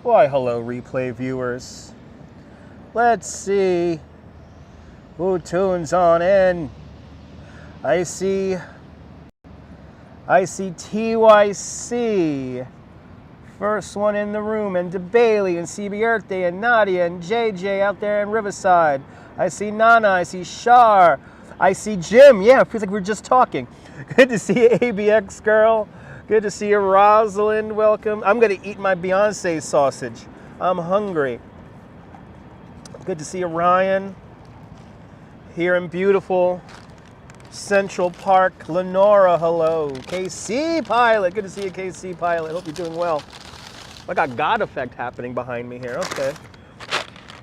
Why, hello, replay viewers. Let's see who tunes on in. I see TYC. First one in the room, and DeBailey, and CB Earth Day, and Nadia, and JJ out there in Riverside. I see Nana, I see Shar, I see Jim. Yeah, it feels like we were just talking. Good to see you, ABX girl. Good to see you, Rosalind. Welcome. I'm gonna eat my Beyonce sausage. I'm hungry. Good to see you, Ryan. Here in beautiful Central Park. Lenora, hello. KC Pilot. Good to see you, KC Pilot. Hope you're doing well. I got God effect happening behind me here. Okay.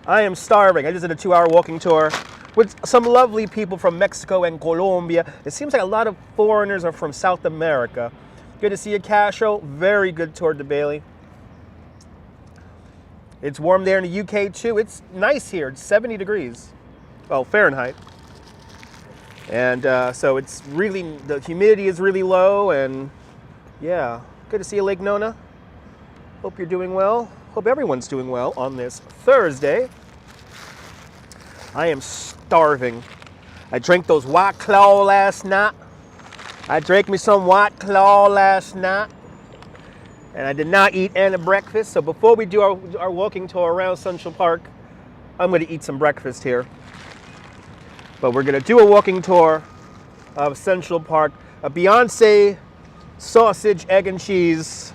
I am starving. I just did a 2-hour walking tour with some lovely people from Mexico and Colombia. It seems like a lot of foreigners are from South America. Good to see you, Cashel. Very good tour, DeBailey. It's warm there in the UK too. It's nice here. It's 70 degrees. Well, Fahrenheit. And so it's really, the humidity is really low, and yeah. Good to see you, Lake Nona. Hope you're doing well. Hope everyone's doing well on this Thursday. I am starving. I drank those White Claw last night. I drank me some White Claw last night. And I did not eat any breakfast. So before we do our walking tour around Central Park, I'm going to eat some breakfast here. But we're going to do a walking tour of Central Park. A Beyonce sausage, egg, and cheese.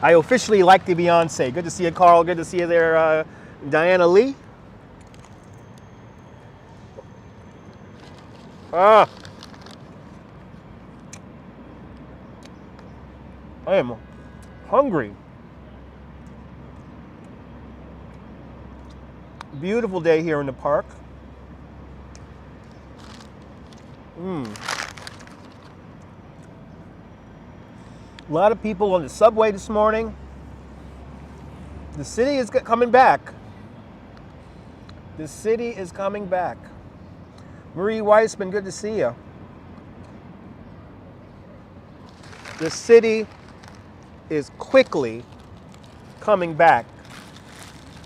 I officially like the Beyonce. Good to see you, Carl. Good to see you there, Diana Lee. I am hungry. Beautiful day here in the park. A lot of people on the subway this morning. The city is coming back. The city is coming back. Marie Weissman, good to see you. The city is quickly coming back.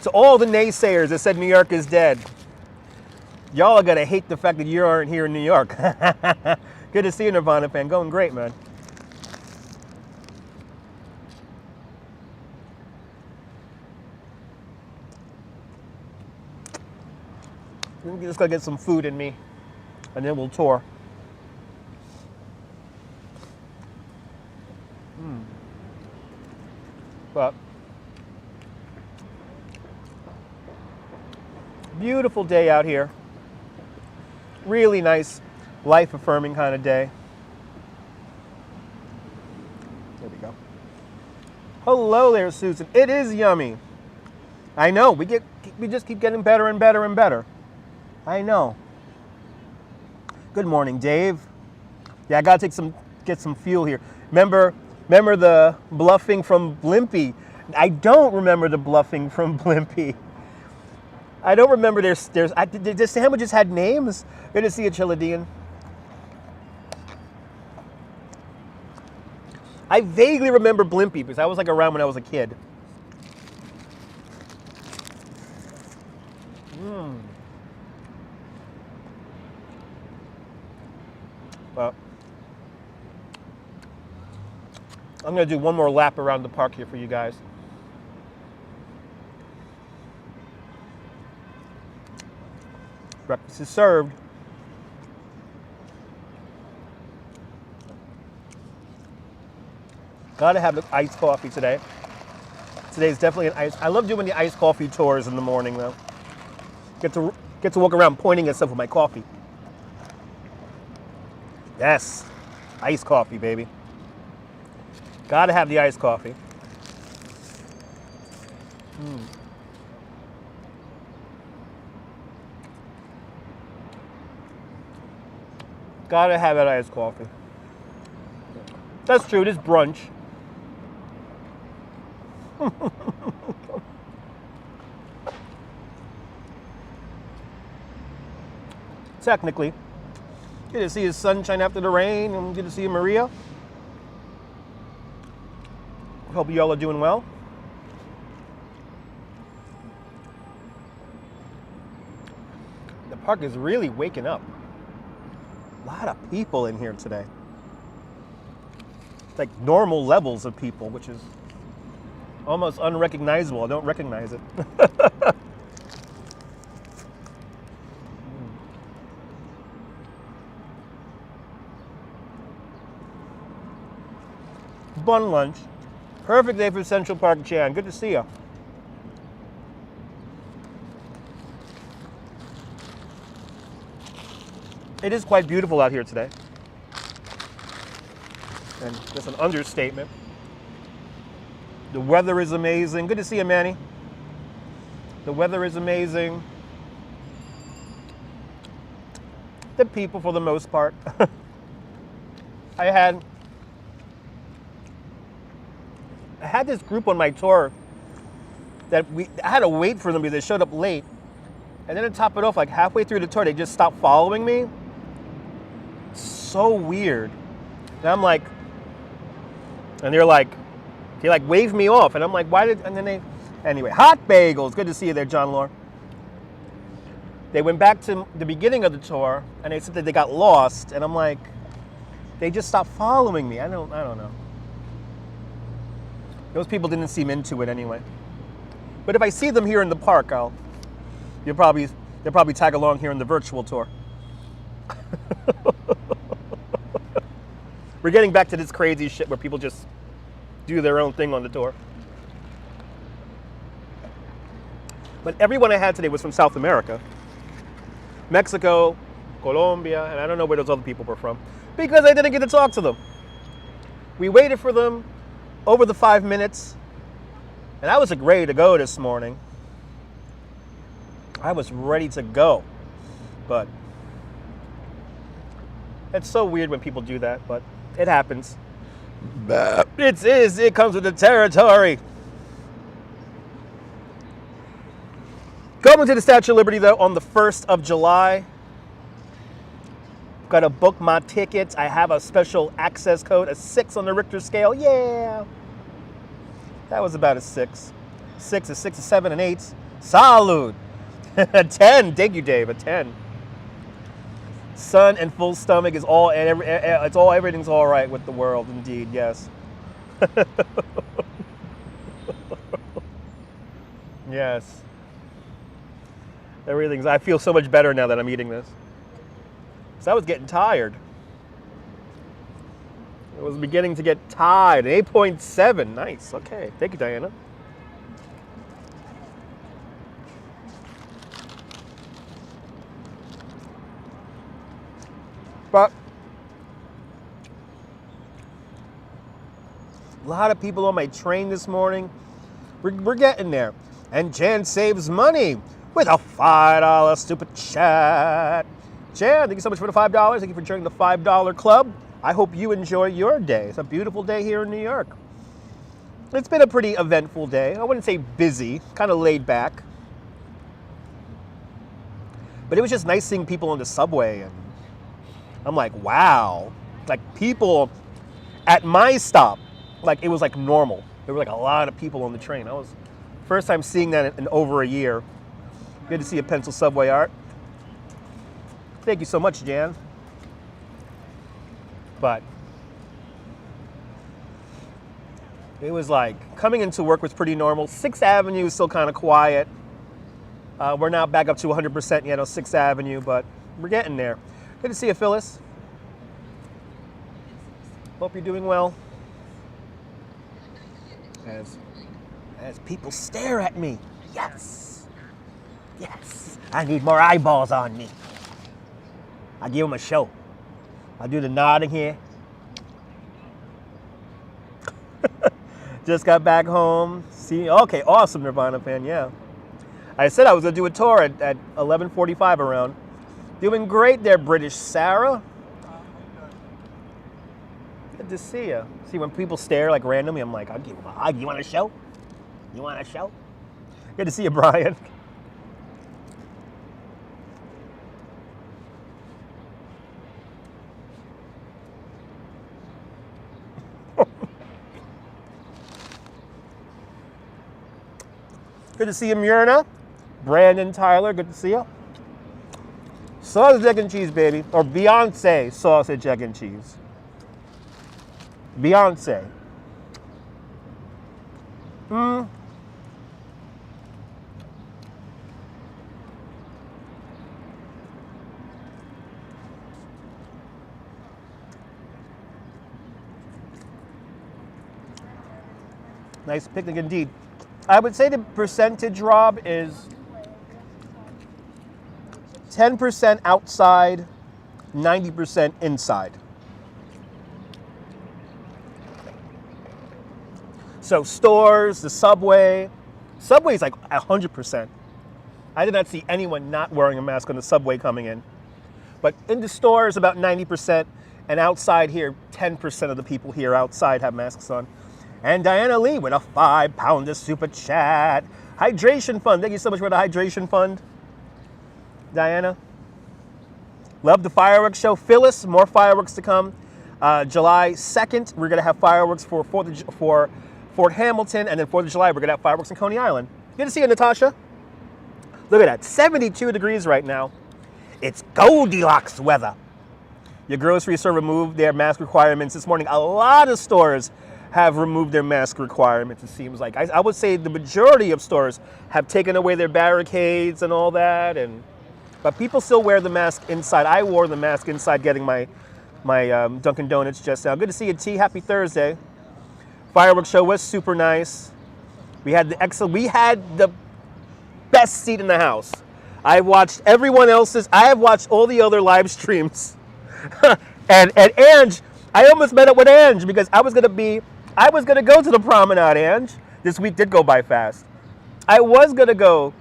To all the naysayers that said New York is dead, y'all are gonna hate the fact that you aren't here in New York. Good to see you, Nirvana fan. Going great, man. I'm just gonna get some food in me, and then we'll tour. But beautiful day out here. Really nice, life-affirming kind of day. There we go. Hello there, Susan. It is yummy. I know. We just keep getting better and better and better. I know. Good morning, Dave. Yeah, I gotta get some fuel here. Remember the bluffing from Blimpie? I don't remember the bluffing from Blimpie. I don't remember did the sandwiches had names? Good to see you, Chiladian. I vaguely remember Blimpie because I was like around when I was a kid. Well, I'm going to do one more lap around the park here for you guys. Breakfast is served. Gotta have the iced coffee today. Today's definitely an ice. I love doing the iced coffee tours in the morning, though. Get to walk around pointing at stuff with my coffee. Yes, iced coffee, baby. Gotta have the iced coffee. Gotta have that iced coffee. That's true, it is brunch. Technically. Good to see the sunshine after the rain, and good to see you, Maria. Hope you all are doing well. The park is really waking up. A lot of people in here today. It's like normal levels of people, which is almost unrecognizable. I don't recognize it. Bun lunch. Perfect day for Central Park, Jan. Good to see you. It is quite beautiful out here today. And that's an understatement. The weather is amazing. Good to see you, Manny. The weather is amazing. The people, for the most part. I had this group on my tour that I had to wait for them because they showed up late. And then to top it off, like halfway through the tour, they just stopped following me. So weird. And I'm like, and they like waved me off, and I'm like, why did? And then anyway, hot bagels. Good to see you there, John Lore. They went back to the beginning of the tour, and they said that they got lost, and I'm like, they just stopped following me. I don't know. Those people didn't seem into it anyway. But if I see them here in the park, they'll probably tag along here in the virtual tour. We're getting back to this crazy shit where people just do their own thing on the tour. But everyone I had today was from South America. Mexico, Colombia, and I don't know where those other people were from, because I didn't get to talk to them. We waited for them over the 5 minutes, and I was ready to go this morning. I was ready to go, but it's so weird when people do that, but it happens. It comes with the territory. Coming to the Statue of Liberty, though, on the 1st of July. Got to book my tickets. I have a special access code, a 6 on the Richter scale. Yeah. That was about a 6. 6, a 6, a 7, an 8. Salud. A 10. Thank you, Dave. A 10. Sun and full stomach is all, and everything's all right with the world, indeed, yes. Yes. I feel so much better now that I'm eating this. So I was getting tired. I was beginning to get tired. 8.7, nice, okay. Thank you, Diana. But a lot of people on my train this morning. We're getting there. And Jan saves money with a $5 stupid chat. Jan, thank you so much for the $5. Thank you for joining the $5 club. I hope you enjoy your day. It's a beautiful day here in New York. It's been a pretty eventful day. I wouldn't say busy, kind of laid back. But it was just nice seeing people on the subway, and I'm like, wow. Like people at my stop, like it was like normal. There were like a lot of people on the train. I was first time seeing that in over a year. Good to see a pencil subway art. Thank you so much, Jan. But it was like coming into work was pretty normal. 6th Avenue is still kind of quiet. We're not back up to 100% yet on 6th Avenue, but we're getting there. Good to see you, Phyllis. Hope you're doing well. As people stare at me. Yes. Yes. I need more eyeballs on me. I give them a show. I do the nodding here. Just got back home. See, okay, awesome Nirvana fan, yeah. I said I was gonna do a tour at 11:45 around. Doing great there, British Sarah. Good to see you. See, when people stare like randomly, I'm like, I'll give them a hug. You want a show? You want a show? Good to see you, Brian. Good to see you, Myrna. Brandon Tyler, good to see you. Sausage, egg, and cheese, baby. Or Beyonce sausage, egg, and cheese. Beyonce. Nice picnic indeed. I would say the percentage, Rob, is 10% outside, 90% inside. So stores, the subway. Subway's like 100%. I did not see anyone not wearing a mask on the subway coming in. But in the stores, about 90%. And outside here, 10% of the people here outside have masks on. And Diana Lee with a £5 super chat. Hydration fund. Thank you so much for the hydration fund, Diana. Love the fireworks show. Phyllis, more fireworks to come. July 2nd, we're going to have fireworks for Fort Hamilton. And then 4th of July, we're going to have fireworks in Coney Island. Good to see you, Natasha. Look at that. 72 degrees right now. It's Goldilocks weather. Your grocery store removed their mask requirements this morning. A lot of stores have removed their mask requirements, it seems like. I would say the majority of stores have taken away their barricades and all that, but people still wear the mask inside. I wore the mask inside getting my Dunkin' Donuts just now. Good to see you, T. Happy Thursday. Fireworks show was super nice. We had the best seat in the house. I watched everyone else's. I have watched all the other live streams. and Ange, I almost met up with Ange because I was gonna go to the promenade, Ange. This week did go by fast. I was gonna go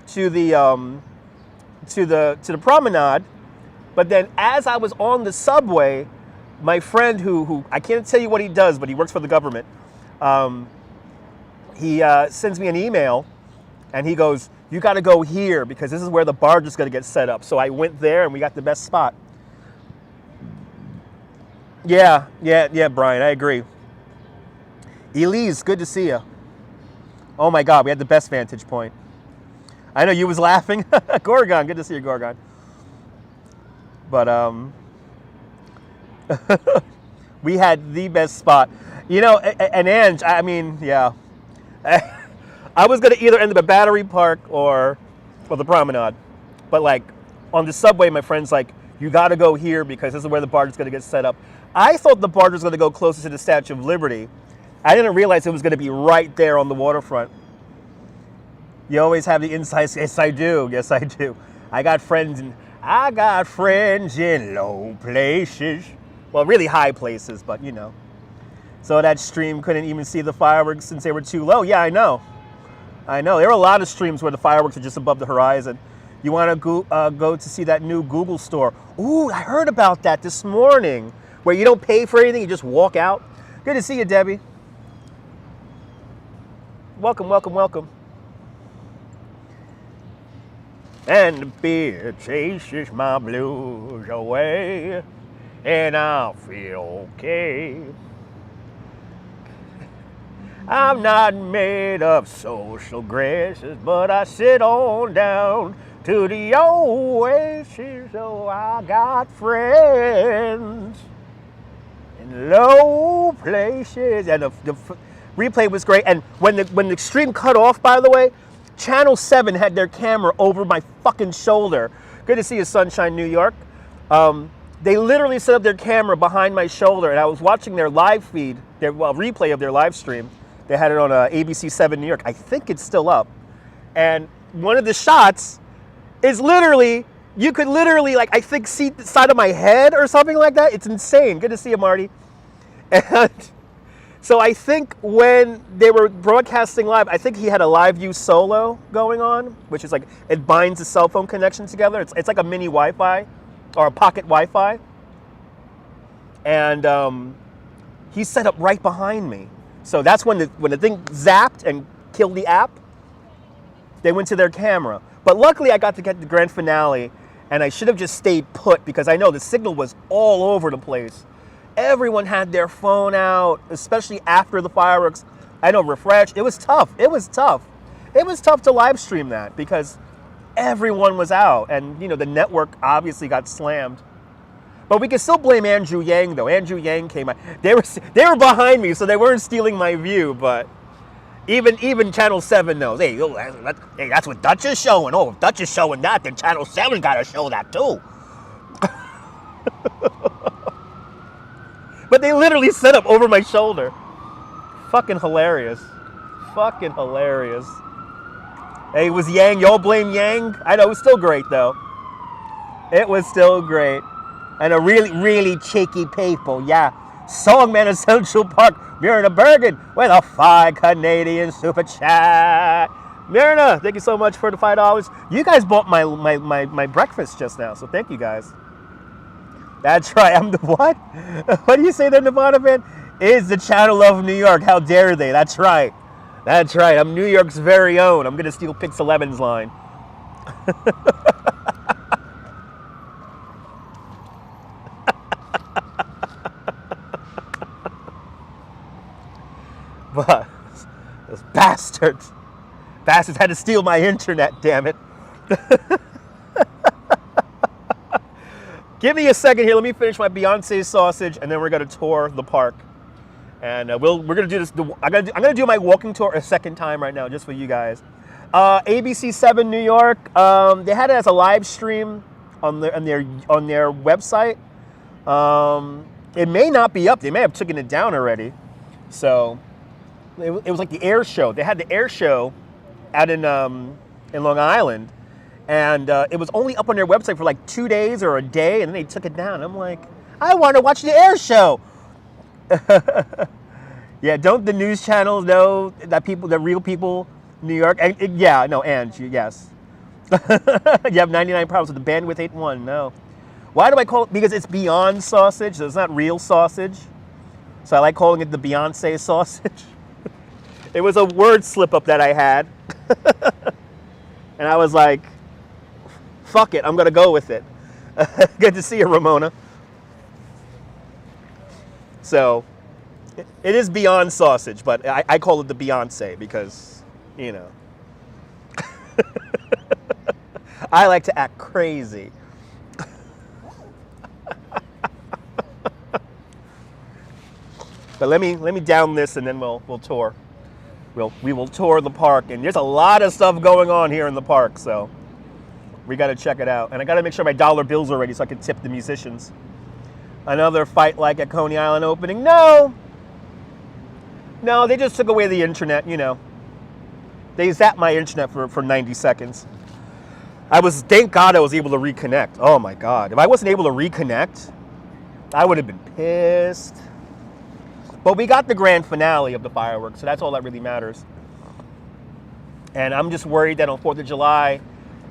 to the promenade, but then as I was on the subway, my friend who I can't tell you what he does, but he works for the government. He sends me an email, and he goes, "You got to go here because this is where the barge is gonna get set up." So I went there, and we got the best spot. Yeah, Brian, I agree. Elise, good to see you. Oh my God, we had the best vantage point. I know you was laughing. Gorgon, good to see you, Gorgon. But we had the best spot. You know, and Ange, I mean, yeah. I was gonna either end up at Battery Park or the promenade. But like on the subway, my friend's like, "You gotta go here because this is where the barge is gonna get set up." I thought the barge was gonna go closer to the Statue of Liberty. I didn't realize it was gonna be right there on the waterfront. You always have the insights. Yes, I do. Yes, I do. I got friends in low places. Well, really high places, but you know. So that stream couldn't even see the fireworks since they were too low. Yeah, I know. There are a lot of streams where the fireworks are just above the horizon. You want to go to see that new Google store. Ooh, I heard about that this morning, where you don't pay for anything, you just walk out. Good to see you, Debbie. Welcome, welcome, welcome. And the beer chases my blues away, and I'll feel okay. I'm not made of social graces, but I sit on down to the oasis. So I got friends in low places, and the replay was great. And when the stream cut off, by the way, Channel 7 had their camera over my fucking shoulder. Good to see you, Sunshine, New York. They literally set up their camera behind my shoulder, and I was watching their live feed, their replay of their live stream. They had it on ABC 7 New York. I think it's still up. And one of the shots is literally, you could literally, like, I think see the side of my head or something like that. It's insane. Good to see you, Marty. And so I think when they were broadcasting live, I think he had a live view solo going on, which is like, it binds the cell phone connection together. It's like a mini Wi-Fi or a pocket Wi-Fi. And he's set up right behind me. So that's when the thing zapped and killed the app. They went to their camera. But luckily I got to get the grand finale, and I should have just stayed put because I know the signal was all over the place. Everyone had their phone out, especially after the fireworks. I know, refresh. It was tough. It was tough. It was tough to live stream that because everyone was out, and you know the network obviously got slammed. But we can still blame Andrew Yang though. Andrew Yang came out. They were behind me, so they weren't stealing my view. But even Channel 7 knows. Hey, that's what Dutch is showing. Oh, if Dutch is showing that, then Channel 7 gotta show that too. But they literally set up over my shoulder. Fucking hilarious. Fucking hilarious. Hey, it was Yang. Y'all blame Yang? I know, it was still great, though. It was still great. And a really, really cheeky people. Yeah. Songman of Central Park, Myrna Bergen, with a 5 Canadian super chat. Myrna, thank you so much for the $5. You guys bought my breakfast just now, so thank you guys. That's right. I'm the what? What do you say there, Nevada fan? Is the channel of New York. How dare they? That's right. That's right. I'm New York's very own. I'm going to steal Pix 11's line. But those bastards had to steal my internet, damn it. Give me a second here. Let me finish my Beyonce sausage, and then we're gonna tour the park. And we're gonna do this. I'm gonna do my walking tour a second time right now, just for you guys. ABC 7 New York. They had it as a live stream on their website. It may not be up. They may have taken it down already. So it was like the air show. They had the air show out in Long Island. And it was only up on their website for like 2 days or a day, and then they took it down. I'm like, I want to watch the air show. Yeah, don't the news channels know that real people, New York? And, yeah, no, Ange, yes. You have 99 problems with the bandwidth 8.1. No. Why do I call it? Because it's beyond sausage, so it's not real sausage. So I like calling it the Beyonce sausage. It was a word slip up that I had. And I was like, fuck it, I'm gonna go with it. Good to see you, Ramona. So, it is beyond sausage, but I call it the Beyonce because, you know, I like to act crazy. But let me down this, and then we'll tour. We will tour the park, and there's a lot of stuff going on here in the park, so we got to check it out. And I got to make sure my dollar bills are ready so I can tip the musicians. Another fight like at Coney Island opening? No, they just took away the internet, you know. They zapped my internet for 90 seconds. Thank God I was able to reconnect. Oh my God. If I wasn't able to reconnect, I would have been pissed. But we got the grand finale of the fireworks, so that's all that really matters. And I'm just worried that on 4th of July,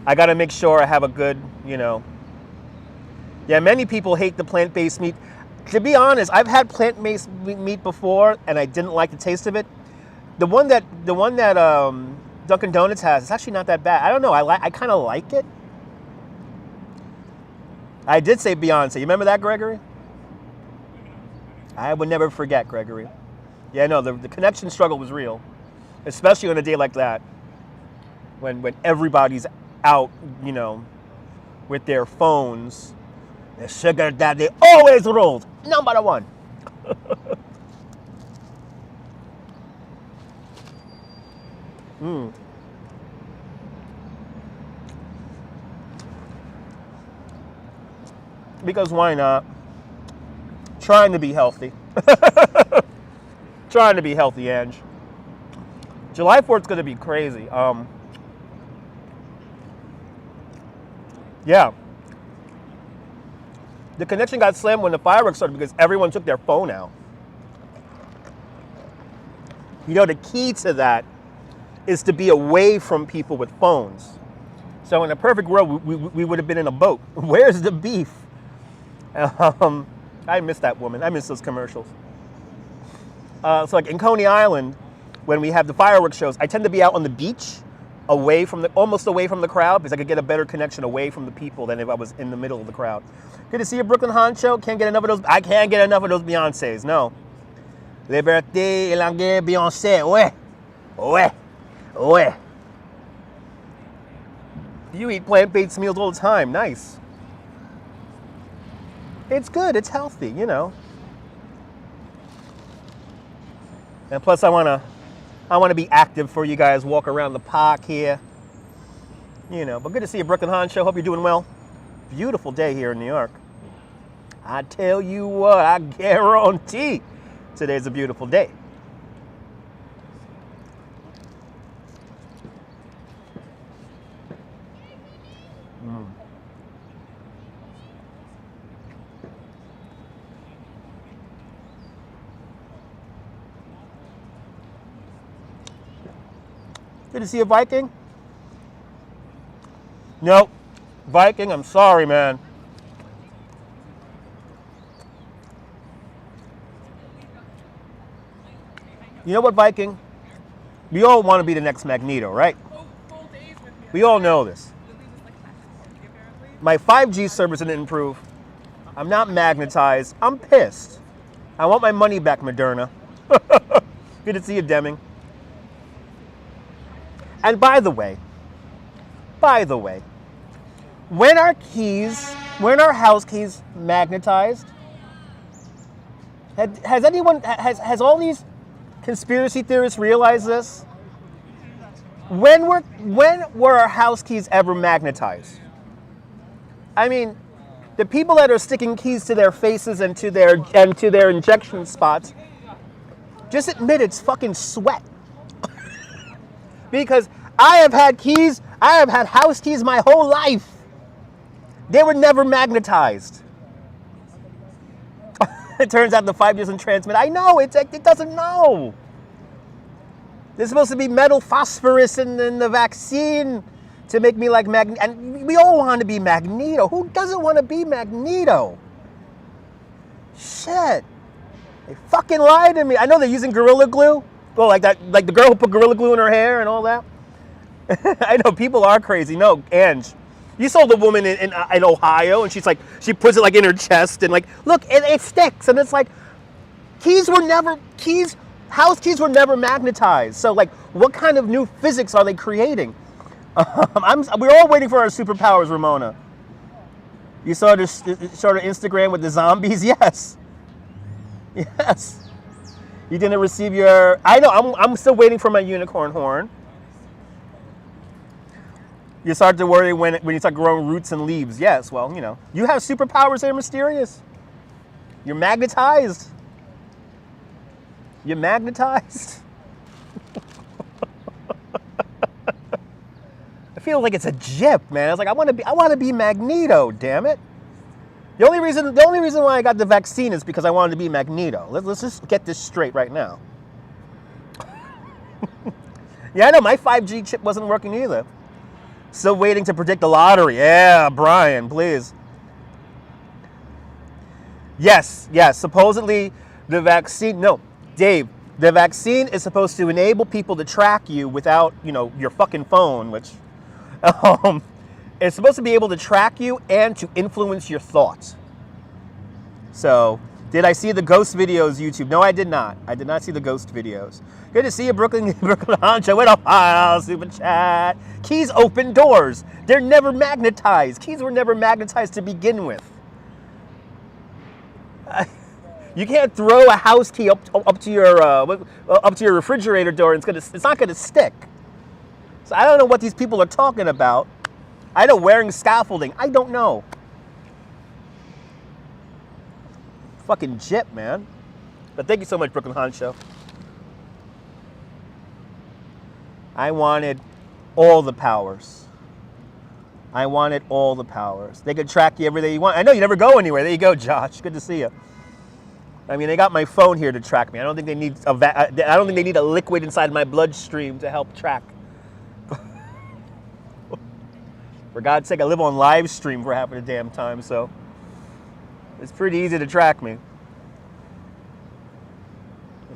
I got to make sure I have a good, you know. Yeah, many people hate the plant-based meat. To be honest, I've had plant-based meat before, and I didn't like the taste of it. The one that Dunkin' Donuts has, it's actually not that bad. I don't know. I kind of like it. I did say Beyonce. You remember that, Gregory? I would never forget, Gregory. Yeah, no, the connection struggle was real, especially on a day like that, when everybody's out, you know, with their phones. The sugar daddy always rules. Number one. Because why not? Trying to be healthy. Trying to be healthy, Ange. July 4th is going to be crazy. Yeah. The connection got slammed when the fireworks started because everyone took their phone out. You know, the key to that is to be away from people with phones. So in a perfect world, we would have been in a boat. Where's the beef? I miss that woman. I miss those commercials. So like in Coney Island, when we have the fireworks shows, I tend to be out on the beach, almost away from the crowd, because I could get a better connection away from the people than if I was in the middle of the crowd. Good to see you, Brooklyn Honcho. Can't get enough of those. I can't get enough of those Beyoncés. No. Liberté et langue Beyoncé. Ouais. Ouais. Ouais. You eat plant-based meals all the time. Nice. It's good. It's healthy, you know. And plus, I wanna be active for you guys. Walk around the park here. You know, but good to see you, Brooklyn Han Show. Hope you're doing well. Beautiful day here in New York. I tell you what, I guarantee today's a beautiful day. Good to see a Viking? Nope. Viking, I'm sorry, man. You know what, Viking? We all want to be the next Magneto, right? We all know this. My 5G service didn't improve. I'm not magnetized. I'm pissed. I want my money back, Moderna. Good to see you, Deming. And by the way, when our house keys magnetized, has all these conspiracy theorists realized this? When were our house keys ever magnetized? I mean, the people that are sticking keys to their faces and to their injection spots, just admit it's fucking sweat. Because I have had house keys my whole life. They were never magnetized. It turns out the 5G doesn't transmit. I know, it doesn't know. There's supposed to be metal phosphorus in the vaccine to make me like Magneto. And we all want to be Magneto. Who doesn't want to be Magneto? Shit. They fucking lied to me. I know they're using Gorilla Glue. Oh, like that, like the girl who put Gorilla Glue in her hair and all that. I know people are crazy. No, Ange, you saw the woman in Ohio, and she puts it like in her chest, and like, look, it sticks, and it's like, house keys were never magnetized. So like, what kind of new physics are they creating? We're all waiting for our superpowers, Ramona. You saw her Instagram with the zombies? Yes. Yes. You didn't receive your... I know, I'm still waiting for my unicorn horn. You start to worry when you start growing roots and leaves. Yes, well, you know. You have superpowers that are mysterious. You're magnetized. You're magnetized. I feel like it's a jip, man. It's like I want to be Magneto, damn it. The only reason why I got the vaccine is because I wanted to be Magneto. Let's just get this straight right now. Yeah, I know, my 5G chip wasn't working either. Still waiting to predict the lottery. Yeah, Brian, please. Yes, supposedly the vaccine, no, Dave, the vaccine is supposed to enable people to track you without, your fucking phone, which, it's supposed to be able to track you and to influence your thoughts. So, did I see the ghost videos, YouTube? No, I did not. I did not see the ghost videos. Good to see you, Brooklyn Honcho. What up, super chat? Keys open doors. They're never magnetized. Keys were never magnetized to begin with. You can't throw a house key up to your refrigerator door, and it's not gonna stick. So I don't know what these people are talking about. I know, wearing scaffolding. I don't know. Fucking jip, man. But thank you so much, Brooklyn Honcho. I wanted all the powers. I wanted all the powers. They could track you every day you want. I know you never go anywhere. There you go, Josh. Good to see you. I mean, they got my phone here to track me. I don't think they need a liquid inside my bloodstream to help track. For God's sake, I live on live stream for half of the damn time, so it's pretty easy to track me.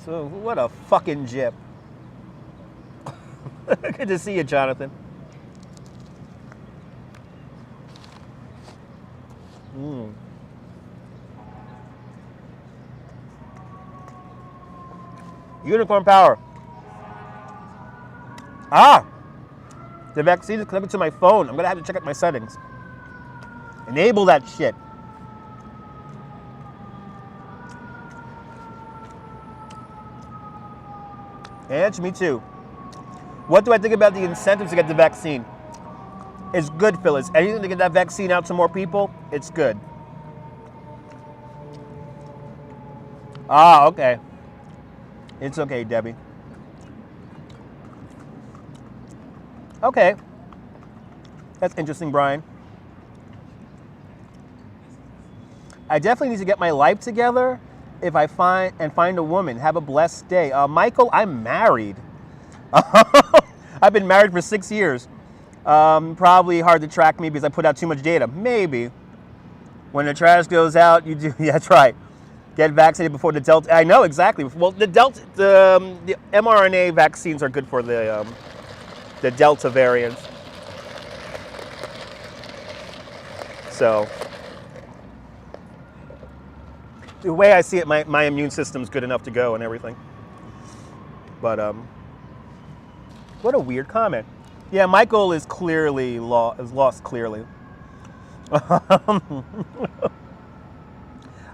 So what a fucking jip. Good to see you, Jonathan. Unicorn power. The vaccine is connected to my phone. I'm going to have to check out my settings. Enable that shit. And me too. What do I think about the incentives to get the vaccine? It's good, Phyllis. Anything to get that vaccine out to more people, it's good. Ah, okay. It's okay, Debbie. Okay. That's interesting, Brian. I definitely need to get my life together if I find a woman. Have a blessed day. Michael, I'm married. I've been married for 6 years. Probably hard to track me because I put out too much data. Maybe. When the trash goes out, you do. Yeah, that's right. Get vaccinated before the Delta. I know exactly. Well, the mRNA vaccines are good for the Delta variant. So, the way I see it, my immune system's good enough to go and everything. But what a weird comment. Yeah, Michael is clearly lost clearly.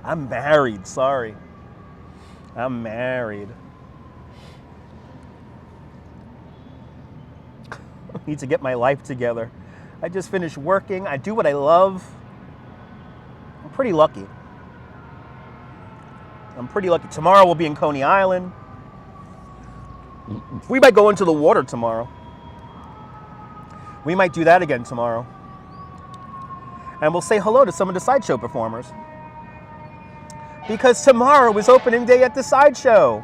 I'm married, sorry. I'm married. Need to get my life together. I just finished working. I do what I love. I'm pretty lucky. Tomorrow we'll be in Coney Island. We might go into the water tomorrow. We might do that again tomorrow. And we'll say hello to some of the sideshow performers. Because tomorrow is opening day at the sideshow.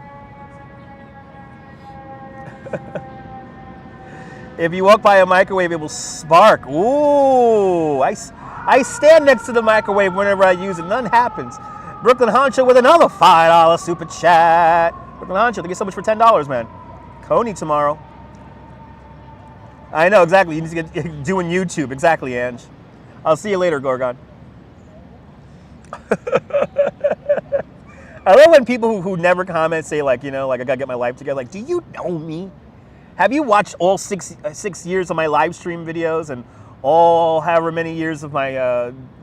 If you walk by a microwave, it will spark. Ooh, I stand next to the microwave whenever I use it. None happens. Brooklyn Honcho with another $5 super chat. Brooklyn Honcho, thank you so much for $10, man. Coney tomorrow. I know, exactly. You need to get doing YouTube. Exactly, Ange. I'll see you later, Gorgon. I love when people who never comment say, like, you know, like, I gotta get my life together. Like, do you know me? Have you watched all six years of my live stream videos and all however many years of my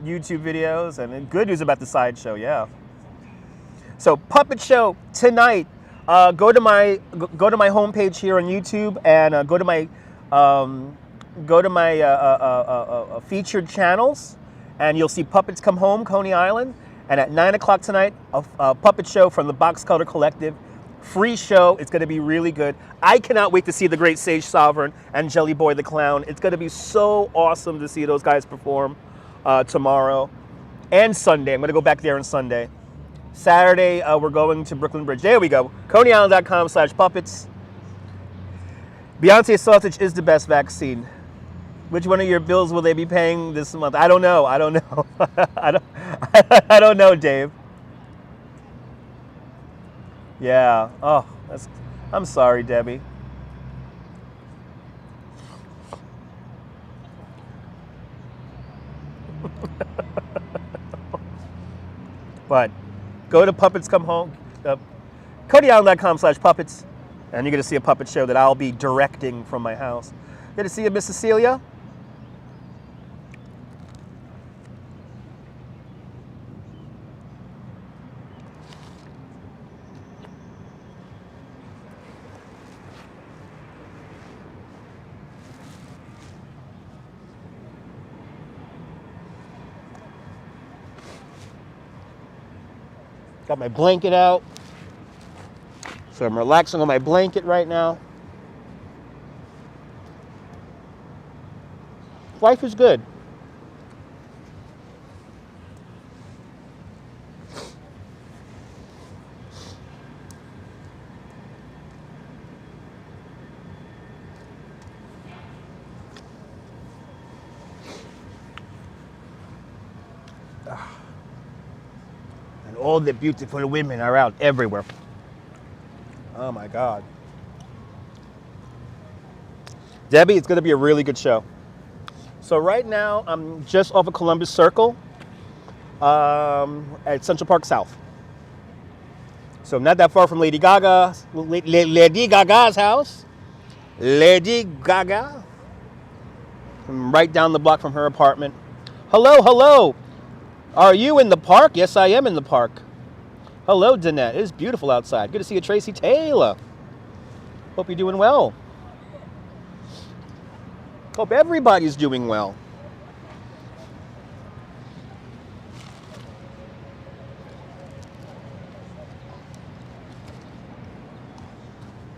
YouTube videos? And good news about the sideshow, yeah. So Puppet Show tonight. Go to my homepage here on YouTube and go to my featured channels, and you'll see Puppets Come Home, Coney Island. And at 9 o'clock tonight, a puppet show from the Box Cutter Collective. Free show. It's going to be really good. I cannot wait to see the great Sage Sovereign and Jelly Boy the Clown. It's going to be so awesome to see those guys perform tomorrow and Sunday. I'm going to go back there on Sunday. Saturday, we're going to Brooklyn Bridge. There we go. ConeyIsland.com/puppets. Beyonce sausage is the best vaccine. Which one of your bills will they be paying this month? I don't know. I don't know, Dave. Yeah. Oh, I'm sorry, Debbie. But go to Puppets Come Home, ConeyIsland.com/puppets, and you're going to see a puppet show that I'll be directing from my house. Good to see you, Miss Cecilia. Got my blanket out. So I'm relaxing on my blanket right now. Life is good. And all the beautiful women are out everywhere. Oh my God. Debbie, it's going to be a really good show. So right now, I'm just off of Columbus Circle at Central Park South. So I'm not that far from Lady Gaga's house. Lady Gaga. I'm right down the block from her apartment. Hello, hello. Are you in the park? Yes, I am in the park. Hello, Danette. It is beautiful outside. Good to see you, Tracy Taylor. Hope you're doing well. Hope everybody's doing well.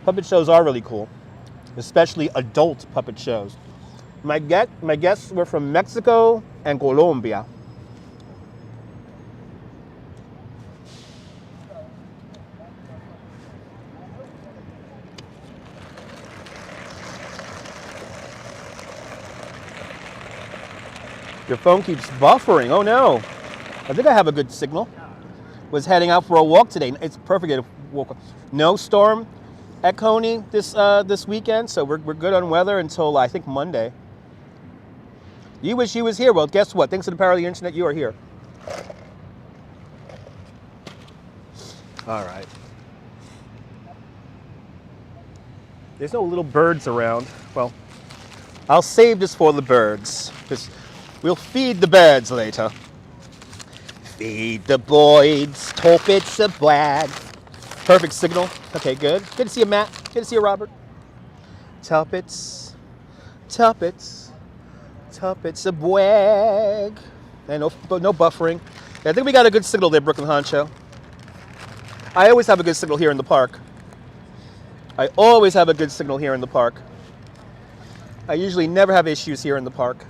Puppet shows are really cool, especially adult puppet shows. My guests were from Mexico and Colombia. Your phone keeps buffering. Oh no. I think I have a good signal. Was heading out for a walk today. It's perfect to walk. No storm at Coney this weekend, so we're good on weather until I think Monday. You wish you was here. Well, guess what? Thanks to the power of the internet, you are here. All right. There's no little birds around. Well, I'll save this for the birds, because we'll feed the birds later. Feed the boys, hope it's a brag. Perfect signal. Okay, good. Good to see you, Matt. Good to see you, Robert. Tuppets, tuppets, tuppets a brag. And no buffering. Yeah, I think we got a good signal there, Brooklyn Honcho. I always have a good signal here in the park. I always have a good signal here in the park. I usually never have issues here in the park.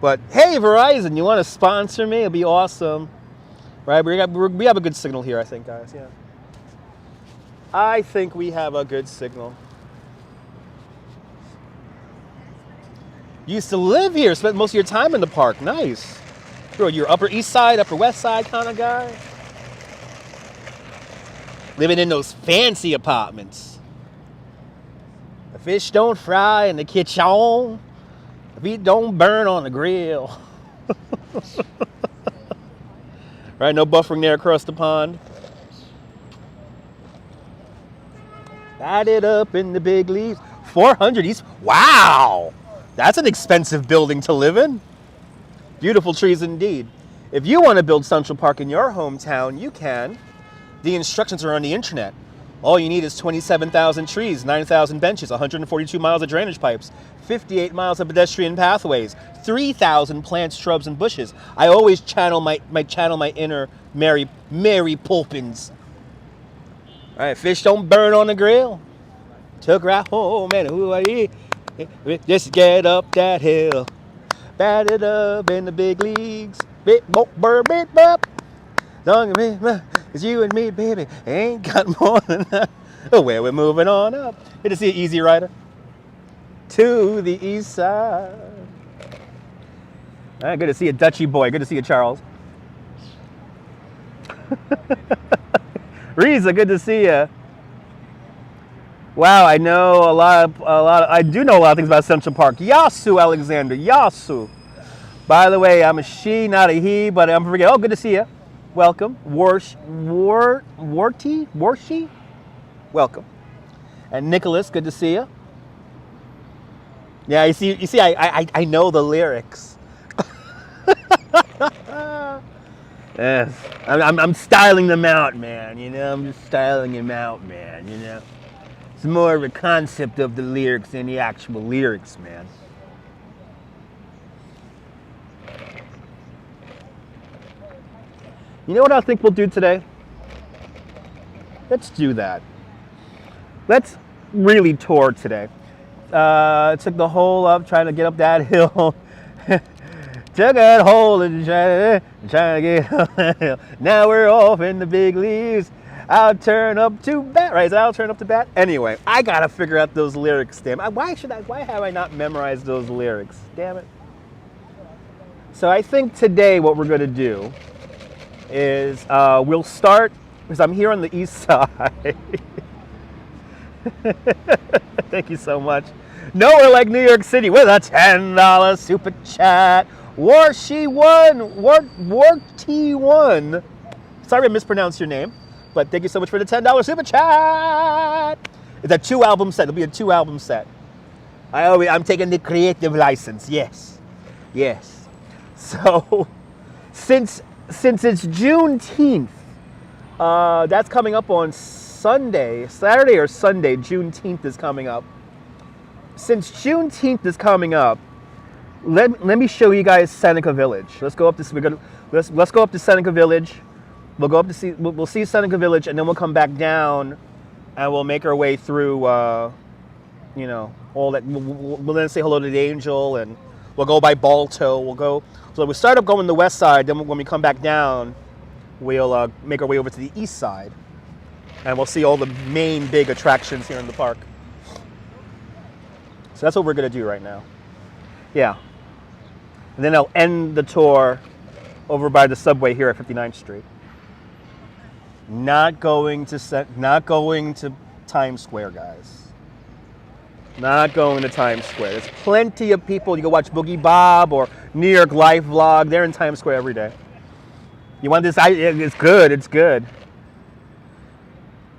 But hey, Verizon, you want to sponsor me? It'd be awesome. Right? We have a good signal here, I think, guys. Yeah. I think we have a good signal. You used to live here, spent most of your time in the park. Nice. Bro, you're Upper East Side, Upper West Side kind of guy? Living in those fancy apartments. The fish don't fry in the kitchen. The meat don't burn on the grill. Right, no buffering there across the pond. Light it up in the big leaves. 400 East. Wow! That's an expensive building to live in. Beautiful trees indeed. If you want to build Central Park in your hometown, you can. The instructions are on the internet. All you need is 27,000 trees, 9,000 benches, 142 miles of drainage pipes, 58 miles of pedestrian pathways, 3,000 plants, shrubs, and bushes. I always channel my inner Mary Poppins. All right, fish don't burn on the grill. Took right home and who I eat. Just get up that hill, bat it up in the big leagues. Bit bop burr bit bop. It's you and me, baby. Ain't got more than that. Oh, where we're moving on up. Good to see you, Easy Rider. To the east side. All right, good to see you, Dutchy boy. Good to see you, Charles. Reza, good to see you. Wow, I know I do know a lot of things about Central Park. Yasu, Alexander, Yasu. By the way, I'm a she, not a he, but I'm forgetting. Oh, good to see you. Welcome. Warshi? Welcome. And Nicholas, good to see you. Yeah, you see, I know the lyrics. Yes, I'm styling them out, man. You know, I'm just styling them out, man. You know, it's more of a concept of the lyrics than the actual lyrics, man. You know what I think we'll do today? Let's do that. Let's really tour today. Took the hole up, trying to get up that hill. Took that hole and trying to get up that hill. Now we're off in the big leaves. I'll turn up to bat. Right? I'll turn up to bat. Anyway, I gotta figure out those lyrics. Damn. Why have I not memorized those lyrics? Damn it. So I think today what we're gonna do is we'll start, because I'm here on the east side. Thank you so much. Nowhere like New York City with a $10 super chat. Warty1. Sorry I mispronounced your name, but thank you so much for the $10 super chat. It's a 2-album set. It'll be a 2-album set. I'm taking the creative license. Yes. Yes. So, since it's Juneteenth, that's coming up on Sunday, Saturday or Sunday. Juneteenth is coming up. Since Juneteenth is coming up, let me show you guys Seneca Village. Let's go up to let's go up to Seneca Village. We'll go up to we'll see Seneca Village, and then we'll come back down, and we'll make our way through. You know, all that. We'll then say hello to the Angel, and we'll go by Balto. We'll go. So we start up going the west side. Then when we come back down, we'll make our way over to the east side, and we'll see all the main big attractions here in the park. So that's what we're gonna do right now. Yeah. And then I'll end the tour over by the subway here at 59th Street. Not going to Times Square, guys. Not going to Times Square. There's plenty of people. You can watch Boogie Bob or New York Life Vlog. They're in Times Square every day. You want this? It's good. It's good.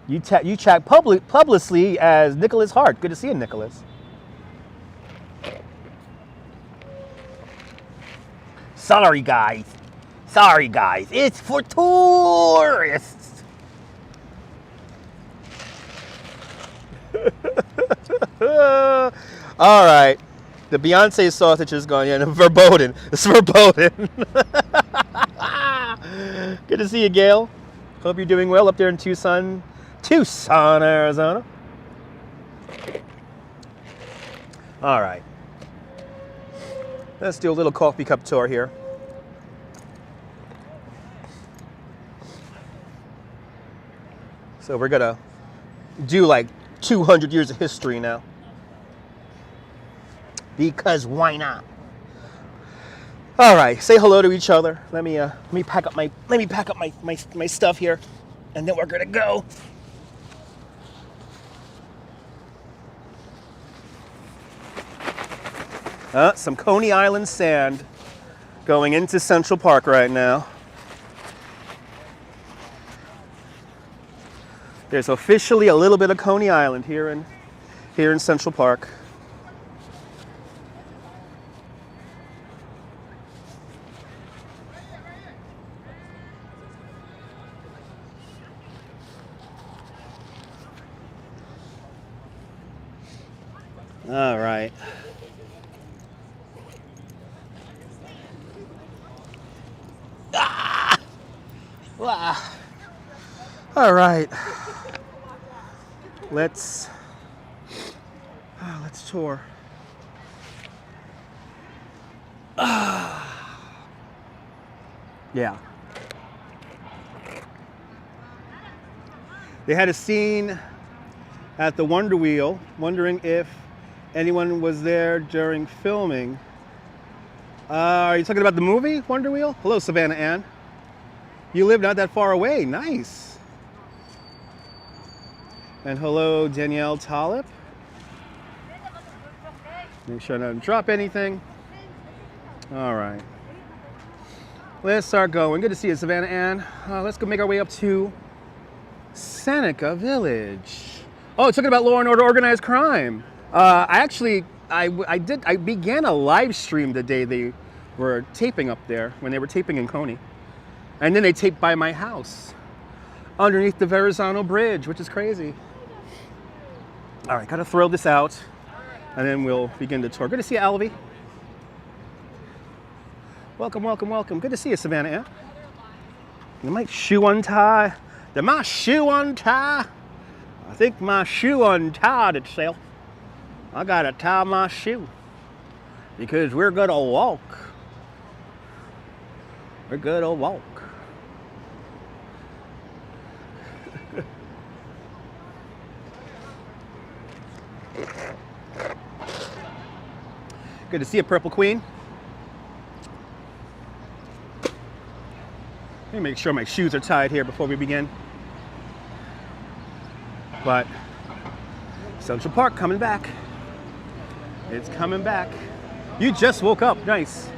You chat publicly as Nicholas Hart. Good to see you, Nicholas. Sorry, guys. Sorry, guys. It's for tourists. All right. The Beyonce sausage is gone. Yeah, verboten. It's verboten. Good to see you, Gail. Hope you're doing well up there in Tucson, Arizona. All right. Let's do a little coffee cup tour here. So we're gonna do like 200 years of history now. Because why not? All right, say hello to each other. Let me pack up my stuff here, and then we're gonna go. Some Coney Island sand going into Central Park right now. There's officially a little bit of Coney Island here in Central Park. All right. All right. Let's tour. Yeah. They had a scene at the Wonder Wheel, wondering if anyone was there during filming. Are you talking about the movie Wonder Wheel? Hello, Savannah Ann. You live not that far away. Nice. And hello, Danielle Talib. Make sure I don't drop anything. All right. Let's start going. Good to see you, Savannah Ann. Let's go make our way up to Seneca Village. Oh, talking about law and order, organized crime. I began a live stream the day they were taping up there, when they were taping in Coney. And then they taped by my house, underneath the Verizon Bridge, which is crazy. All right, gotta throw this out, and then we'll begin the tour. Good to see you, Alvy. Welcome, welcome, welcome. Good to see you, Savannah Ann. Did my shoe untie? Did my shoe untie? I think my shoe untied itself. I gotta tie my shoe because we're gonna walk. We're gonna walk. Good to see you, Purple Queen. Let me make sure my shoes are tied here before we begin. But Central Park coming back. It's coming back. You just woke up. Nice.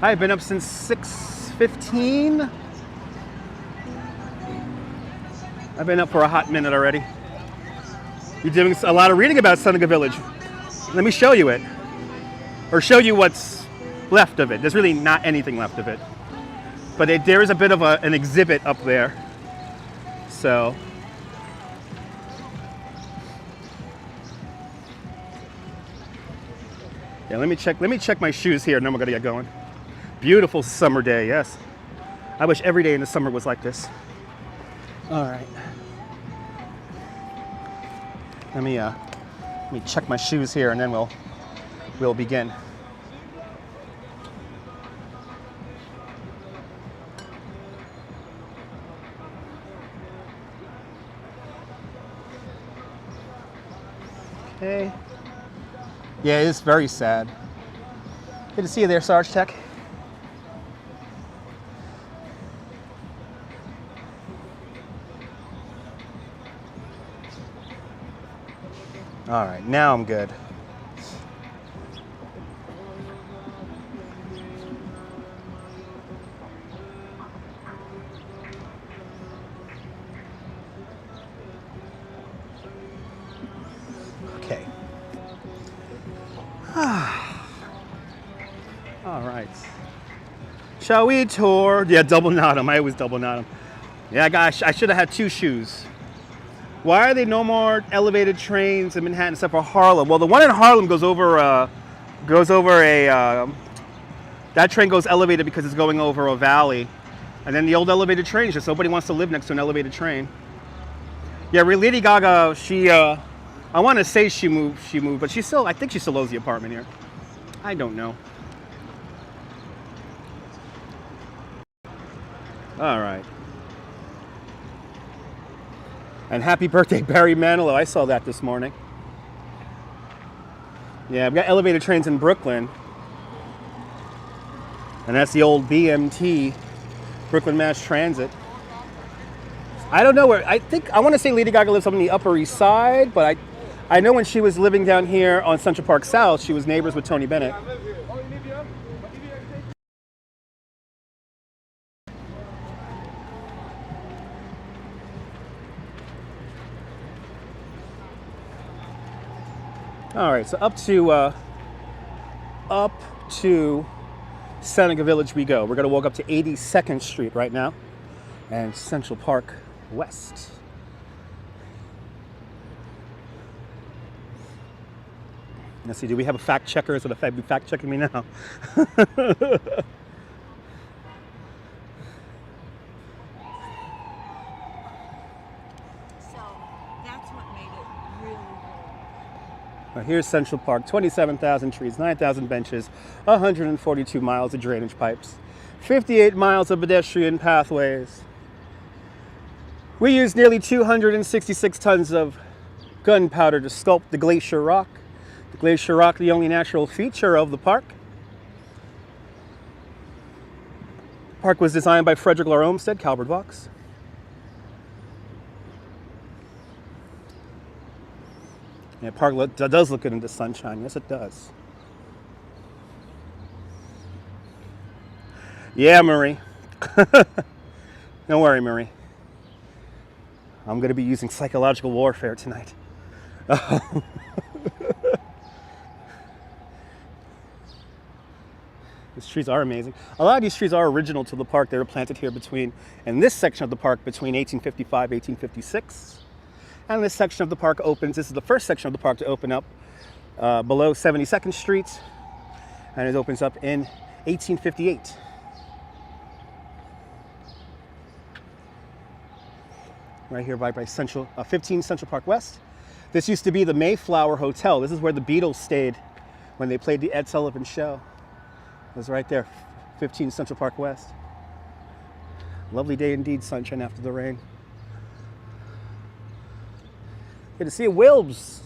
I've been up since 6:15. I've been up for a hot minute already. You're doing a lot of reading about Seneca Village. Let me show you it, or show you what's left of it. There's really not anything left of it, but there is a bit of an exhibit up there. So yeah, let me check my shoes here, and then we're gonna get going. Beautiful summer day, yes. I wish every day in the summer was like this. All right. Let me check my shoes here, and then we'll begin. Okay. Yeah, it's very sad. Good to see you there, Sarge Tech. All right, now I'm good. Okay. All right. Shall we tour? Yeah, double knot them. I always double knot them. Yeah, gosh, I should have had two shoes. Why are there no more elevated trains in Manhattan except for Harlem? Well, the one in Harlem goes over that train goes elevated because it's going over a valley. And then the old elevated train, just nobody wants to live next to an elevated train. Yeah, Lady Gaga, I want to say she moved, but I think she still owns the apartment here. I don't know. All right. And happy birthday, Barry Manilow. I saw that this morning. Yeah, I've got elevated trains in Brooklyn. And that's the old BMT, Brooklyn Mass Transit. I don't know where, I want to say Lady Gaga lives up on the Upper East Side, but I know when she was living down here on Central Park South, she was neighbors with Tony Bennett. All right, so up to Seneca Village we go. We're gonna walk up to 82nd Street right now and Central Park West. Let's see, do we have a fact checker? Is it be fact checking me now? Here's Central Park, 27,000 trees, 9,000 benches, 142 miles of drainage pipes, 58 miles of pedestrian pathways. We used nearly 266 tons of gunpowder to sculpt the glacier rock. The glacier rock, the only natural feature of the park. The park was designed by Frederick Law Olmsted, Calvert Vaux. Yeah, park does look good in the sunshine. Yes, it does. Yeah, Marie. Don't worry, Marie. I'm going to be using psychological warfare tonight. These trees are amazing. A lot of these trees are original to the park. They were planted here in this section of the park between 1855 and 1856. And this section of the park opens, this is the first section of the park to open up below 72nd Street. And it opens up in 1858. Right here by 15 Central Park West. This used to be the Mayflower Hotel. This is where the Beatles stayed when they played the Ed Sullivan Show. It was right there, 15 Central Park West. Lovely day indeed, sunshine after the rain. Good to see you, Wilbs,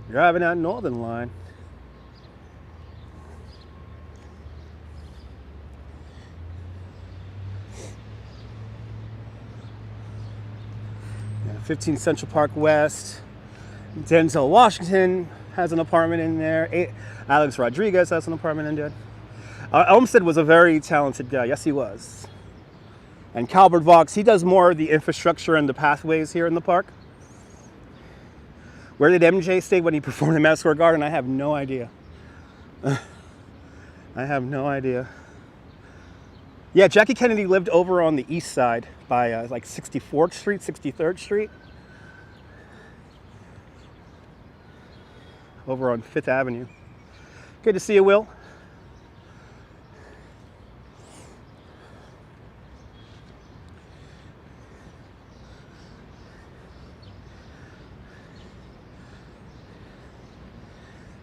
driving that Northern Line. Yeah, 15 Central Park West. Denzel Washington has an apartment in there. Alex Rodriguez has an apartment in there. Olmsted was a very talented guy. Yes, he was. And Calvert Vaux, he does more of the infrastructure and the pathways here in the park. Where did MJ stay when he performed in Madison Square Garden? I have no idea. I have no idea. Yeah, Jackie Kennedy lived over on the east side by like 64th Street, 63rd Street. Over on 5th Avenue. Good to see you, Will.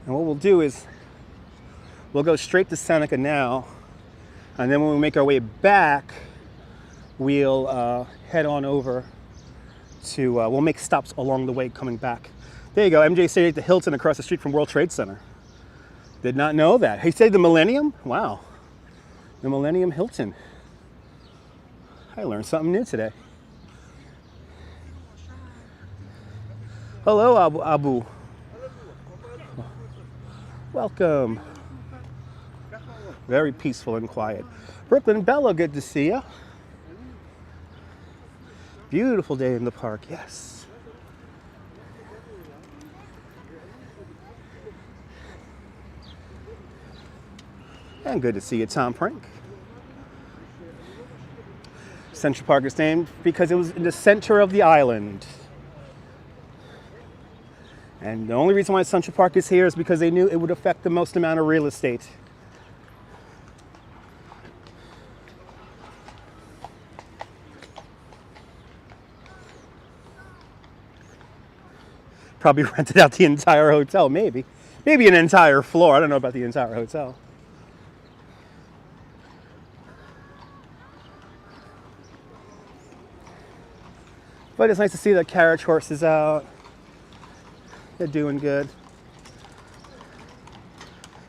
And what we'll do is we'll go straight to Seneca now, and then when we make our way back, we'll head on over to, we'll make stops along the way coming back. There you go, MJ stayed at the Hilton across the street from World Trade Center. Did not know that. He stayed the Millennium? Wow. The Millennium Hilton. I learned something new today. Hello, Abu. Welcome. Very peaceful and quiet. Brooklyn Bella, good to see you. Beautiful day in the park, yes. And good to see you, Tom Prank. Central Park is named because it was in the center of the island. And the only reason why Central Park is here is because they knew it would affect the most amount of real estate. Probably rented out the entire hotel, maybe. Maybe an entire floor. I don't know about the entire hotel. But it's nice to see the carriage horses out. They're doing good.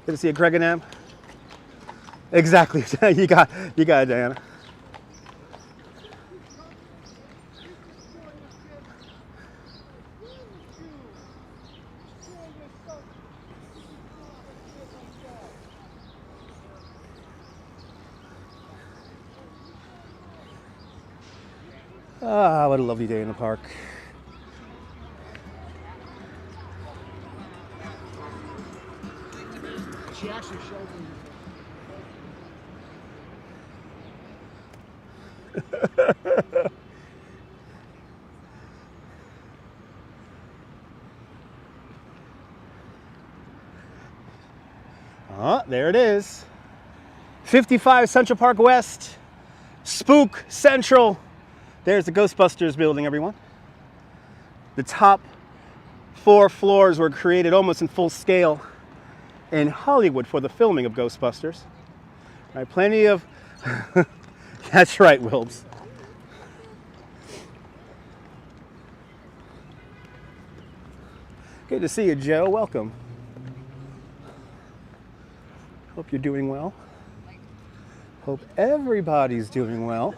Good to see you, Greg and M. Exactly. you got it, Diana. Ah, what a lovely day in the park. She actually showed me. Oh, there it is. 55 Central Park West. Spook Central. There's the Ghostbusters building, everyone. The top 4 floors were created almost in full scale in Hollywood for the filming of Ghostbusters. All right, plenty of... That's right, Wilbs. Good to see you, Joe. Welcome. Hope you're doing well. Hope everybody's doing well.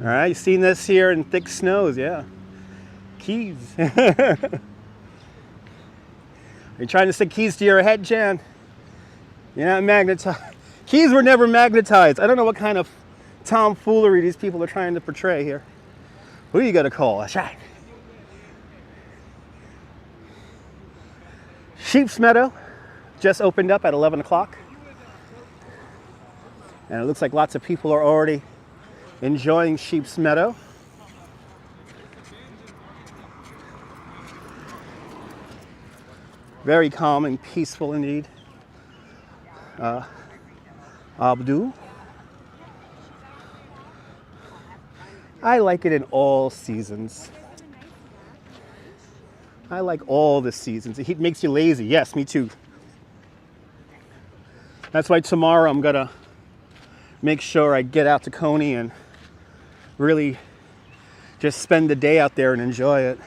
All right, you've seen this here in thick snows, yeah. Keys. Are you trying to stick keys to your head, Jan? You're not magnetized. Keys were never magnetized. I don't know what kind of tomfoolery these people are trying to portray here. Who you gonna call? That's right. Sheep's Meadow just opened up at 11 o'clock. And it looks like lots of people are already enjoying Sheep's Meadow. Very calm and peaceful indeed. Abdul. I like it in all seasons. I like all the seasons. The heat makes you lazy. Yes, me too. That's why tomorrow I'm gonna make sure I get out to Coney and really just spend the day out there and enjoy it.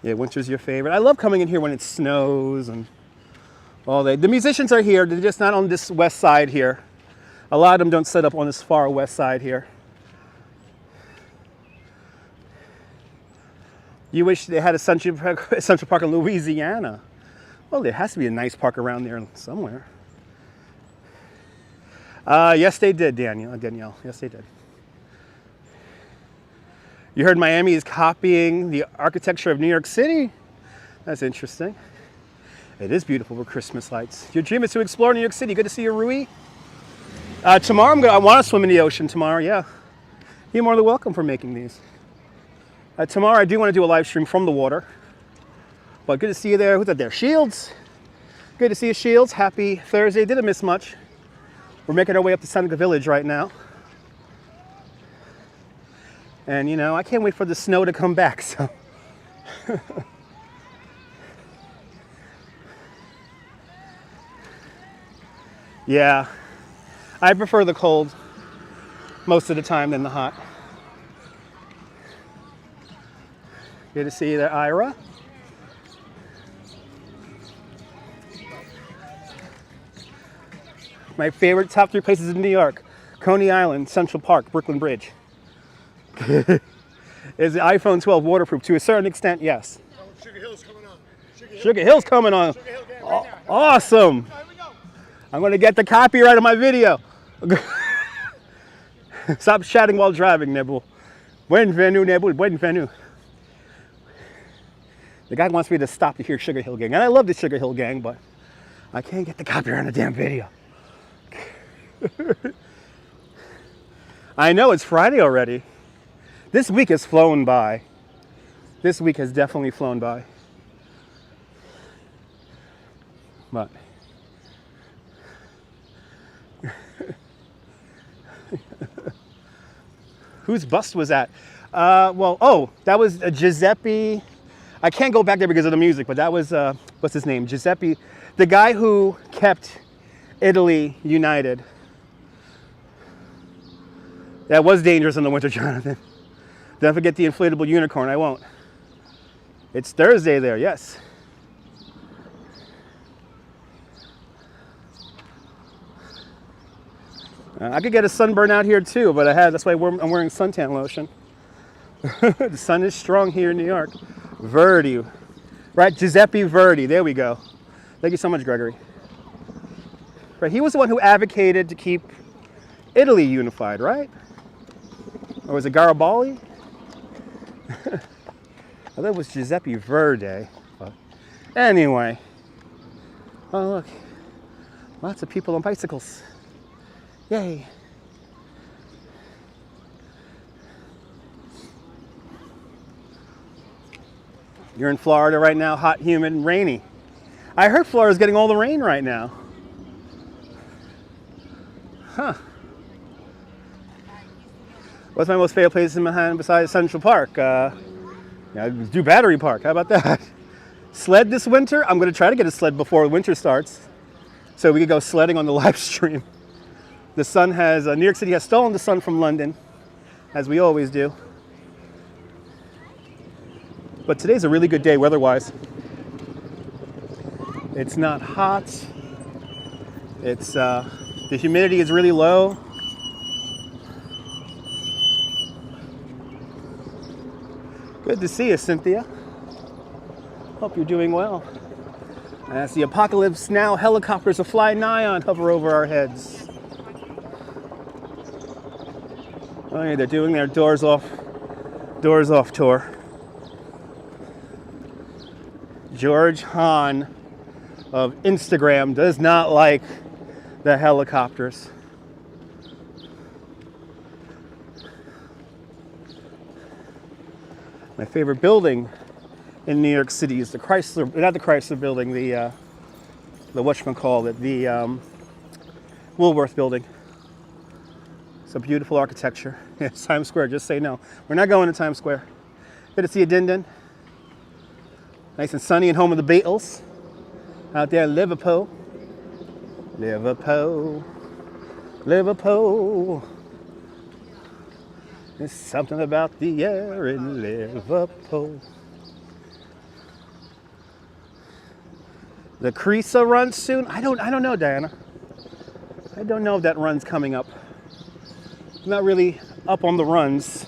Yeah, winter's your favorite. I love coming in here when it snows and all that. The musicians are here. They're just not on this west side here. A lot of them don't set up on this far west side here. You wish they had a Central Park in Louisiana. Well, there has to be a nice park around there somewhere. Yes, they did, Danielle. Yes, they did. You heard Miami is copying the architecture of New York City? That's interesting. It is beautiful with Christmas lights. Your dream is to explore New York City. Good to see you, Rui. Tomorrow, I want to swim in the ocean tomorrow, yeah. You're more than welcome for making these. Tomorrow, I do want to do a live stream from the water. But good to see you there. Who's that there? Shields. Good to see you, Shields. Happy Thursday. Didn't miss much. We're making our way up to Seneca Village right now. And, you know, I can't wait for the snow to come back, so. Yeah, I prefer the cold most of the time than the hot. Good to see you there, Ira. My favorite top 3 places in New York: Coney Island, Central Park, Brooklyn Bridge. Is the iPhone 12 waterproof? To a certain extent, yes. Sugar Hill's coming on. Sugar Hill's coming on. Sugar Hill gang right now. Awesome. I'm going to get the copyright of my video. Stop chatting while driving, Nebul. Bienvenue, Nebul. Bienvenue. The guy wants me to stop to hear Sugar Hill Gang. And I love the Sugar Hill Gang, but I can't get the copyright on the damn video. I know, it's Friday already. This week has flown by. This week has definitely flown by. But whose bust was that? That was Giuseppe. I can't go back there because of the music, but that was, what's his name? Giuseppe, the guy who kept Italy united. That was dangerous in the winter, Jonathan. Don't forget the inflatable unicorn, I won't. It's Thursday there, yes. I could get a sunburn out here too, but that's why I'm wearing suntan lotion. The sun is strong here in New York. Verdi, right? Giuseppe Verdi, there we go. Thank you so much, Gregory. Right, he was the one who advocated to keep Italy unified, right? Or was it Garibaldi? I thought it was Giuseppe Verdi. But anyway. Oh, look. Lots of people on bicycles. Yay. You're in Florida right now, hot, humid, and rainy. I heard Florida's getting all the rain right now. Huh. What's my most favorite place in Manhattan besides Central Park? Do Battery Park. How about that? Sled this winter? I'm going to try to get a sled before winter starts, so we could go sledding on the live stream. The sun has, New York City has stolen the sun from London, as we always do. But today's a really good day weather-wise. It's not hot. It's, the humidity is really low. Good to see you, Cynthia. Hope you're doing well. As the apocalypse now, helicopters of Fly Nyan hover over our heads. Oh yeah, they're doing their doors off tour. George Hahn of Instagram does not like the helicopters. My favorite building in New York City is the Chrysler, not the Chrysler building, the whatchamacallit, the Woolworth building. It's a beautiful architecture. Yes, Times Square, just say no. We're not going to Times Square. Good to see you, Din Din. Nice and sunny and home of the Beatles. Out there in Liverpool. Liverpool. Liverpool. There's something about the air in Liverpool. The Creasa runs soon? I don't know, Diana. I don't know if that run's coming up. I'm not really up on the runs.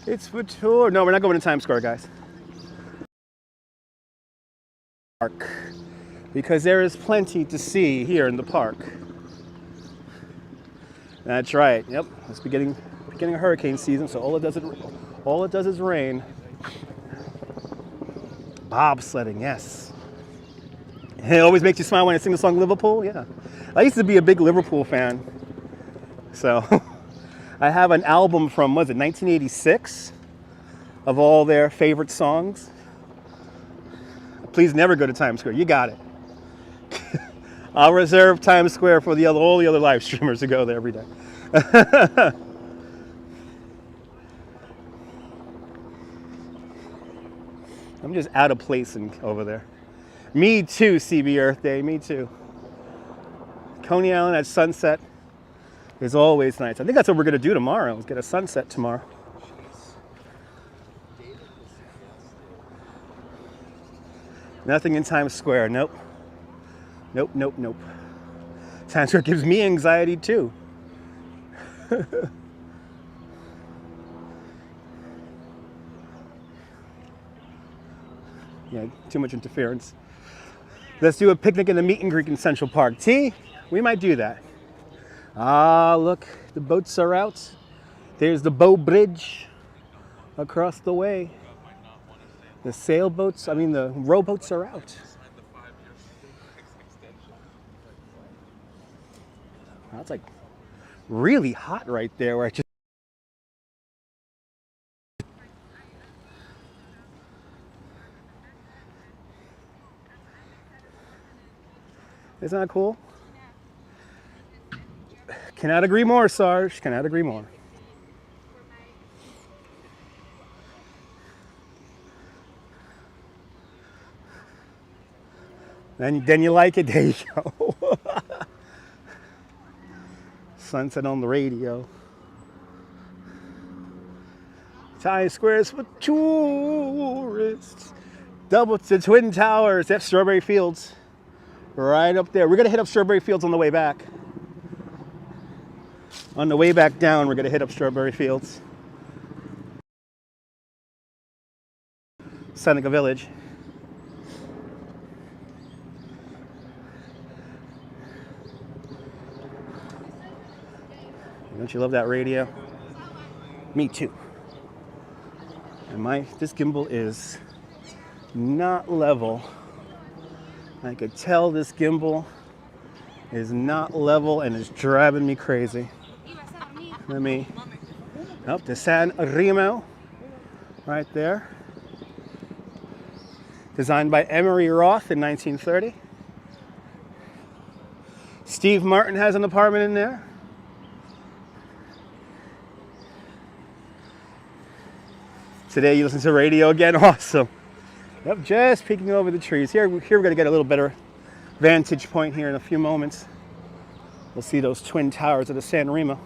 It's for tour. No, we're not going to Times Square, guys. Park. Because there is plenty to see here in the park. That's right. Yep. It's beginning of hurricane season, so all it does is rain. Bobsledding, yes. It always makes you smile when I sing the song Liverpool. Yeah. I used to be a big Liverpool fan. So I have an album from, was it 1986 of all their favorite songs. Please never go to Times Square. You got it. I'll reserve Times Square for all the other live streamers who go there every day. I'm just out of place over there. Me too, CB Earth Day. Me too. Coney Island at sunset is always nice. I think that's what we're going to do tomorrow. Is get a sunset tomorrow. Nothing in Times Square. Nope. Nope, nope, nope. Times Square gives me anxiety too. Yeah, too much interference. Let's do a picnic and a meet and greet in Central Park. T, we might do that. Ah, look, the boats are out. There's the Bow Bridge across the way. The sailboats, the rowboats are out. That's like really hot right there where I just... Isn't that cool? Cannot agree more, Sarge. Cannot agree more. Then you like it. There you go. Sunset on the radio. Times Square is for tourists. Double to Twin Towers. That's Strawberry Fields. Right up there. We're going to hit up Strawberry Fields on the way back. On the way back down, we're going to hit up Strawberry Fields. Seneca Village. Don't you love that radio? Me too. And this gimbal is not level. I could tell this gimbal is not level and is driving me crazy. Let me up to San Remo, right there. Designed by Emery Roth in 1930. Steve Martin has an apartment in there. Today you listen to radio again, awesome. Yep, just peeking over the trees. Here we're going to get a little better vantage point here in a few moments. We'll see those twin towers of the San Remo.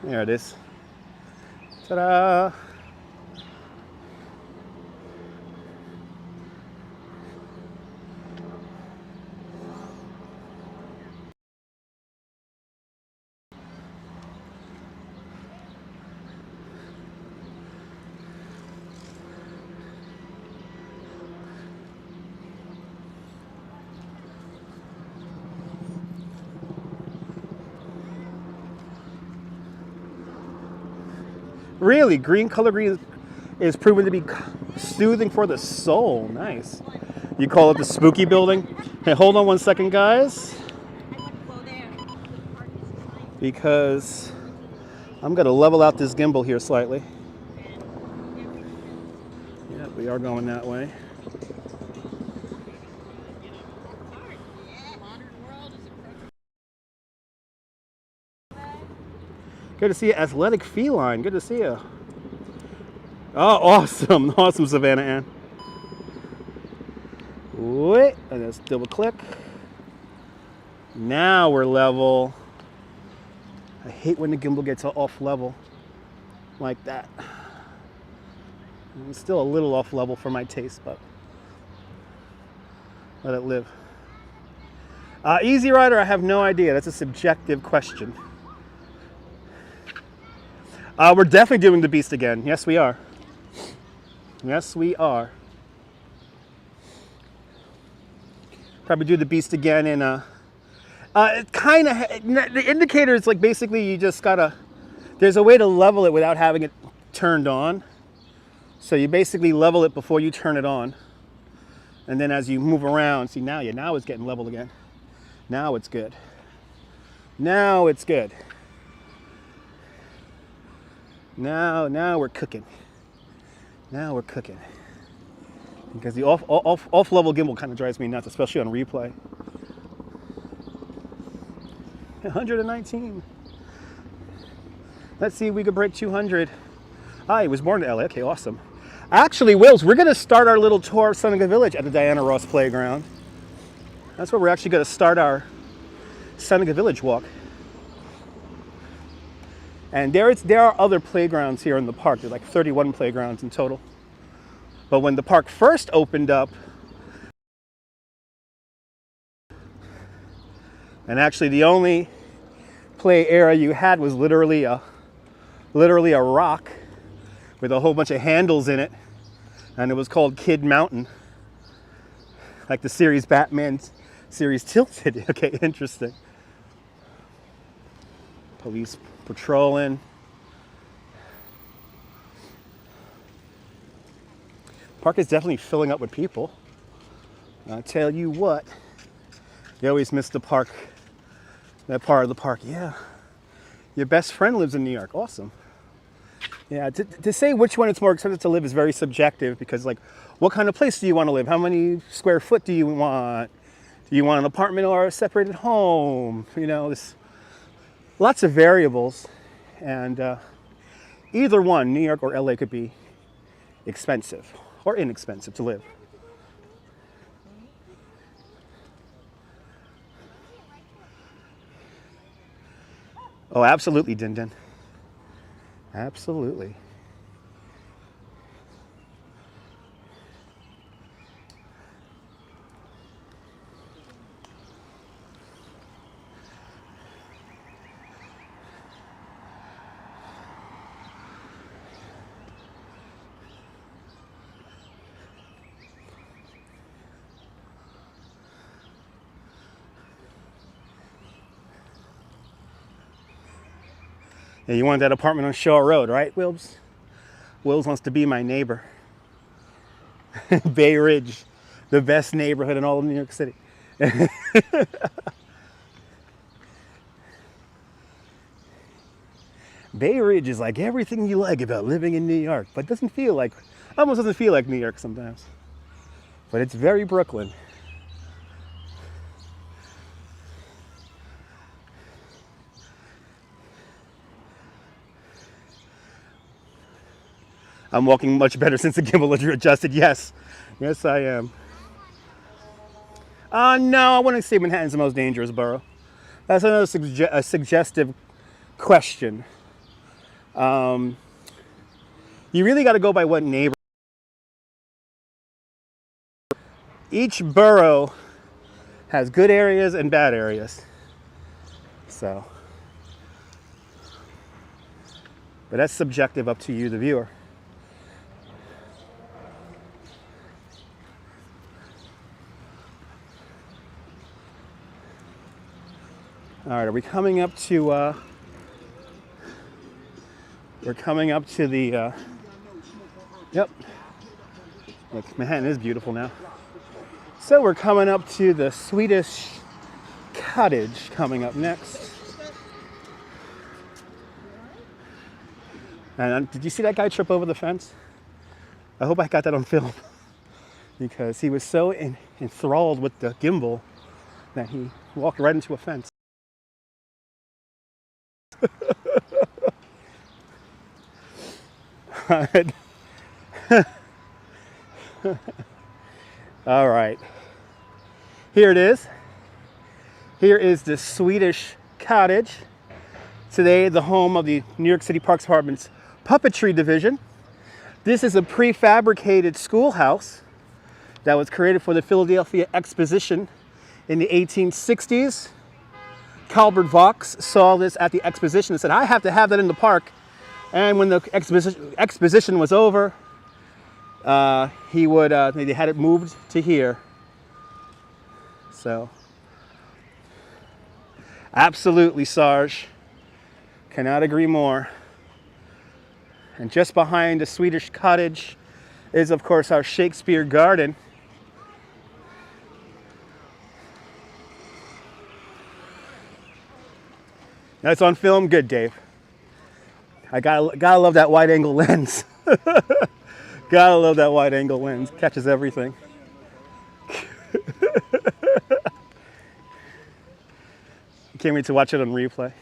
There it is. Ta-da! Really, green is proven to be soothing for the soul. Nice. You call it the spooky building? Hey, hold on one second, guys. Because I'm going to level out this gimbal here slightly. Yeah, we are going that way. Good to see you, athletic feline. Good to see you. Oh, awesome. Awesome, Savannah Ann. Wait, and let's double click. Now we're level. I hate when the gimbal gets off level like that. It's still a little off level for my taste, but let it live. Easy Rider, I have no idea. That's a subjective question. We're definitely doing the Beast again. Yes, we are. Yes, we are. Probably do the Beast again in it kind of, the indicator is like basically you just gotta, there's a way to level it without having it turned on. So you basically level it before you turn it on. And then as you move around, see now it's getting level again. Now it's good. Now it's good. Now we're cooking. Now we're cooking. Because the off level gimbal kind of drives me nuts, especially on replay. 119. Let's see if we could break 200. He was born in LA. Okay, awesome. Actually, Wills, we're going to start our little tour of Seneca Village at the Diana Ross Playground. That's where we're actually going to start our Seneca Village walk. And there are other playgrounds here in the park. There's like 31 playgrounds in total. But when the park first opened up, and actually the only play area you had was literally a rock with a whole bunch of handles in it, and it was called Kid Mountain, like the series Batman series Tilted. Okay, interesting. Police patrolling. Park is definitely filling up with people. I tell you what, you always miss the park, that part of the park. Yeah, your best friend lives in New York. Awesome. Yeah, to say which one it's more expensive to live is very subjective, because like, what kind of place do you want to live? How many square foot do you want? Do you want an apartment or a separated home? You know, there's lots of variables, and either one, New York or LA, could be expensive or inexpensive to live. Oh, absolutely, Din Din. Absolutely. Yeah, you want that apartment on Shaw Road, right, Wills? Wills wants to be my neighbor. Bay Ridge, the best neighborhood in all of New York City. Bay Ridge is like everything you like about living in New York, but almost doesn't feel like New York sometimes. But it's very Brooklyn. I'm walking much better since the gimbal adjusted. Yes, yes I am. No, I wouldn't say Manhattan's the most dangerous borough. That's another suggestive question. You really got to go by what neighbor. Each borough has good areas and bad areas. So, but that's subjective, up to you, the viewer. All right, are we coming up to, we're coming up to the, yep. Look, Manhattan is beautiful now. So we're coming up to the Swedish Cottage coming up next. And did you see that guy trip over the fence? I hope I got that on film, because he was so enthralled with the gimbal that he walked right into a fence. All right, here it is. Here is the Swedish Cottage. Today, the home of the New York City Parks Department's puppetry division. This is a prefabricated schoolhouse that was created for the Philadelphia Exposition in the 1860s. Calvert Vaux saw this at the exposition and said, I have to have that in the park. And when the exposition was over, they had it moved to here. So, absolutely, Sarge. Cannot agree more. And just behind the Swedish cottage is, of course, our Shakespeare garden. Now it's on film. Good, Dave. I gotta love that wide angle lens. Gotta love that wide angle lens. Catches everything. Can't wait to watch it on replay.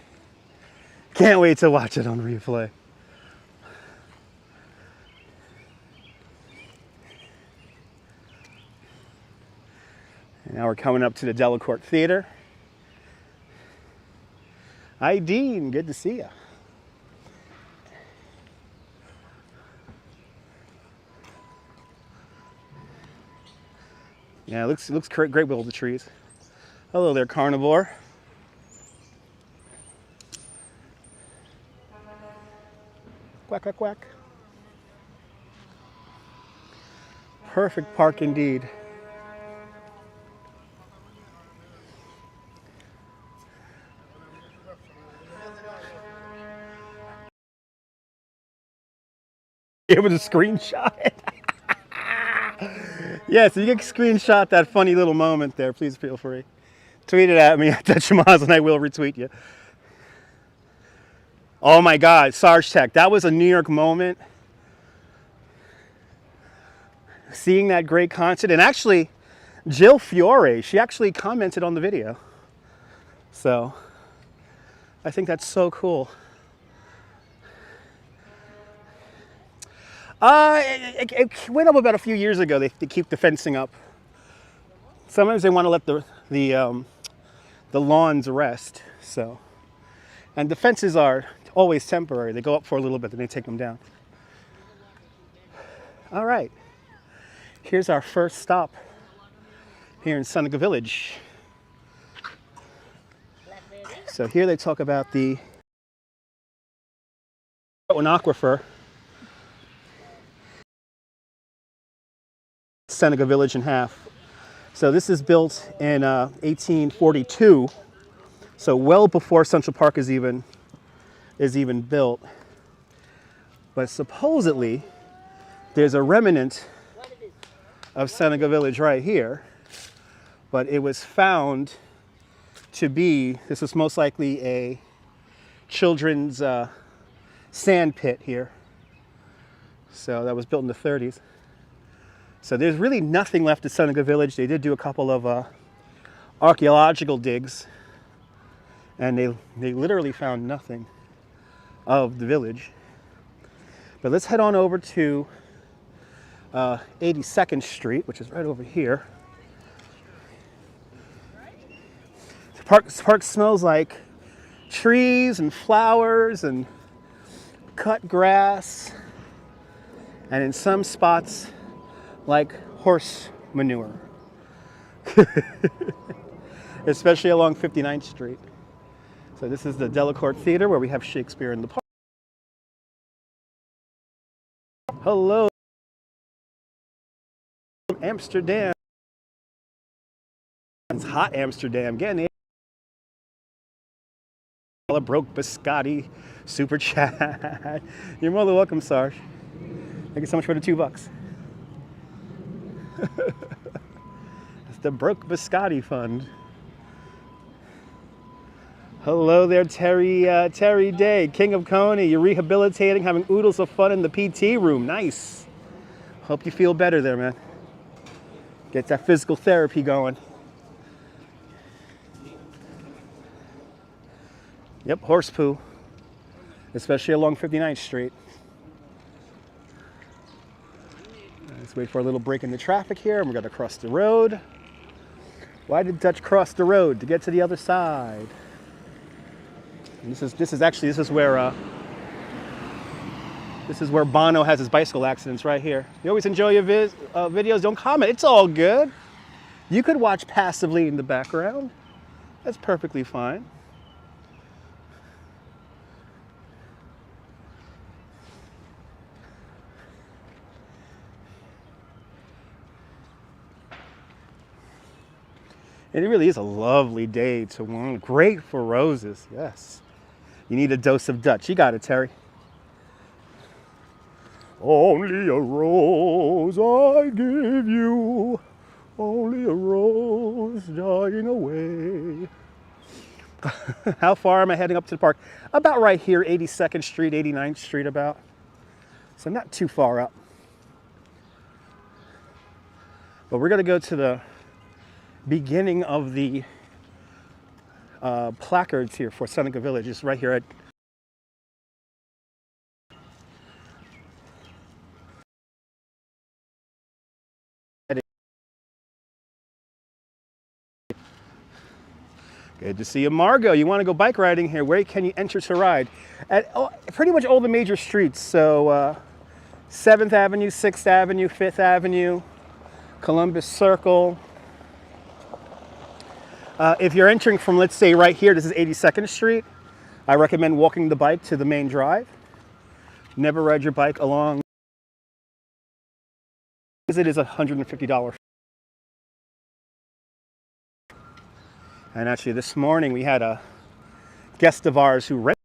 Can't wait to watch it on replay. And now we're coming up to the Delacorte Theater. Hi, Dean. Good to see you. Yeah, it looks great with all the trees. Hello there, carnivore. Quack, quack, quack. Perfect park indeed. Able to screenshot it. Yeah, so you can screenshot that funny little moment there. Please feel free. Tweet it at me at Dutchmaz and I will retweet you. Oh my God, Sarge Tech. That was a New York moment. Seeing that great concert. And actually, Jill Fiore, she actually commented on the video. So, I think that's so cool. It went up about a few years ago. They keep the fencing up. Sometimes they want to let the lawns rest. So, and the fences are always temporary. They go up for a little bit, then they take them down. All right. Here's our first stop here in Seneca Village. So here they talk about the aquifer. Seneca Village in half. So this is built in 1842, so well before Central Park is even built. But supposedly there's a remnant of Seneca Village right here, but it was found to be, this was most likely a children's sand pit here. So that was built in the 30s. So there's really nothing left of Seneca Village. They did do a couple of archaeological digs, and they literally found nothing of the village. But let's head on over to 82nd Street, which is right over here. The park smells like trees and flowers and cut grass, and in some spots, like horse manure, especially along 59th Street. So this is the Delacorte Theater where we have Shakespeare in the Park. Hello, Amsterdam. It's hot Amsterdam. Getting the broke biscotti super chat. You're more than welcome, Sarge. Thank you so much for the $2. It's the Broke Biscotti Fund. Hello there, Terry Day, King of Coney. You're rehabilitating, having oodles of fun in the PT room. Nice. Hope you feel better there, man. Get that physical therapy going. Yep, horse poo, especially along 59th Street. Let's wait for a little break in the traffic here, and we're going to cross the road. Why did Dutch cross the road? To get to the other side. And this is where Bono has his bicycle accidents right here. You always enjoy your videos. Don't comment. It's all good. You could watch passively in the background. That's perfectly fine. And it really is a lovely day to want. Great for roses, yes. You need a dose of Dutch. You got it, Terry. Only a rose I give you, only a rose dying away. How far am I heading up to the park? About right here, 82nd Street, 89th Street about. So not too far up. But we're gonna go to the beginning of the placards here for Seneca Village. It's right here at Good to see you, Margot. You want to go bike riding here? Where can you enter to ride? At pretty much all the major streets. So 7th Avenue, 6th Avenue, 5th Avenue, Columbus Circle. If you're entering from, let's say, right here, this is 82nd Street, I recommend walking the bike to the main drive. Never ride your bike along. It is $150. And actually this morning we had a guest of ours who rented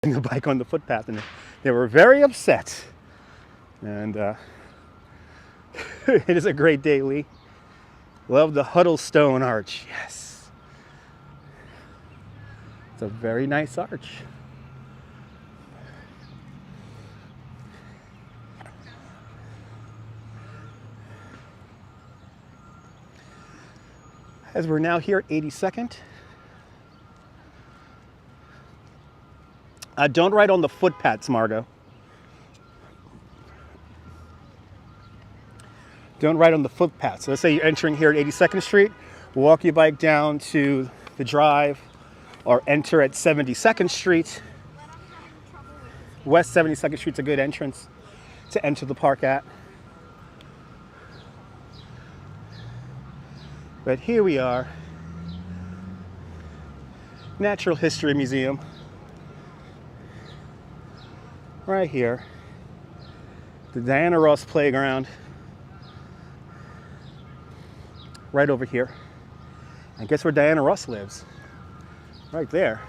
the bike on the footpath, and they were very upset. And it is a great day, Lee. Love the Huddlestone arch, yes. It's a very nice arch. As we're now here at 82nd. Don't ride on the footpaths, Margot. Don't ride on the footpaths. So let's say you're entering here at 82nd Street, walk your bike down to the drive, or enter at 72nd Street. West 72nd Street's a good entrance to enter the park at. But here we are, Natural History Museum, right here, the Diana Ross Playground, right over here. And guess where Diana Ross lives? Right there.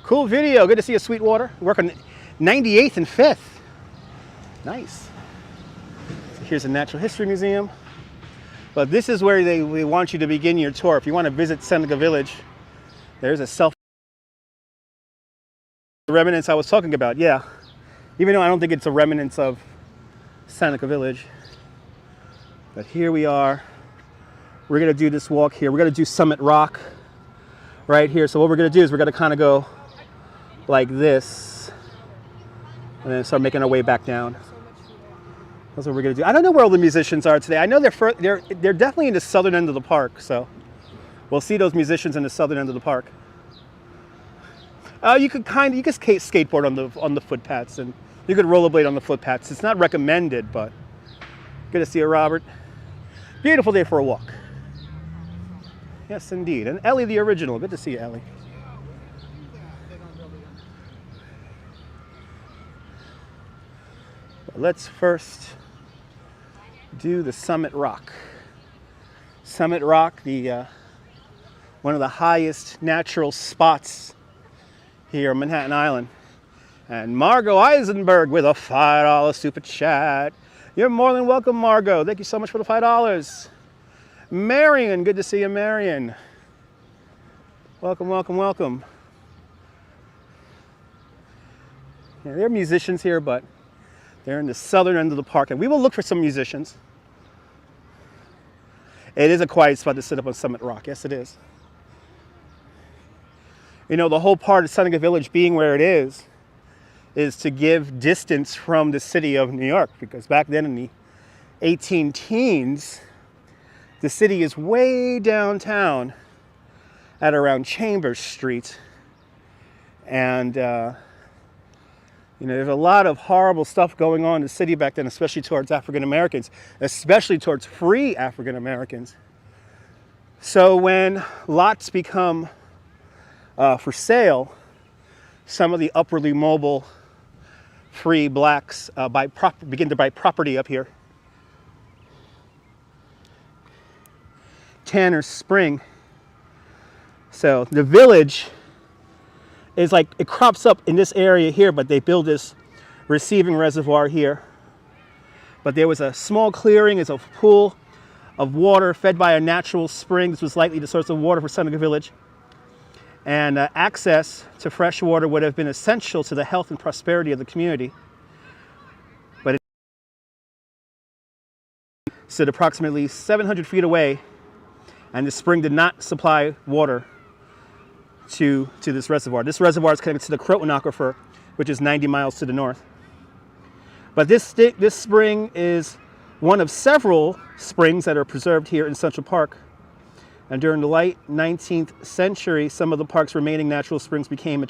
Cool video, good to see you, Sweetwater. Work on 98th and 5th. Nice. So here's the Natural History Museum. But this is where we want you to begin your tour. If you want to visit Seneca Village, there's a the remnants I was talking about, yeah. Even though I don't think it's a remnants of Seneca Village. But here we are. We're gonna do this walk here. We're gonna do Summit Rock right here. So what we're gonna do is we're gonna kind of go like this and then start making our way back down. That's what we're gonna do. I don't know where all the musicians are today. I know they're definitely in the southern end of the park, so we'll see those musicians in the southern end of the park. You could skateboard on the footpaths, and you could rollerblade on the footpaths. It's not recommended, but good to see you, Robert. Beautiful day for a walk. Yes, indeed. And Ellie, the original. Good to see you, Ellie. But let's first do the Summit Rock. Summit Rock, one of the highest natural spots here on Manhattan Island. And Margot Eisenberg with a $5 super chat. You're more than welcome, Margot. Thank you so much for the $5. Marion, good to see you, Marion. Welcome, welcome, welcome. Yeah, there are musicians here, but they're in the southern end of the park, and we will look for some musicians. It is a quiet spot to sit up on Summit Rock. Yes, it is. You know, the whole part of Seneca Village being where it is to give distance from the city of New York, because back then in the 18 teens, the city is way downtown at around Chambers Street. And You know, there's a lot of horrible stuff going on in the city back then, especially towards African Americans, especially towards free African Americans. So when lots become for sale, some of the upwardly mobile free blacks begin to buy property up here. Tanner Spring. So the village is like, it crops up in this area here, but they build this receiving reservoir here. But there was a small clearing, it's a pool of water fed by a natural spring. This was likely the source of water for Seneca Village. And access to fresh water would have been essential to the health and prosperity of the community. But it stood approximately 700 feet away, and the spring did not supply water to this reservoir. This reservoir is connected to the Croton Aquifer, which is 90 miles to the north. But this spring is one of several springs that are preserved here in Central Park. And during the late 19th century, some of the park's remaining natural springs became a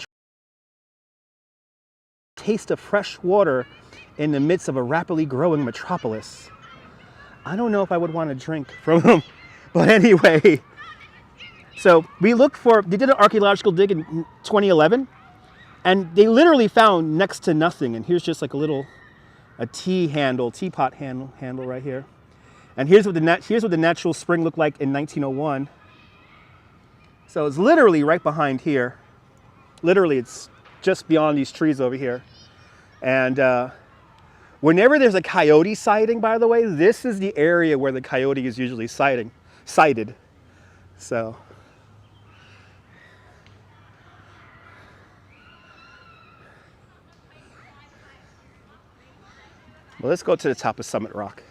taste of fresh water in the midst of a rapidly growing metropolis. I don't know if I would want to drink from them, but anyway. So we looked for, they did an archaeological dig in 2011, and they literally found next to nothing. And here's just like a teapot handle right here. And here's what the natural spring looked like in 1901. So it's literally right behind here. Literally, it's just beyond these trees over here. And whenever there's a coyote sighting, by the way, this is the area where the coyote is usually sighted. So. Well, let's go to the top of Summit Rock.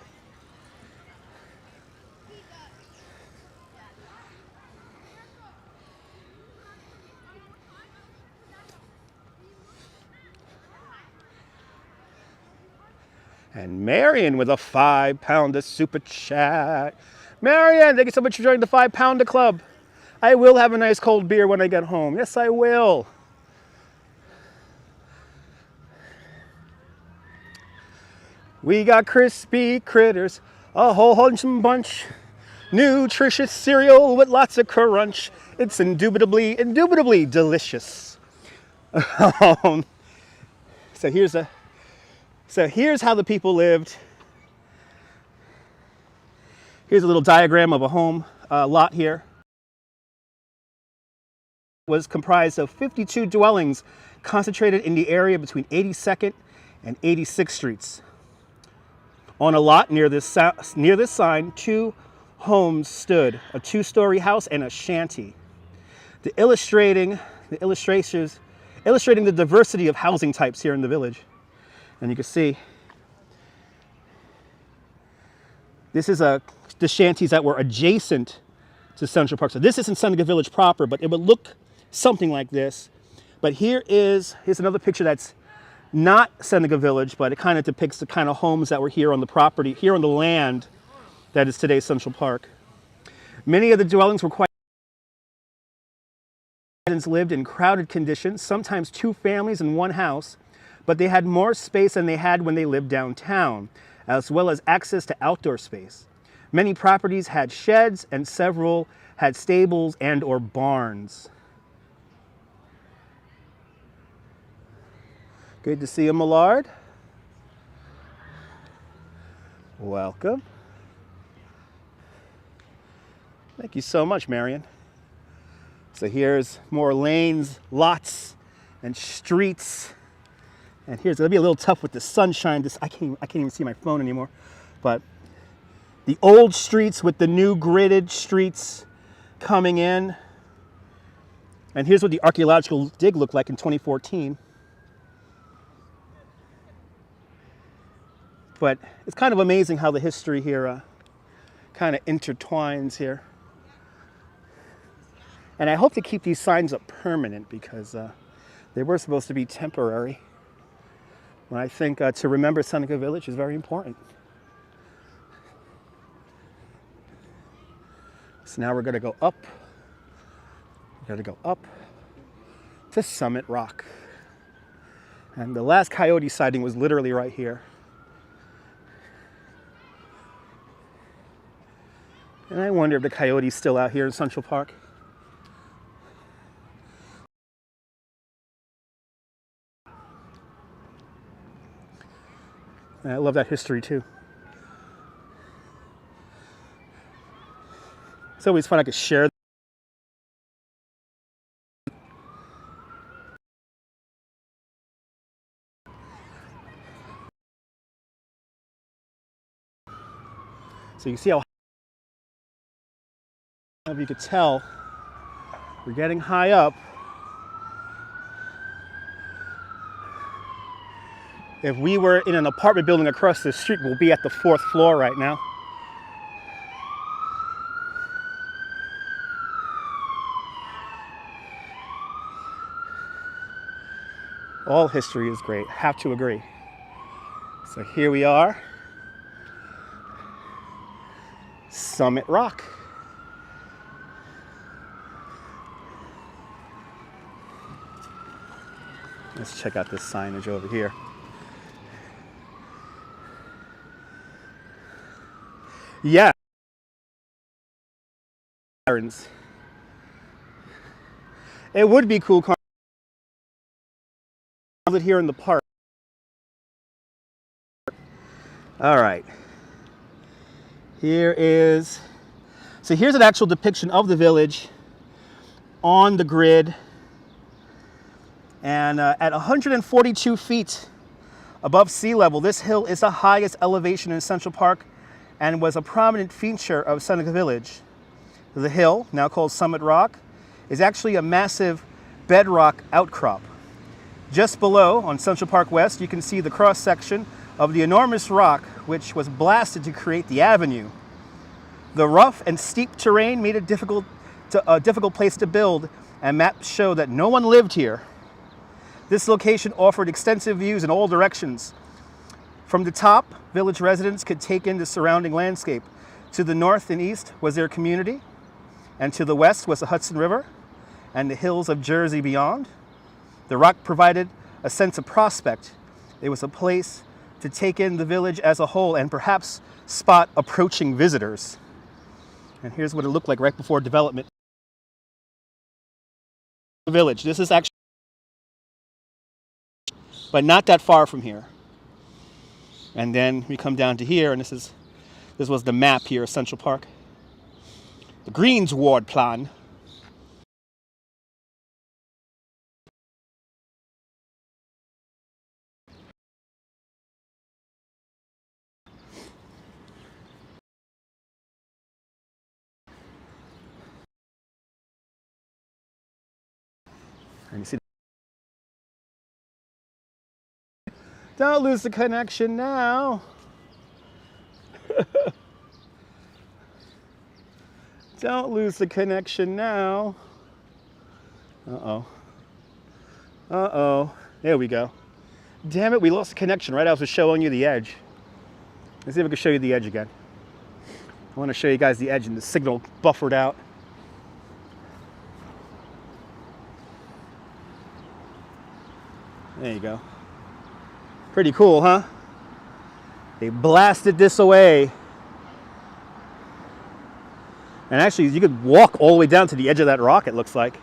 And Marion with a 5-pounder super chat. Marion, thank you so much for joining the 5-pounder club. I will have a nice cold beer when I get home. Yes, I will. We got crispy critters, a whole bunch. Nutritious cereal with lots of crunch. It's indubitably delicious. So here's how the people lived. Here's a little diagram of a home lot here. It was comprised of 52 dwellings concentrated in the area between 82nd and 86th Streets. On a lot near this sign, 2 homes stood, a 2-story house and a shanty. Illustrating the diversity of housing types here in the village. And you can see, this is the shanties that were adjacent to Central Park. So this isn't Seneca Village proper, but it would look something like this. But here's another picture that's not Seneca Village, but it kind of depicts the kind of homes that were here on the property, here on the land that is today Central Park. Many of the dwellings were quite lived in crowded conditions, sometimes 2 families in one house, but they had more space than they had when they lived downtown, as well as access to outdoor space. Many properties had sheds and several had stables and/or barns. Good to see you, Millard. Welcome. Thank you so much, Marion. So here's more lanes, lots, and streets. And it'll be a little tough with the sunshine. I can't even see my phone anymore. But the old streets with the new gridded streets coming in. And here's what the archaeological dig looked like in 2014. But it's kind of amazing how the history here kind of intertwines here. And I hope to keep these signs up permanent because they were supposed to be temporary. And I think to remember Seneca Village is very important. So now we're going to go up. We're going to go up to Summit Rock. And the last coyote sighting was literally right here. And I wonder if the coyote's still out here in Central Park. And I love that history too. It's always fun I could share. So you see how, if you could tell, we're getting high up. If we were in an apartment building across the street, we'll be at the 4th floor right now. All history is great, have to agree. So here we are, Summit Rock. Let's check out this signage over here. Yeah. It would be cool here in the park. All right. Here's an actual depiction of the village on the grid. And at 142 feet above sea level, this hill is the highest elevation in Central Park and was a prominent feature of Seneca Village. The hill, now called Summit Rock, is actually a massive bedrock outcrop. Just below, on Central Park West, you can see the cross-section of the enormous rock which was blasted to create the avenue. The rough and steep terrain made it a difficult place to build, and maps show that no one lived here. This location offered extensive views in all directions. From the top, village residents could take in the surrounding landscape. To the north and east was their community, and to the west was the Hudson River and the hills of Jersey beyond. The rock provided a sense of prospect. It was a place to take in the village as a whole and perhaps spot approaching visitors. And here's what it looked like right before development. The village, this is actually, but not that far from here. And then we come down to here, and this was the map here of Central Park. The Greens Ward plan. And you see, don't lose the connection now. Don't lose the connection now. Uh-oh. Uh-oh. There we go. Damn it, we lost the connection right as I was showing you the edge. Let's see if I can show you the edge again. I want to show you guys the edge and the signal buffered out. There you go. Pretty cool, huh? They blasted this away. And actually, you could walk all the way down to the edge of that rock, it looks like.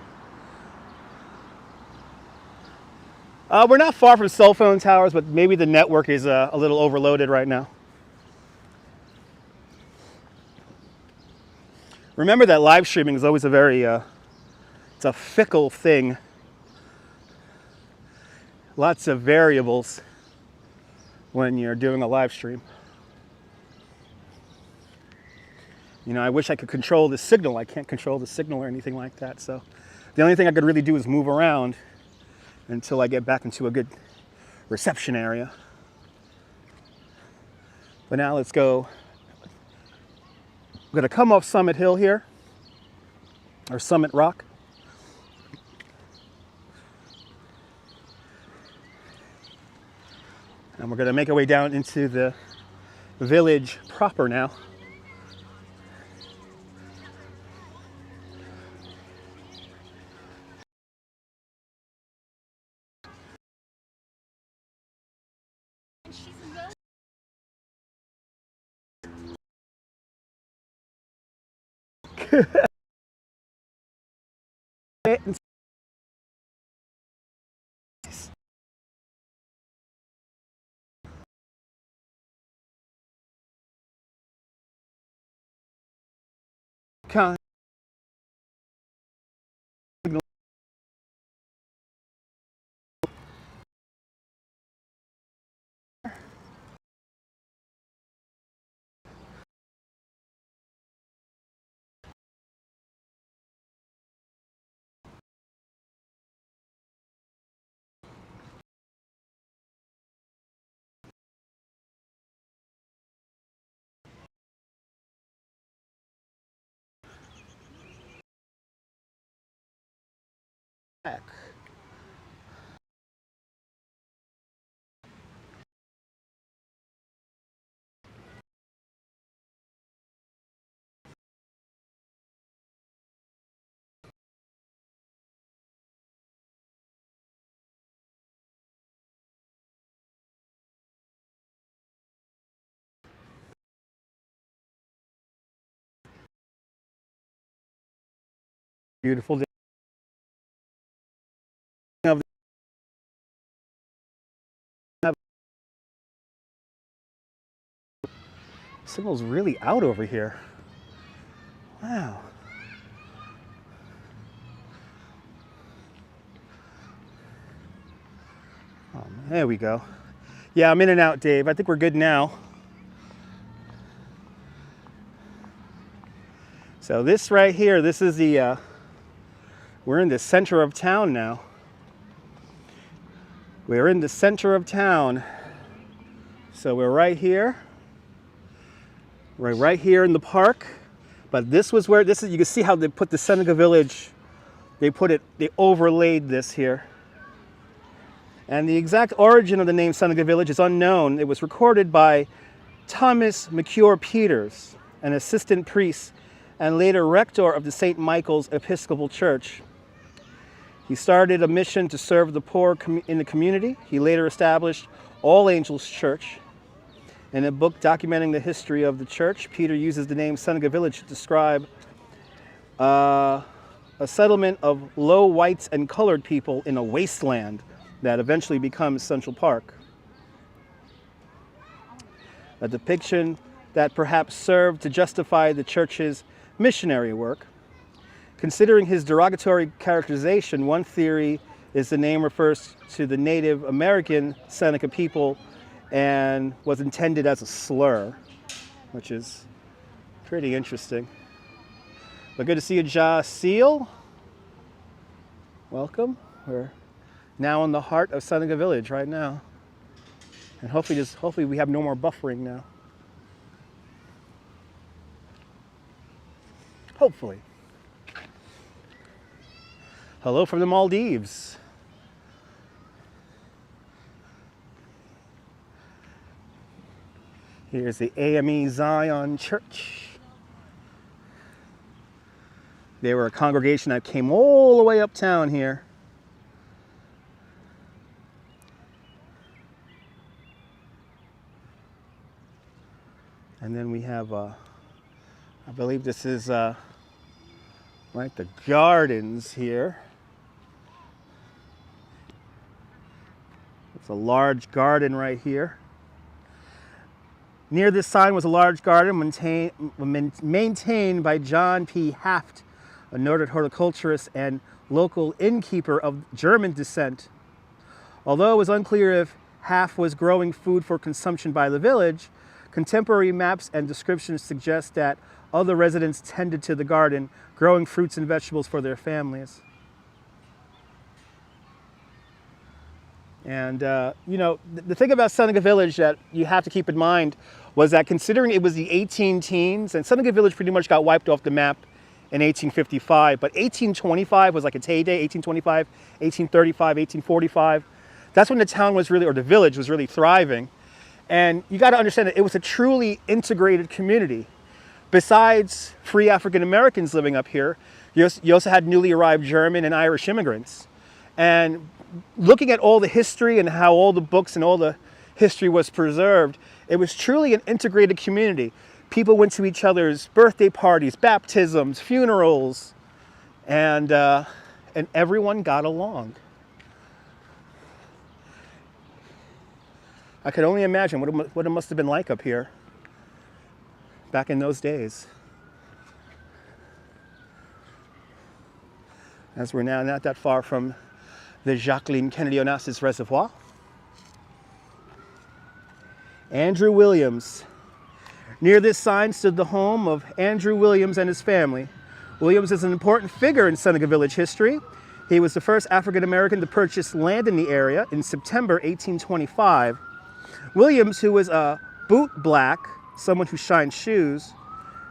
We're not far from cell phone towers, but maybe the network is a little overloaded right now. Remember that live streaming is always a very, it's a fickle thing. Lots of variables when you're doing a live stream. You know, I wish I could control the signal. I can't control the signal or anything like that. So the only thing I could really do is move around until I get back into a good reception area. But now let's go. I'm going to come off Summit Hill here, or Summit Rock. And we're going to make our way down into the village proper now. Back. Beautiful day. Signal's really out over here. Wow. Oh, there we go. Yeah, I'm in and out, Dave. I think we're good now. So this right here, this is the, we're in the center of town now. We're in the center of town. So we're right here. We're right here in the park. But this was where, this is, you can see how they put the Seneca Village, they overlaid this here. And the exact origin of the name Seneca Village is unknown. It was recorded by Thomas McCure Peters, an assistant priest and later rector of the St. Michael's Episcopal Church. He started a mission to serve the poor in the community. He later established All Angels Church. In a book documenting the history of the church, Peter uses the name Seneca Village to describe a settlement of low whites and colored people in a wasteland that eventually becomes Central Park. A depiction that perhaps served to justify the church's missionary work. Considering his derogatory characterization, one theory is the name refers to the Native American Seneca people and was intended as a slur, which is pretty interesting. But good to see you, Ja Seal. Welcome. We're now in the heart of Seneca Village right now. And hopefully we have no more buffering now. Hopefully. Hello from the Maldives. Here's the AME Zion Church. They were a congregation that came all the way uptown here. And then we have, I believe this is, right, the gardens here. It's a large garden right here. Near this sign was a large garden maintained by John P. Haft, a noted horticulturist and local innkeeper of German descent. Although it was unclear if Haft was growing food for consumption by the village, contemporary maps and descriptions suggest that other residents tended to the garden, growing fruits and vegetables for their families. And, you know, the thing about Seneca Village that you have to keep in mind was that considering it was the 18 teens, and Seneca Village pretty much got wiped off the map in 1855, but 1825 was like its heyday, 1825, 1835, 1845. That's when the town was really, or the village was really thriving. And you got to understand that it was a truly integrated community. Besides free African Americans living up here, you also had newly arrived German and Irish immigrants. And looking at all the history and how all the books and all the history was preserved, it was truly an integrated community. people went to each other's birthday parties, baptisms, funerals, and everyone got along. I could only imagine what it must have been like up here back in those days. As we're now not that far from the Jacqueline Kennedy Onassis Reservoir. Andrew Williams. Near this sign stood the home of Andrew Williams and his family. Williams is an important figure in Seneca Village history. He was the first African American to purchase land in the area in September 1825. Williams, who was a boot black, someone who shined shoes,